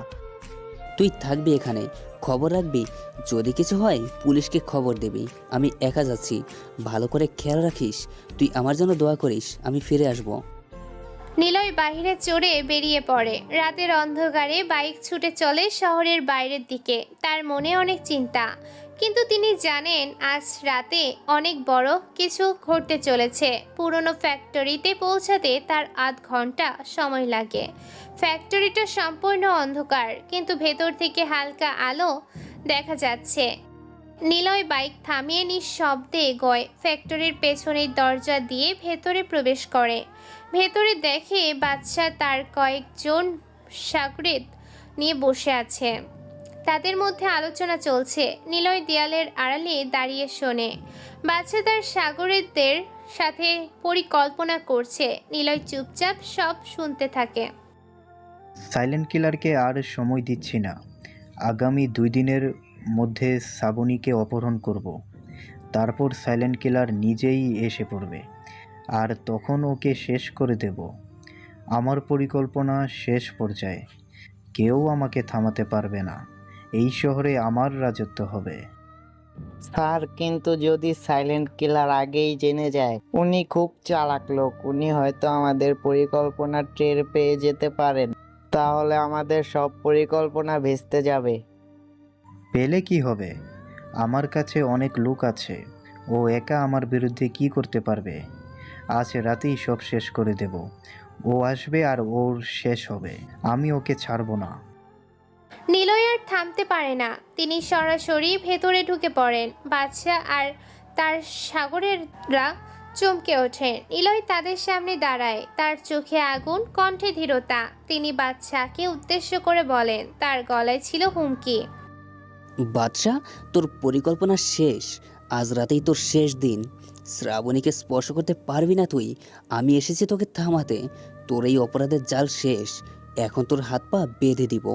তুই থাকবি এখানে, খবর রাখবি। যদি কিছু হয় পুলিশকে খবর দিবি। আমি একা যাচ্ছি, ভালো করে খেয়াল রাখিস। তুই আমার জন্য দোয়া করিস, আমি ফিরে আসব। নিলয় বাইরে চড়ে বেরিয়ে পড়ে। রাতের অন্ধকারে বাইক ছুটে চলে শহরের বাইরের দিকে। তার মনে অনেক চিন্তা, কিন্তু তিনি জানেন আজ রাতে অনেক বড় কিছু ঘটতে চলেছে। পুরনো ফ্যাক্টরিতে পৌঁছাতে তার আধ ঘন্টা সময় লাগে। ফ্যাক্টরিটা সম্পূর্ণ অন্ধকার, কিন্তু ভেতর থেকে হালকা আলো দেখা যাচ্ছে। নিলয় বাইক থামিয়ে নিঃশব্দে এগোয়। ফ্যাক্টরির পেছনের দরজা দিয়ে ভেতরে প্রবেশ করে। ভেতরে দেখে বাদশা তার কয়েকজন সাগরেদ নিয়ে বসে আছে। তাদের মধ্যে আলোচনা চলছে। নিলয় দেয়ালের আড়ালে দাঁড়িয়ে শোনে। বাদশা তার সাগরেদদের সাথে পরিকল্পনা করছে। নিলয় চুপচাপ সব শুনতে থাকে। সাইলেন্ট কিলারকে আর সময় দিচ্ছি না। আগামী 2 দিনের মধ্যে শ্রাবণীকে অপহরণ করব। তারপর সাইলেন্ট কিলার নিজেই এসে পড়বে আর তখন ওকে শেষ করে দেব। আমার পরিকল্পনা শেষ পর্যায়ে, কেউ আমাকে থামাতে পারবে না। এই শহরে আমার রাজত্ব হবে। স্যার, কিন্তু যদি সাইলেন্ট কিলার আগেই জেনে যায়, উনি খুব চালাক লোক, উনি হয়তো আমাদের পরিকল্পনা টের পেয়ে যেতে পারেন। তাহলে আমাদের সব পরিকল্পনা ভেস্তে যাবে। পেলে কি হবে? আমার কাছে অনেক লোক আছে। ও একা আমার বিরুদ্ধে কি করতে পারবে? আজ রাতেই সব শেষ করে দেব। ও আসবে আর ওর শেষ হবে। আমি ওকে ছাড়বো না। নিলয় আর থামতে পারে না, তিনি সরাসরি ভেতরে ঢুকে পড়েন। বাদশা আর তার সাগরেররা চমকে ওঠেন। নিলয় তাদের সামনে দাঁড়ায়, তার চোখে আগুন, কণ্ঠে ধীরতা। তিনি বাদশাকে উদ্দেশ্য করে বলেন, তার গলায় ছিল হুমকি। বাদশাহ, তোর পরিকল্পনা শেষ। আজ রাতেই তোর শেষ দিন। শ্রাবণীকে স্পর্শ করতে পারবি না তুই। আমি এসেছি তোকে থামাতে। তোর এই অপরাধের জাল শেষ। এখন তোর হাত পা বেঁধে দিব।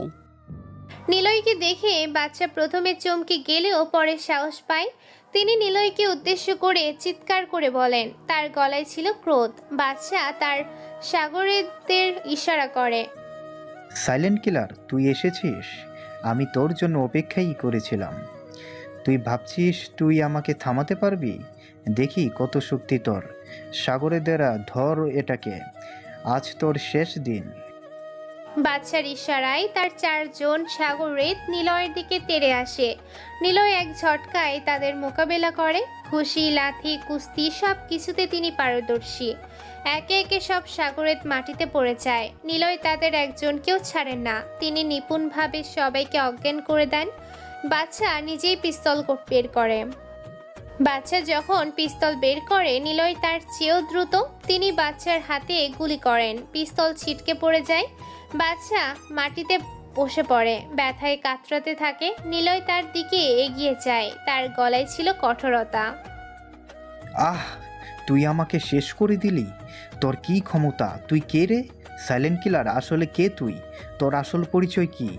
নিলয়কে দেখে বাদশা প্রথমে চমকে গেলেও পরে সাহস পায়। তিনি নিলয়কে উদ্দেশ্য করে চিৎকার করে বলেন, তার গলায় ছিল ক্রোধ। বাদশা তার সাগরেদের ইশারা করে। সাইলেন্ট কিলার, তুই এসেছিস। আমি তোর জন্য অপেক্ষাই করেছিলাম। তুই ভাবছিস তুই আমাকে থামাতে পারবি? দেখি কত শক্তি তোর। সাগরের দ্বারা ধর এটাকে। আজ তোর শেষ দিন। বাদশার ইশারায় তার 4 জন সাগরেদ নিলয়ের দিকে তেড়ে আসে। নিলয় এক ঝটকায় তাদের মোকাবেলা করে। ঘুষি, লাথি, কুস্তি সব কিছুতে তিনি পারদর্শী। একে একে সব সাগরেদ মাটিতে পড়ে যায়। নিলয় তাদের একজনকেও ছাড়েন না। তিনি নিপুণভাবে সবাইকে অজ্ঞান করে দেন। বাদশা নিজেই পিস্তল বের করে। বাদশা যখন পিস্তল বের করে, নিলয় তার চেয়েও দ্রুত। তিনি বাদশার হাতে গুলি করেন। পিস্তল ছিটকে পড়ে যায়। বাদশা মাটিতে বসে পড়ে, ব্যথায় কাতরাতে থাকে। নিলয় তার দিকে এগিয়ে যায়, তার গলায় ছিল কঠোরতা। আহ, তুই আমাকে শেষ করে দিলি। তোর কি ক্ষমতা? তুই কে রে? সাইলেন্ট কিলার, আসলে কে তুই? তোর আসল পরিচয় কি?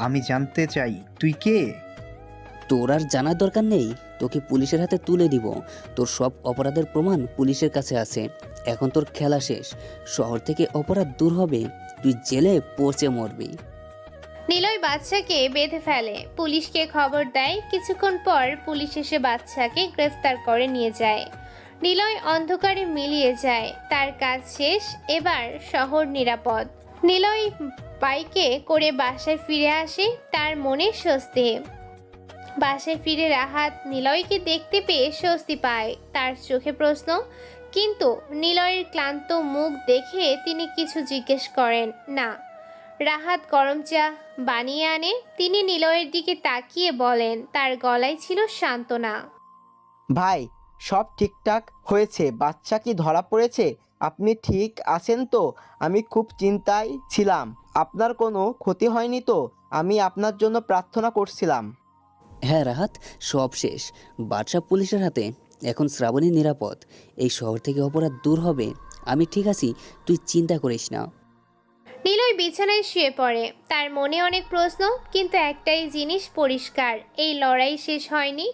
আমি জানতে চাই, তুই কে? তোর আর জানার দরকার নেই। তোকে পুলিশের হাতে তুলে দিব। তোর সব অপরাধের প্রমাণ পুলিশের কাছে আছে। এখন তোর খেলা শেষ। শহর থেকে অপরাধ দূর হবে। তুই জেলে পচে মরবি। নিলয় বাদশাকে বেঁধে ফেলে, পুলিশকে খবর দেয়। কিছুক্ষণ পর পুলিশ এসে বাদশাকে গ্রেফতার করে নিয়ে যায়। নিলয় অন্ধকারে মিলিয়ে যায়। তার কাজ শেষ, এবার শহর নিরাপদ। নিলয় বাইকে করে বাসায় ফিরে আসে, তার মনে স্বস্তি। বাসায় ফিরে রাহাত নিলয়কে দেখতে পেয়ে স্বস্তি পায়। তার চোখে প্রশ্ন, কিন্তু নিলয়ের ক্লান্ত মুখ দেখে তিনি কিছু জিজ্ঞেস করেন না। রাহাত গরম চা বানিয়ে আনে। তিনি নিলয়ের দিকে তাকিয়ে বলেন, তার গলায় ছিল সান্ত্বনা। ভাই, সব ঠিকঠাক হয়েছে। বাচ্চা কি ধরা পড়েছে? আপনি ঠিক আছেন তো? আমি খুব চিন্তায় ছিলাম। আপনার কোনো ক্ষতি হয়নি তো? আমি আপনার জন্য প্রার্থনা করছিলাম। হ্যাঁ রাহাত, সব শেষ। বাদশা পুলিশের হাতে। এখন শ্রাবণী নিরাপদ। এই শহর থেকে অপরাধ দূর হবে। আমি ঠিক আছি, তুই চিন্তা করিস না। নিলয় বিছানায় শুয়ে পড়ে। তার মনে অনেক প্রশ্ন, কিন্তু একটাই জিনিস পরিষ্কার, এই লড়াই শেষ হয়নি।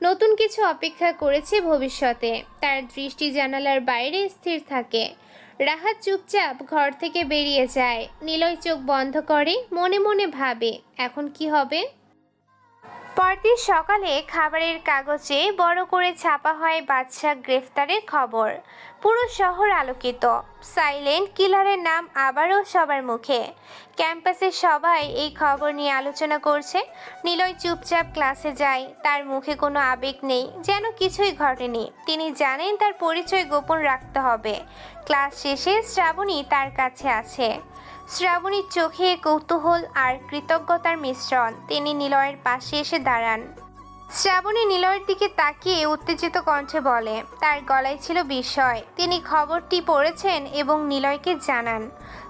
নতুন কিছু অপেক্ষা করেছে ভবিষ্যতে। তার দৃষ্টি জানালার বাইরে স্থির থাকে। রাহাত চুপচাপ ঘর থেকে বেরিয়ে যায়। নিলয় চোখ বন্ধ করে, মনে মনে ভাবে, এখন কি হবে। পরদিন সকালে খাবারের কাগজে বড় করে ছাপা হয় বাদশা গ্রেফতারের খবর। পুরো শহর আলোকিত। সাইলেন্ট কিলারের নাম আবারও সবার মুখে। ক্যাম্পাসের সবাই এই খবর নিয়ে আলোচনা করছে। নিলয় চুপচাপ ক্লাসে যায়। তার মুখে কোনো আবেগ নেই, যেন কিছুই ঘটেনি। তিনি জানেন তার পরিচয় গোপন রাখতে হবে। ক্লাস শেষে শ্রাবণী তার কাছে আছে। শ্রাবণীর চোখে কৌতূহল আর কৃতজ্ঞতার মিশ্রণ। তিনি নিলয়ের পাশে এসে দাঁড়ান। শ্রাবণী নিলয়ের দিকে তাকিয়ে উত্তেজিত কণ্ঠে বলে, তার গলায় ছিল বিস্ময়। তিনি খবরটি পড়েছেন এবং নিলয়কে জানান।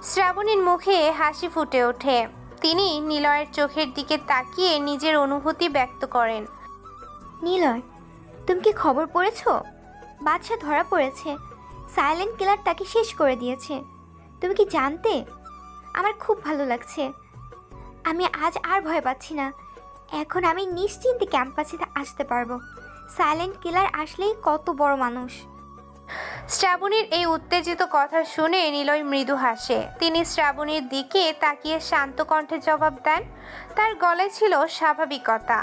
শ্রাবণীর মুখে হাসি ফুটে ওঠে। তিনি নিলয়ের চোখের দিকে তাকিয়ে নিজের অনুভূতি ব্যক্ত করেন। নিলয়, তুমি কি খবর পড়েছো? বাদশা ধরা পড়েছে। সাইলেন্ট কিলার তাকে শেষ করে দিয়েছে। তুমি কি জানতে? আমার খুব ভালো লাগছে। আমি আজ আর ভয় পাচ্ছি না। এখন আমি নিশ্চিন্তে ক্যাম্পাসে আসতে পারবো। সাইলেন্ট কিলার আসলেই কত বড় মানুষ। শ্রাবণীর এই উত্তেজিত কথা শুনে নিলয় মৃদু হাসে। তিনি শ্রাবণীর দিকে তাকিয়ে শান্ত কণ্ঠে জবাব দেন। তার গলায় ছিল স্বাভাবিকতা।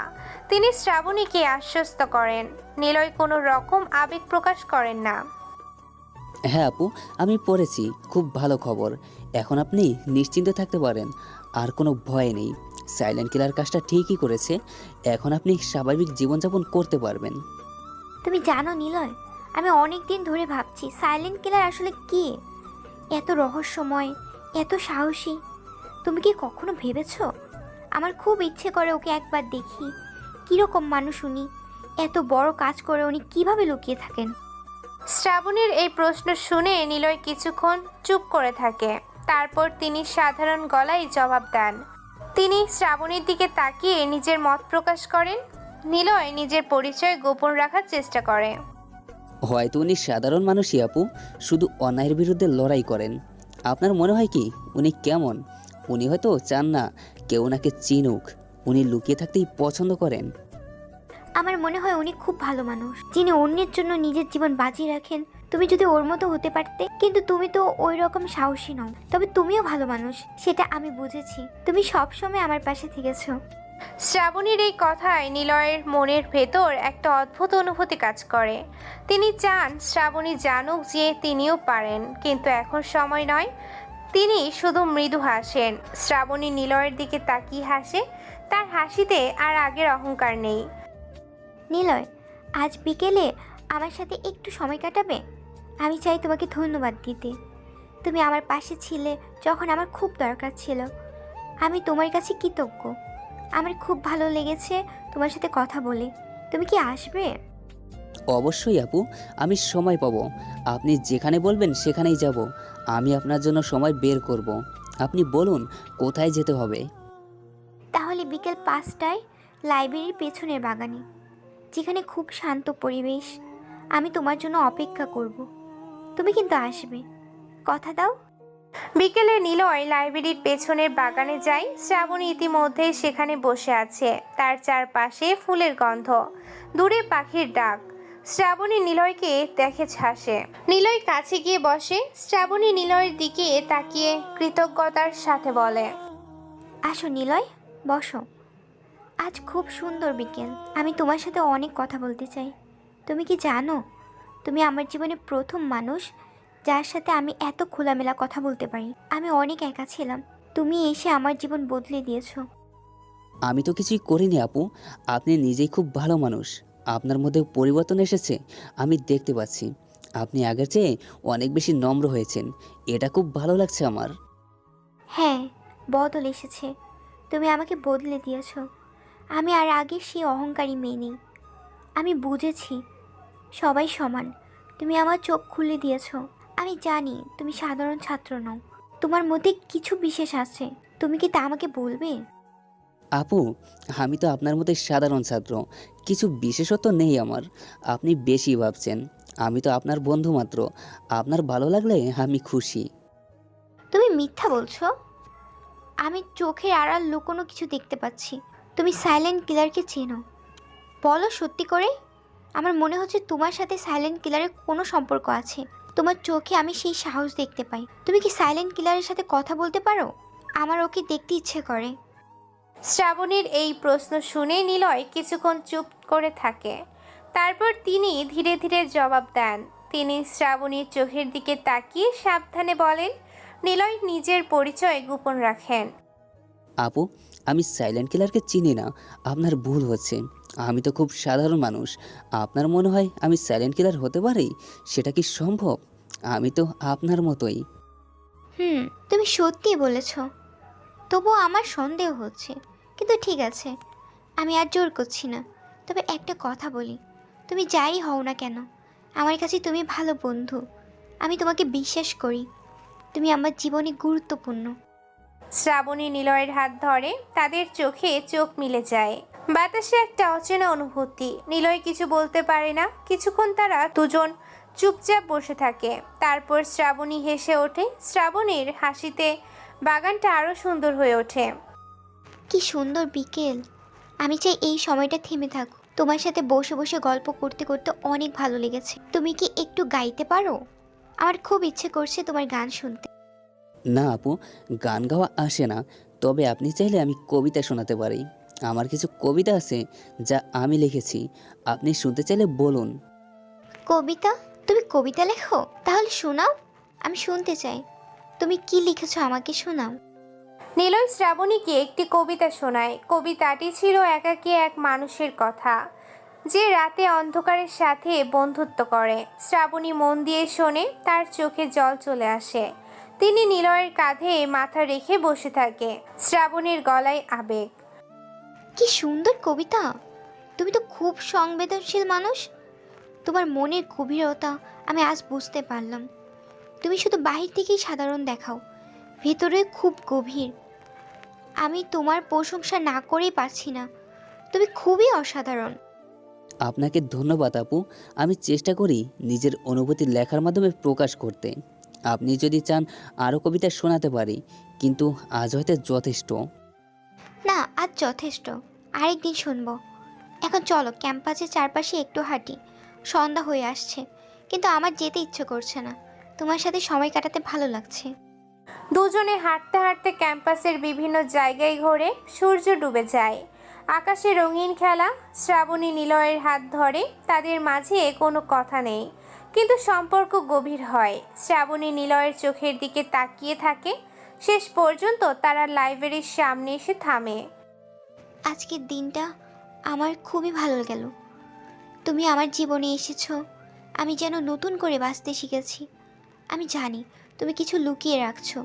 তিনি শ্রাবণীকে আশ্বস্ত করেন। নিলয় কোনো রকম আবেগ প্রকাশ করেন না। হ্যাঁ আপু, আমি পড়েছি, খুব ভালো খবর। এখন আপনি নিশ্চিন্তে থাকতে পারেন, আর কোনো ভয় নেই। সাইলেন্ট কিলার কাজটা ঠিকই করেছে। এখন আপনি স্বাভাবিক জীবনযাপন করতে পারবেন। তুমি জানো নিলয়, আমি অনেক দিন ধরে ভাবছি সাইলেন্ট কিলার আসলে কি, এত রহস্যময়, এত সাহসী। তুমি কি কখনো ভেবেছো? আমার খুব ইচ্ছে করে ওকে একবার দেখি, কীরকম মানুষ উনি, এত বড় কাজ করে উনি কিভাবে লুকিয়ে থাকেন। শ্রাবণীর এই প্রশ্ন শুনে নিলয় কিছুক্ষণ চুপ করে থাকে। তারপর তিনি সাধারণ গলায় জবাব দেন। তিনি শ্রাবণীর দিকে তাকিয়ে নিজের মত প্রকাশ করেন। নিলয় নিজের পরিচয় গোপন রাখার চেষ্টা করে। হয়তো উনি সাধারণ মানুষই আপু, শুধু অন্যায়ের বিরুদ্ধে লড়াই করেন। আপনার মনে হয় কি উনি কেমন? উনি হয়তো চান না কেউ ওনাকে চিনুক। উনি লুকিয়ে থাকতেই পছন্দ করেন। আমার মনে হয় উনি খুব ভালো মানুষ, যিনি অন্যের জন্য নিজের জীবন বাজি রাখেন। তুমি যদি ওর মতো হতে পারতে, কিন্তু তুমি তো ওই রকম সাহসী নও। তবে তুমিও ভালো মানুষ, সেটা আমি বুঝেছি। তুমি সবসময় আমার পাশে থেকেছো। শ্রাবণীর এই কথায় নিলয়ের মনের ভেতর একটা অদ্ভুত অনুভূতি কাজ করে। তিনি চান শ্রাবণী জানুক যে তিনিও পারেন, কিন্তু এখন সময় নয়। তিনি শুধু মৃদু হাসেন। শ্রাবণী নিলয়ের দিকে তাকিয়ে হাসে। তার হাসিতে আর আগের অহংকার নেই। নিলয়, আজ বিকেলে আমার সাথে একটু সময় কাটাবে? আমি চাই তোমাকে ধন্যবাদ দিতে। তুমি আমার পাশে ছিলে যখন আমার খুব দরকার ছিল। আমি তোমার কাছে কৃতজ্ঞ। আমার খুব ভালো লেগেছে তোমার সাথে কথা বলে। তুমি কি আসবে? অবশ্যই আপু, আমি সময় পাবো। আপনি যেখানে বলবেন সেখানেই যাব। আমি আপনার জন্য সময় বের করব। আপনি বলুন কোথায় যেতে হবে। তাহলে বিকেল 5টায় লাইব্রেরির পেছনের বাগানে, যেখানে খুব শান্ত পরিবেশ। আমি তোমার জন্য অপেক্ষা করব। তুমি কিন্তু আসবে, কথা দাও। বিকেলে নিলয় লাইব্রেরির পেছনের বাগানে যায়। শ্রাবণী ইতিমধ্যে সেখানে বসে আছে। তার চারপাশে ফুলের গন্ধ, দূরে পাখির ডাক। শ্রাবণী নিলয়কে দেখে হাসে। নিলয় কাছে গিয়ে বসে। শ্রাবণী নিলয়ের দিকে তাকিয়ে কৃতজ্ঞতার সাথে বলে, আসো নিলয়, বসো। আজ খুব সুন্দর বিকেল। আমি তোমার সাথে অনেক কথা বলতে চাই। তুমি কি জানো, তুমি আমার জীবনে প্রথম মানুষ যার সাথে আমি এত খোলামেলা কথা বলতে পারি। আমি অনেক একা ছিলাম, তুমি এসে আমার জীবন বদলে দিয়েছো। আমি তো কিছুই করিনি আপু, আপনি নিজেই খুব ভালো মানুষ। আপনার মধ্যে পরিবর্তন এসেছে, আমি দেখতে পাচ্ছি। আপনি আগের চেয়ে অনেক বেশি নম্র হয়েছেন, এটা খুব ভালো লাগছে আমার। হ্যাঁ, বদল এসেছে। তুমি আমাকে বদলে দিয়েছো। আমি আর আগে সেই অহংকারী মেয়ে নেই। আমি বুঝেছি সবাই সমান। তুমি আমার চোখ খুলে দিয়েছো। আমি জানি তুমি সাধারণ ছাত্র নও, তোমার মধ্যে কিছু বিশেষ আছে। তুমি কি তা আমাকে বলবে? আপু, আমি তো আপনার মতো সাধারণ ছাত্র, কিছু বিশেষত্ব নেই আমার। আপনি বেশি ভাবছেন। আমি তো আপনার বন্ধু মাত্র। আপনার ভালো লাগলে আমি খুশি। তুমি মিথ্যা বলছো। আমি চোখের আড়াল লুকোনো কিছু দেখতে পাচ্ছি। তুমি সাইলেন্ট কিলারকে চেনো, বলো সত্যি করে। আমার মনে হচ্ছে তোমার সাথে সাইলেন্ট কিলারের কোনো সম্পর্ক আছে। তোমার চোখে আমি সেই সাহস দেখতে পাই। তুমি কি সাইলেন্ট কিলারের সাথে কথা বলতে পারো? আমার ওকে দেখতে ইচ্ছে করে। শ্রাবণীর এই প্রশ্ন শুনে নিলয় কিছুক্ষণ চুপ করে থাকে। তারপর তিনি ধীরে ধীরে জবাব দেন। তিনি শ্রাবণীর চোখের দিকে তাকিয়ে সাবধানে বলেন। নিলয় নিজের পরিচয় গোপন রাখেন। আপু, আমি সাইলেন্ট কিলারকে চিনি না। আপনার ভুল হচ্ছে। আমি তো খুব সাধারণ মানুষ। আপনার মনে হয় আমি সাইলেন্ট কিলার হতে পারি? সেটা কি সম্ভব? আমি তো আপনার মতোই। তুমি সত্যি বলেছ। তবুও আমার সন্দেহ হচ্ছে, কিন্তু ঠিক আছে, আমি আর জোর করছি না। তবে একটা কথা বলি, তুমি যাই হও না কেন, আমার কাছে তুমি ভালো বন্ধু। আমি তোমাকে বিশ্বাস করি। তুমি আমার জীবনে গুরুত্বপূর্ণ। শ্রাবণী নিলয়ের হাত ধরে। তাদের চোখে চোখ মিলে যায়। বাতাসে একটা অচেনা অনুভূতি। নিলয় কিছু বলতে পারে না। কিছুক্ষণ তারা দুজন চুপচাপ বসে থাকে। তারপর শ্রাবণী হেসে ওঠে। শ্রাবণীর হাসিতে বাগানটা আরো সুন্দর হয়ে ওঠে। কি সুন্দর বিকেল। আমি চাই এই সময়টা থেমে থাকুক। তোমার সাথে বসে বসে গল্প করতে করতে অনেক ভালো লেগেছে। তুমি কি একটু গাইতে পারো? আমার খুব ইচ্ছে করছে তোমার গান শুনতে। না আপু, গান গাওয়া আসে না, তবে আপনি চাইলে আমি কবিতা শোনাতে পারি। আমার কিছু কবিতা আছে যা আমি লিখেছি, আপনি শুনতে চাইলে বলুন। কবিতা? তুমি কবিতা লেখো? তাহলে শোনাও, আমি শুনতে চাই। তুমি কি লিখেছো আমাকে শোনাও। নিলয় শ্রাবণীকে একটি কবিতা শোনায়। কবিতাটি ছিল একাকী এক মানুষের কথা, যে রাতে অন্ধকারের সাথে বন্ধুত্ব করে। শ্রাবণী মন দিয়ে শোনে, তার চোখে জল চলে আসে। তিনি নিলয়ের কাঁধে মাথা রেখে বসে থাকে। শ্রাবণীর গলায় আবেগ। কি সুন্দর কবিতা! তুমি তো খুব সংবেদনশীল মানুষ। তোমার মনের গভীরতা আমি আজ বুঝতে পারলাম। তুমি শুধু বাহির থেকেই সাধারণ দেখাও, ভেতরে খুব গভীর। আমি তোমার প্রশংসা না করেই পারছি না। তুমি খুবই অসাধারণ। আপনাকে ধন্যবাদ আপু। আমি চেষ্টা করি নিজের অনুভূতি লেখার মাধ্যমে প্রকাশ করতে। আপনি যদি চান আরও কবিতা শোনাতে পারি, কিন্তু আজ হয়তো যথেষ্ট। না, আজ যথেষ্ট। আরেকদিন শুনবো। এখন চলো, ক্যাম্পাসের চারপাশে একটু হাঁটি। সন্ধ্যা হয়ে আসছে, কিন্তু আমার যেতে ইচ্ছে করছে না। তোমার সাথে সময় কাটাতে ভালো লাগছে। দুজনে হাঁটতে হাঁটতে ক্যাম্পাসের বিভিন্ন জায়গায় ঘোরে। সূর্য ডুবে যায়, আকাশে রঙিন খেলা। শ্রাবণী নিলয়ের হাত ধরে। তাদের মাঝে কোনো কথা নেই, কিন্তু সম্পর্ক গভীর হয়। শ্রাবণী নিলয়ের চোখের দিকে তাকিয়ে থাকে। শেষ পর্যন্ত তারা লাইব্রেরির সামনে এসে থামে। আজকের দিনটা আমার খুবই ভালো গেল। তুমি আমার জীবনে এসেছো। আমি যেন নতুন করে বাঁচতে শিখেছি। আমি জানি তুমি কিছু লুকিয়ে রাখছো,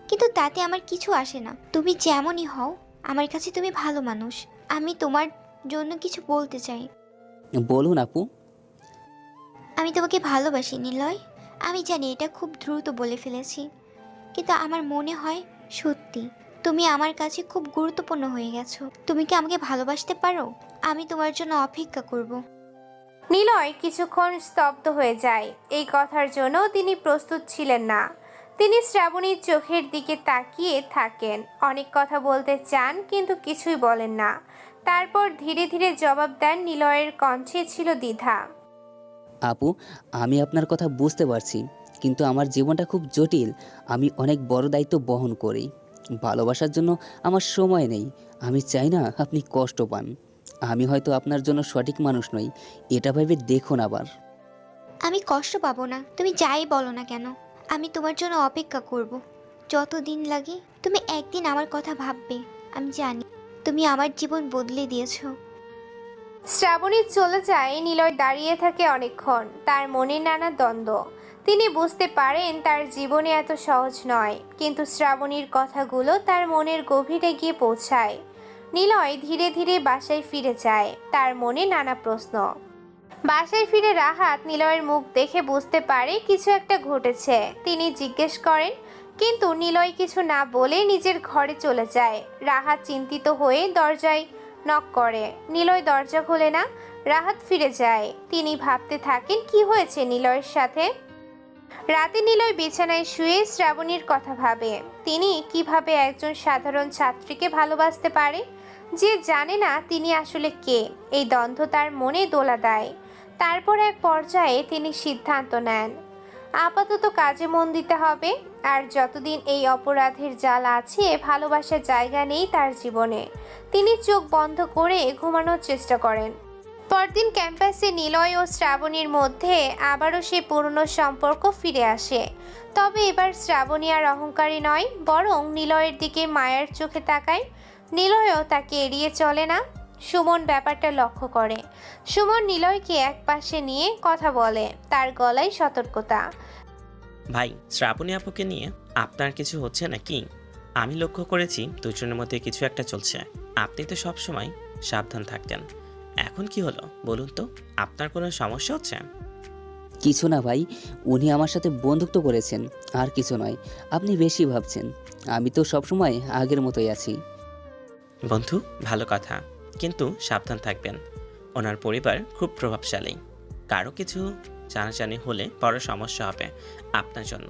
কিন্তু তাতে আমার কিছু আসে না। তুমি যেমনই হও, আমার কাছে তুমি ভালো মানুষ। আমি তোমার জন্য কিছু বলতে চাই। বলুন আপু। আমি তোমাকে ভালোবাসি নিলয়। আমি জানি এটা খুব দ্রুত বলে ফেলেছি, কিন্তু আমার মনে হয় সত্যি তুমি আমার কাছে খুব গুরুত্বপূর্ণ হয়ে গেছো। তুমি কি আমাকে ভালোবাসতে পারো? আমি তোমার জন্য অপেক্ষা করব। নিলয় কিছুক্ষণ স্তব্ধ হয়ে যায়। এই কথার জন্য তিনি প্রস্তুত ছিলেন না। তিনি শ্রাবণীর চোখের দিকে তাকিয়ে থাকেন। অনেক কথা বলতে চান, কিন্তু কিছুই বলেন না। তারপর ধীরে ধীরে জবাব দেন। নিলয়ের কণ্ঠে ছিল দ্বিধা। আপু, আমি আপনার কথা বুঝতে পারছি, কিন্তু আমার জীবনটা খুব জটিল। আমি অনেক বড় দায়িত্ব বহন করি। ভালোবাসার জন্য আমার সময় নেই। আমি চাই না আপনি কষ্ট পান। আমি হয়তো আপনার জন্য সঠিক মানুষ নই, এটা ভেবে দেখুন আবার। আমি কষ্ট পাবো না, তুমি যাই বলো না কেন। আমি তোমার জন্য অপেক্ষা করব যতদিন লাগে। তুমি একদিন আমার কথা ভাববে, আমি জানি। তুমি আমার জীবন বদলে দিয়েছো। শ্রাবণী চলে যায়। নিলয় দাঁড়িয়ে থাকে অনেকক্ষণ। তার মনে নানা দ্বন্দ্ব। তিনি বুঝতে পারেন তার জীবনে এত সহজ নয়, কিন্তু শ্রাবণীর কথাগুলো তার মনের গভীরে গিয়ে পৌঁছায়। নিলয় ধীরে ধীরে বাসায় ফিরে যায়। তার মনে নানা প্রশ্ন। বাসায় ফিরে রাহাত নিলয়ের মুখ দেখে বুঝতে পারে কিছু একটা ঘটেছে। তিনি জিজ্ঞেস করেন, কিন্তু নিলয় কিছু না বলে নিজের ঘরে চলে যায়। রাহাত চিন্তিত হয়ে দরজায় নক করে। নিলয় দরজা খোলে না। রাহাত ফিরে যায়। তিনি ভাবতে থাকেন কি হয়েছে নিলয়ের সাথে। রাতে নিলয় বিছানায় শুয়ে শ্রাবণীর কথা ভাবে। তিনি কিভাবে একজন সাধারণ ছাত্রীকে ভালোবাসতে পারে, যে জানে না তিনি আসলে কে। এই দ্বন্দ্ব তার মনে দোলা দেয়। তারপর এক পর্যায়ে তিনি সিদ্ধান্ত নেন, আপাতত কাজে মন দিতে হবে। আর যতদিন এই অপরাধের জাল আছে, ভালোবাসার জায়গা নেই তার জীবনে। তিনি চোখ বন্ধ করে ঘুমানোর চেষ্টা করেন। পরদিন ক্যাম্পাসে নিলয় ও শ্রাবণীর মধ্যে আবারও সে পুরনো সম্পর্ক ফিরে আসে। তবে এবার শ্রাবণী আর অহংকারী নয়, বরং নিলয়ের দিকে মায়ের চোখে তাকায়। নিলয়ও তাকে এড়িয়ে চলে না। সুমন ব্যাপারটা লক্ষ্য করে। সুমন নিলয়কে এক পাশে নিয়ে কথা বলে, তার গলায় সতর্কতা। ভাই, শ্রাবণী আপুকে নিয়ে আপনার কিছু হচ্ছে নাকি? আমি লক্ষ্য করেছি দুজনের মধ্যে কিছু একটা চলছে। আপনি তো সব সময় সাবধান থাকতেন, এখন কি হলো বলুন তো? আপনার কোনো সমস্যা হচ্ছে? কিছু না ভাই, উনি আমার সাথে বন্ধুত্ব করেছেন, আর কিছু নয়। আপনি বেশি ভাবছেন। আমি তো সবসময় আগের মতোই আছি। বন্ধু, ভালো কথা, কিন্তু সাবধান থাকবেন। ওনার পরিবার খুব প্রভাবশালী। কারো কিছু জানাজানি হলে বড় সমস্যা হবে আপনার জন্য।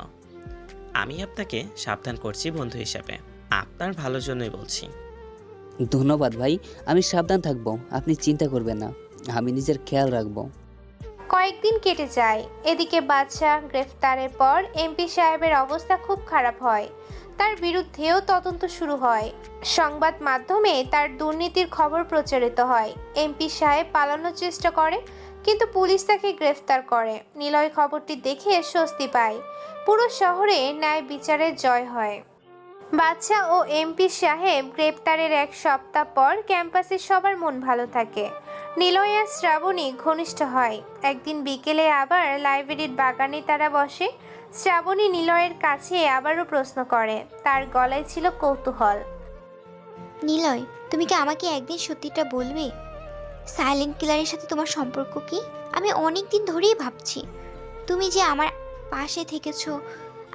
আমি আপনাকে সাবধান করছি বন্ধু হিসাবে, আপনার ভালোর জন্যই বলছি। ধন্যবাদ ভাই, আমি সাবধান থাকবো, আপনি চিন্তা করবেন না, আমি নিজের খেয়াল রাখবো। কয়েকদিন কেটে যায়। এদিকে বাদশা গ্রেফতারের পর এমপি সাহেবের অবস্থা খুব খারাপ হয়। তার বিরুদ্ধেও তদন্ত শুরু হয়। সংবাদ মাধ্যমে তার দুর্নীতির খবর প্রচারিত হয়। এমপি সাহেব পালানোর চেষ্টা করে, কিন্তু পুলিশ তাকে গ্রেফতার করে। নিলয় খবরটি দেখে স্বস্তি পায়। পুরো শহরে ন্যায় বিচারের জয় হয়। বাদশা ও এমপি সাহেব গ্রেপ্তারের এক সপ্তাহ পর ক্যাম্পাসে সবার মন ভালো থাকে। নিলয় আর শ্রাবণী ঘনিষ্ঠ হয়। একদিন বিকেলে আবার লাইব্রেরির বাগানে তারা বসে। শ্রাবণী নিলয়ের কাছে আবারও প্রশ্ন করে। তার গলায় ছিল কৌতূহল। নিলয়, তুমি কি আমাকে একদিন সত্যিটা বলবে? সাইলেন্ট কিলারের সাথে তোমার সম্পর্ক কি? আমি অনেক দিন ধরেই ভাবছি। তুমি যে আমার পাশে থেকেছো,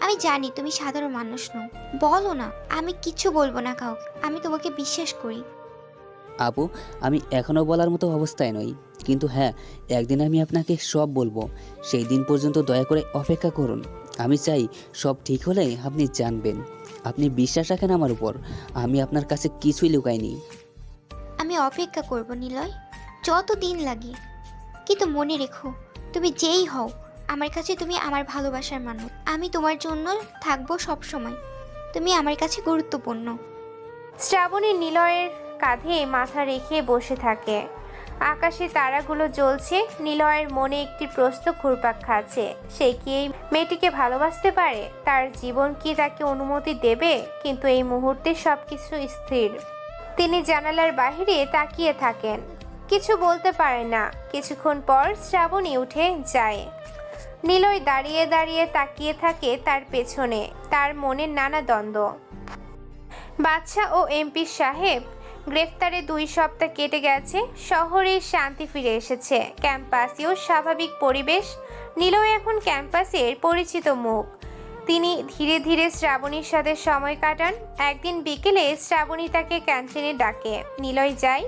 আমি জানি তুমি সাধারণ মানুষ নও। বলো না, আমি কিছু বলবো না কাউকে। আমি তোমাকে বিশ্বাস করি। আপু, আমি এখনও বলার মতো অবস্থায় নই, কিন্তু হ্যাঁ, একদিন আমি আপনাকে সব বলবো। সেই দিন পর্যন্ত দয়া করে অপেক্ষা করুন। আমি চাই সব ঠিক হলে আপনি জানবেন। আপনি বিশ্বাস রাখেন আমার উপর, আমি আপনার কাছে কিছুই লুকাইনি। আমি অপেক্ষা করব নিলয়, যত দিন লাগে। কিন্তু মনে রেখো, তুমি যেই হও, আমার কাছে তুমি আমার ভালোবাসার মানুষ। আমি তোমার জন্য থাকবো সব সময়। তুমি আমার কাছে গুরুত্বপূর্ণ। শ্রাবণী নিলয়ের কাঁধে মাথা রেখে বসে থাকে। আকাশে তারাগুলো জ্বলছে। নিলয়ের মনে একটি প্রশ্ন ঘুরপাক খাচ্ছে। সে কি এই মেয়েটিকে ভালোবাসতে পারে? তার জীবন কি তাকে অনুমতি দেবে? কিন্তু এই মুহূর্তে সবকিছু স্থির। তিনি জানালার বাহিরে তাকিয়ে থাকেন, কিছু বলতে পারে না। কিছুক্ষণ পর শ্রাবণী উঠে যায়। নিলয় দাঁড়িয়ে দাঁড়িয়ে তাকিয়ে থাকে তার পেছনে। তার মনে নানা দ্বন্দ্ব। বাদশা ও এমপি সাহেব গ্রেফতারে 2 সপ্তাহ কেটে গেছে। শহরে শান্তি ফিরে এসেছে। ক্যাম্পাসেও স্বাভাবিক পরিবেশ। নিলয় এখন ক্যাম্পাসের পরিচিত মুখ। তিনি ধীরে ধীরে শ্রাবণীর সাথে সময় কাটান। একদিন বিকেলে শ্রাবণী তাকে ক্যান্টিনে ডাকে। নিলয় যায়,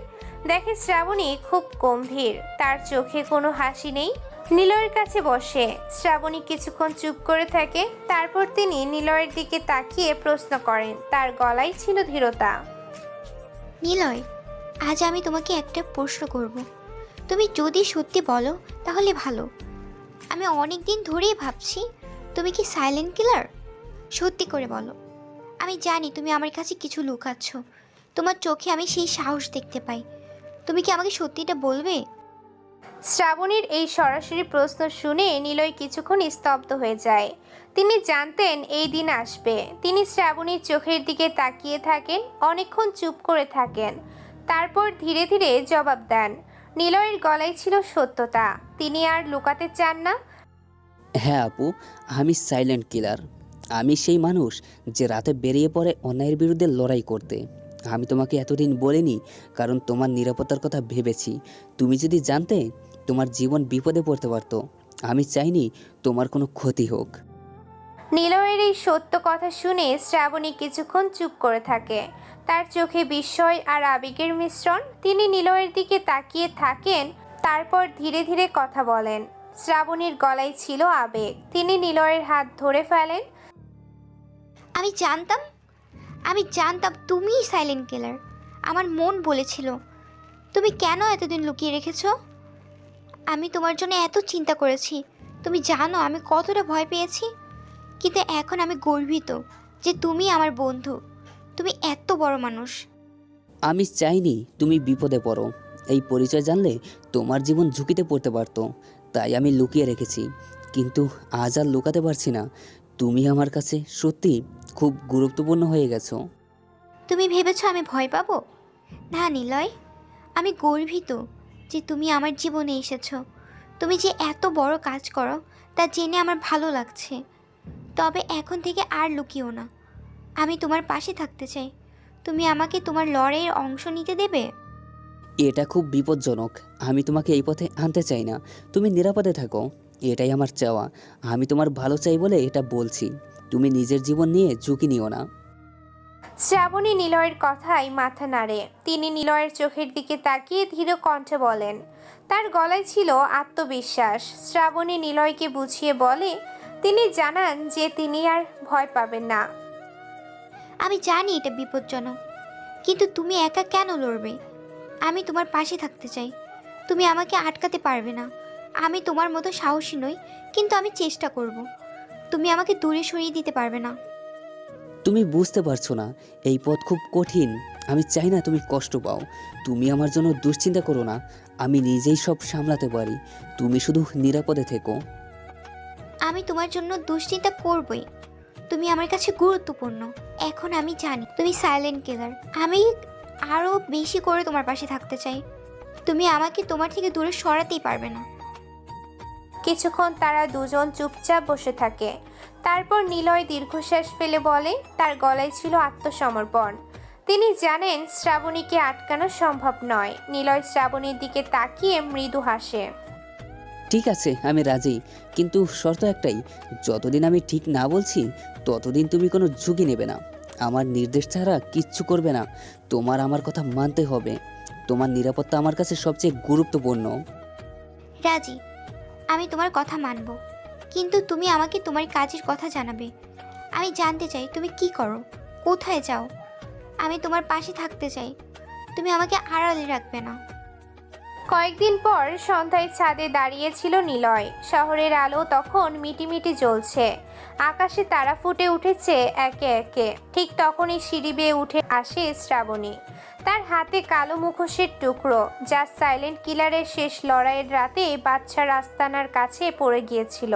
দেখে শ্রাবণী খুব গম্ভীর। তার চোখে কোনো হাসি নেই। নিলয়ের কাছে বসে। শ্রাবণী কিছুক্ষণ চুপ করে থাকে। তারপর তিনি নিলয়ের দিকে তাকিয়ে প্রশ্ন করেন। তার গলায় ছিল ধীরতা। নিলয়, আজ আমি তোমাকে একটা প্রশ্ন করব। তুমি যদি সত্যি বলো তাহলে ভালো। আমি অনেক দিন ধরেই ভাবছি, তুমি কি সাইলেন্ট কিলার? সত্যি করে বলো। আমি জানি তুমি আমার কাছে কিছু লুকাচ্ছ। তোমার চোখে আমি সেই সাহস দেখতে পাই। তুমি কি আমাকে সত্যিটা বলবে? শ্রাবণীর এই সরাসরি প্রশ্ন শুনে নিলয় কিছুক্ষণ স্তব্ধ হয়ে যায়। তিনি জানতেন এই দিন আসবে। তিনি শ্রাবণীর চোখের দিকে তাকিয়ে থাকেন, অনেকক্ষণ চুপ করে থাকেন। তারপর ধীরে ধীরে জবাব দেন। নিলয়ের গলায় ছিল সত্যতা। তিনি আর লুকাতে চান না। হ্যাঁ আপু, আমি সাইলেন্ট কিলার। আমি সেই মানুষ যে রাতে বেরিয়ে পড়ে অন্যায়ের বিরুদ্ধে লড়াই করতে। আমি তোমাকে এতদিন বলিনি, কারণ তোমার নিরাপত্তার কথা ভেবেছি। তুমি যদি জানতে, তোমার জীবন বিপদে পড়তে পারতো। আমি চাইনি তোমার কোনো ক্ষতি হোক। নিলয়ের এই সত্য কথা শুনে শ্রাবণী কিছুক্ষণ চুপ করে থাকে। তার চোখে বিস্ময় আর আবেগের মিশ্রণ। তিনি নিলয়ের দিকে তাকিয়ে থাকেন, তারপর ধীরে ধীরে কথা বলেন। শ্রাবণীর গলায় ছিল আবেগ। তিনি নিলয়ের হাত ধরে ফেলেন। আমি জানতাম তুমিই সাইলেন্ট কিলার। আমার মন বলেছিল। তুমি কেন এতদিন লুকিয়ে রেখেছো? আমি তোমার জন্য এত চিন্তা করেছি। তুমি জানো আমি কতটা ভয় পেয়েছি। কিন্তু এখন আমি গর্বিত যে তুমি আমার বন্ধু। তুমি এত বড় মানুষ। আমি চাইনি তুমি বিপদে পড়ো। এই পরিচয় জানলে তোমার জীবন ঝুঁকিতে পড়তে পারতো, তাই আমি লুকিয়ে রেখেছি। কিন্তু আজ আর লুকাতে পারছি না। তুমি আমার কাছে সত্যি খুব গুরুত্বপূর্ণ হয়ে গেছো। তুমি ভেবেছো আমি ভয় পাবো? না নিলয়, আমি গর্বিত যে তুমি আমার জীবনে এসেছো। তুমি যে এত বড় কাজ করো তা জেনে আমার ভালো লাগছে। তবে এখন থেকে আর লুকিও না। আমি তোমার পাশে থাকতে চাই। তুমি আমাকে তোমার লড়াইয়ের অংশ নিতে দেবে? এটা খুব বিপজ্জনক। আমি তোমাকে এই পথে আনতে চাই না। তুমি নিরাপদে থাকো, এটাই আমার চাওয়া। আমি তোমার ভালো চাই বলে এটা বলছি। তুমি নিজের জীবন নিয়ে ঝুঁকি নিও না। শ্রাবণী নিলয়ের কথায় মাথা নাড়ে। তিনি নিলয়ের চোখের দিকে তাকিয়ে ধীর কণ্ঠে বলেন। তার গলায় ছিল আত্মবিশ্বাস। শ্রাবণী নিলয়কে বুঝিয়ে বলে। তিনি জানান যে তিনি আর ভয় পাবেন না। আমি জানি এটা বিপজ্জনক, কিন্তু তুমি একা কেন লড়বে? আমি তোমার পাশে থাকতে চাই। তুমি আমাকে আটকাতে পারবে না। আমি তোমার মতো সাহসী নই, কিন্তু আমি চেষ্টা করব। তুমি আমাকে দূরে সরিয়ে দিতে পারবে না। তুমি বুঝতে পারছো না, এই পথ খুব কঠিন। আমি চাই না তুমি কষ্ট পাও। তুমি আমার জন্য দুশ্চিন্তা করো না, আমি নিজেই সব সামলাতে পারি। তুমি শুধু নিরাপদে থেকো। আমি তোমার জন্য দুশ্চিন্তা করবই। তুমি আমার কাছে গুরুত্বপূর্ণ। এখন আমি জানি তুমি সাইলেন্ট কিলার। আমি আরও বেশি করে তোমার পাশে থাকতে চাই। তুমি আমাকে তোমার থেকে দূরে সরাতেই পারবে না। কিছুক্ষণ তারা দুজন চুপচাপ বসে থাকে। তারপর নিলয় দীর্ঘশ্বাস ফেলে বলে, তার গলায় ছিল আত্মসমর্পণ। তিনি জানেন শ্রাবণীকে আটকানো সম্ভব নয়। নিলয় শ্রাবণীর দিকে তাকিয়ে মৃদু হাসে। ঠিক আছে, আমি রাজি, কিন্তু শর্ত একটাই, যতদিন আমি ঠিক না বলছি ততদিন তুমি কোনো ঝুঁকি নেবে না। আমার নির্দেশ ছাড়া কিচ্ছু করবে না। তোমার আমার কথা মানতে হবে। তোমার নিরাপত্তা আমার কাছে সবচেয়ে গুরুত্বপূর্ণ। রাজি, আমি তোমার কথা মানব, কিন্তু তুমি আমাকে তোমার কাজের কথা জানাবে। আমি জানতে চাই তুমি কি করো, কোথায় যাও। আমি তোমার পাশে থাকতে চাই। তুমি আমাকে আড়ালে রাখবে না। কয়েকদিন পর সন্ধ্যায় ছাদে দাঁড়িয়েছিল নিলয়। শহরের আলো তখন মিটিমিটি জ্বলছে। আকাশে তারা ফুটে উঠেছে একে একে। ঠিক তখনই সিঁড়ি বেয়ে উঠে আসে শ্রাবণী। তার হাতে কালো মুখোশের টুকরো, যা সাইলেন্ট কিলারের শেষ লড়াইয়ের রাতে বাচ্চার আস্তানার কাছে পড়ে গিয়েছিল।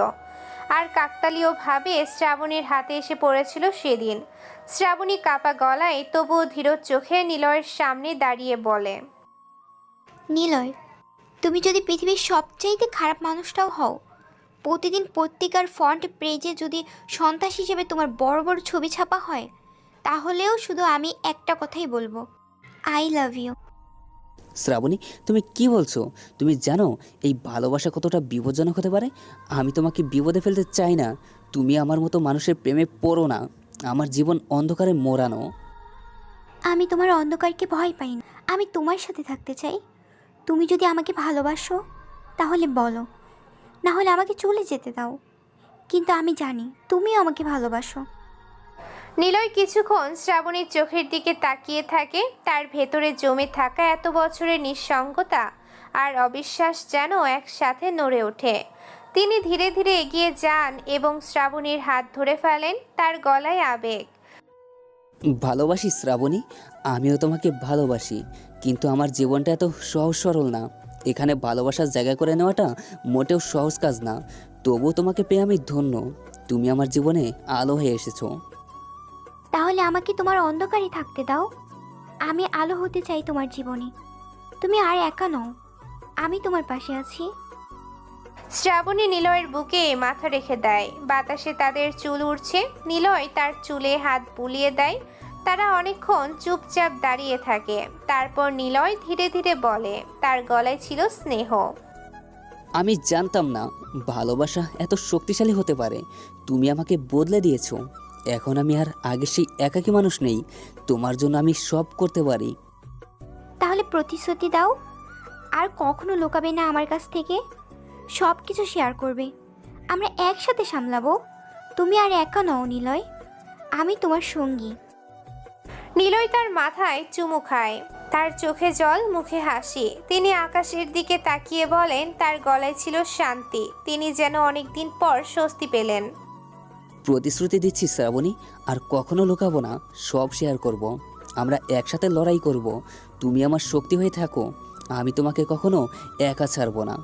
আর কাকতালীয়ভাবে শ্রাবণীর হাতে এসে পড়েছিল সেদিন। শ্রাবণী কাপা গলায় তবুও ধীর চোখে নিলয়ের সামনে দাঁড়িয়ে বলে, নিলয়, তুমি যদি পৃথিবীর সবচাইতে খারাপ মানুষটাও হও, প্রতিদিন পত্রিকার ফ্রন্ট পেজে যদি সন্ত্রাস হিসেবে তোমার বড় বড় ছবি ছাপা হয়, তাহলেও শুধু আমি একটা কথাই বলবো, আই লাভ ইউ। শ্রাবণী, তুমি কি বলছো? তুমি জানো এই ভালোবাসা কতটা বিপজ্জনক হতে পারে? আমি তোমাকে বিপদে ফেলতে চাই না। তুমি আমার মতো মানুষের প্রেমে পড়ো না। আমার জীবন অন্ধকারে মোড়ানো। আমি তোমার অন্ধকারকে ভয় পাই না। আমি তোমার সাথে থাকতে চাই। তুমি যদি আমাকে ভালোবাসো তাহলে বলো, না হলে আমাকে চলে যেতে দাও। কিন্তু আমি জানি তুমিও আমাকে ভালোবাসো। নিলয় কিছুক্ষণ শ্রাবণীর চোখের দিকে তাকিয়ে থাকে। তার ভেতরে জমে থাকা এত বছরের নিঃসঙ্গতা আর অবিশ্বাস যেন একসাথে নড়ে ওঠে। তিনি ধীরে ধীরে এগিয়ে যান এবং শ্রাবণীর হাত ধরে ফেলেন। তার গলায় আবেগ। ভালোবাসি শ্রাবণী, আমিও তোমাকে ভালোবাসি, কিন্তু আমার জীবনটা এত সহজ সরল না। এখানে ভালোবাসার জায়গা করে নেওয়াটা মোটেও সহজ কাজ না। তবুও তোমাকে পেয়ে আমি ধন্য। তুমি আমার জীবনে আলো হয়ে এসেছো। তাহলে আমাকে তোমার অন্ধকারে থাকতে দাও। আমি আলো হতে চাই তোমার জীবনে। তুমি আর একা নও, আমি তোমার পাশে আছি। শ্রাবণী নিলয়ের বুকে মাথা রেখে দেয়। বাতাসে তাদের চুল উড়ছে। নিলয় তার চুলে হাত বুলিয়ে দেয়। তারা অনেকক্ষণ চুপচাপ দাঁড়িয়ে থাকে। তারপর নিলয় ধীরে ধীরে বলে, তার গলায় ছিল স্নেহ, আমি জানতাম না ভালোবাসা এত শক্তিশালী হতে পারে। তুমি আমাকে বদলে দিয়েছো। এখন আমি আর আগে সেই একাকী মানুষ নেই। তোমার জন্য আমি সব করতে পারি। তাহলে প্রতিশ্রুতি দাও, আর কখনো লুকাবে না আমার কাছ থেকে। সব কিছু শেয়ার করবে। আমরা একসাথে সামলাবো। তুমি আর একা নও নিলয়, আমি তোমার সঙ্গী। নিলয় তার মাথায় চুমু খায়। তার চোখে জল, মুখে হাসি। তিনি আকাশের দিকে তাকিয়ে বলেন, তার গলায় ছিল শান্তি। তিনি যেন অনেকদিন পর স্বস্তি পেলেন। প্রতিশ্রুতি দিচ্ছি শ্রাবণী, আর কখনো লুকাবো না। সব শেয়ার করব। আমরা একসাথে লড়াই করব। তুমি আমার শক্তি হয়ে থাকো। আমি তোমাকে কখনো একা ছাড়বো না।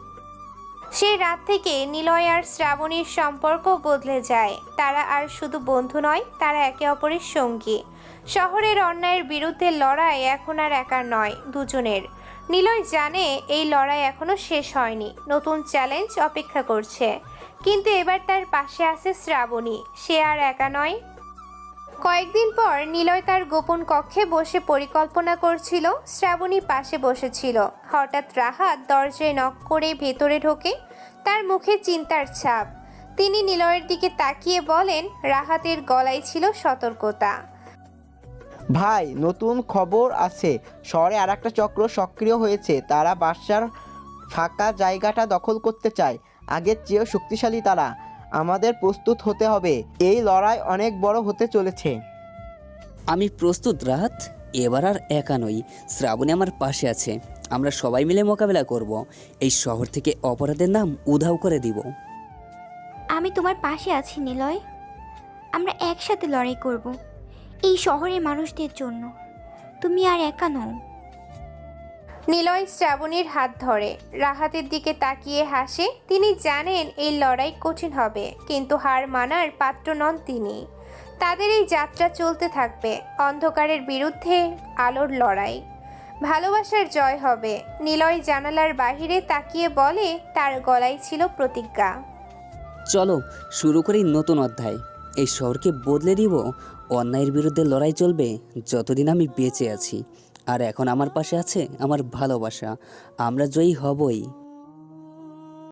সেই রাত থেকে নিলয় আর শ্রাবণীর সম্পর্ক বদলে যায়। তারা আর শুধু বন্ধু নয়, তারা একে অপরের সঙ্গী। শহরের অন্যায়ের বিরুদ্ধে লড়াই এখন আর একার নয়, দুজনের। নিলয় জানে এই লড়াই এখনো শেষ হয়নি। নতুন চ্যালেঞ্জ অপেক্ষা করছে। কিন্তু এবার তার পাশে আছে শ্রাবণী। সে আর একা নয়। কয়েকদিন পর নিলয় তার গোপন কক্ষে বসে পরিকল্পনা করছিল। শ্রাবণী পাশে বসেছিল। হঠাৎ রাহাত দরজায় নক করে ভেতরে ঢোকে। তার মুখে চিন্তার ছাপ। তিনি নিলয়ের দিকে তাকিয়ে বলেন, রাহাতের গলায় ছিল সতর্কতা। ভাই, নতুন খবর আছে। শহরে আর একটা চক্র সক্রিয় হয়েছে। তারা বাসার ফাঁকা জায়গাটা দখল করতে চায়। আগের চেয়েও শক্তিশালী তারা। আমাদের প্রস্তুত হতে হবে। এই লড়াই অনেক বড় হতে চলেছে। আমি প্রস্তুত রাহাত। এবার আর একা নই, শ্রাবণী আমার পাশে আছে। আমরা সবাই মিলে মোকাবেলা করব। এই শহর থেকে অপরাধের নাম উধাও করে দিব। আমি তোমার পাশে আছি নিলয়। আমরা একসাথে লড়াই করব এই শহরের মানুষদের জন্য। তুমি আর একা নও। নিলয় শ্রাবণীর হাত ধরে রাহাতের দিকে তাকিয়ে হাসে। তিনি জানেন এই লড়াই কঠিন হবে, কিন্তু হার মানার পাত্র নন তিনি। তাদের এই যাত্রা চলতে থাকবে, অন্ধকারের বিরুদ্ধে আলোর লড়াই। ভালোবাসার জয় হবে। নিলয় জানালার বাহিরে তাকিয়ে বলে, তার গলায় ছিল প্রতিজ্ঞা। চলো শুরু করি নতুন অধ্যায়। এই শহরকে বদলে দিব। অন্যায়ের বিরুদ্ধে লড়াই চলবে যতদিন আমি বেঁচে আছি। আর এখন আমার পাশে আছে আমার ভালোবাসা। আমরা জয়ী হবই।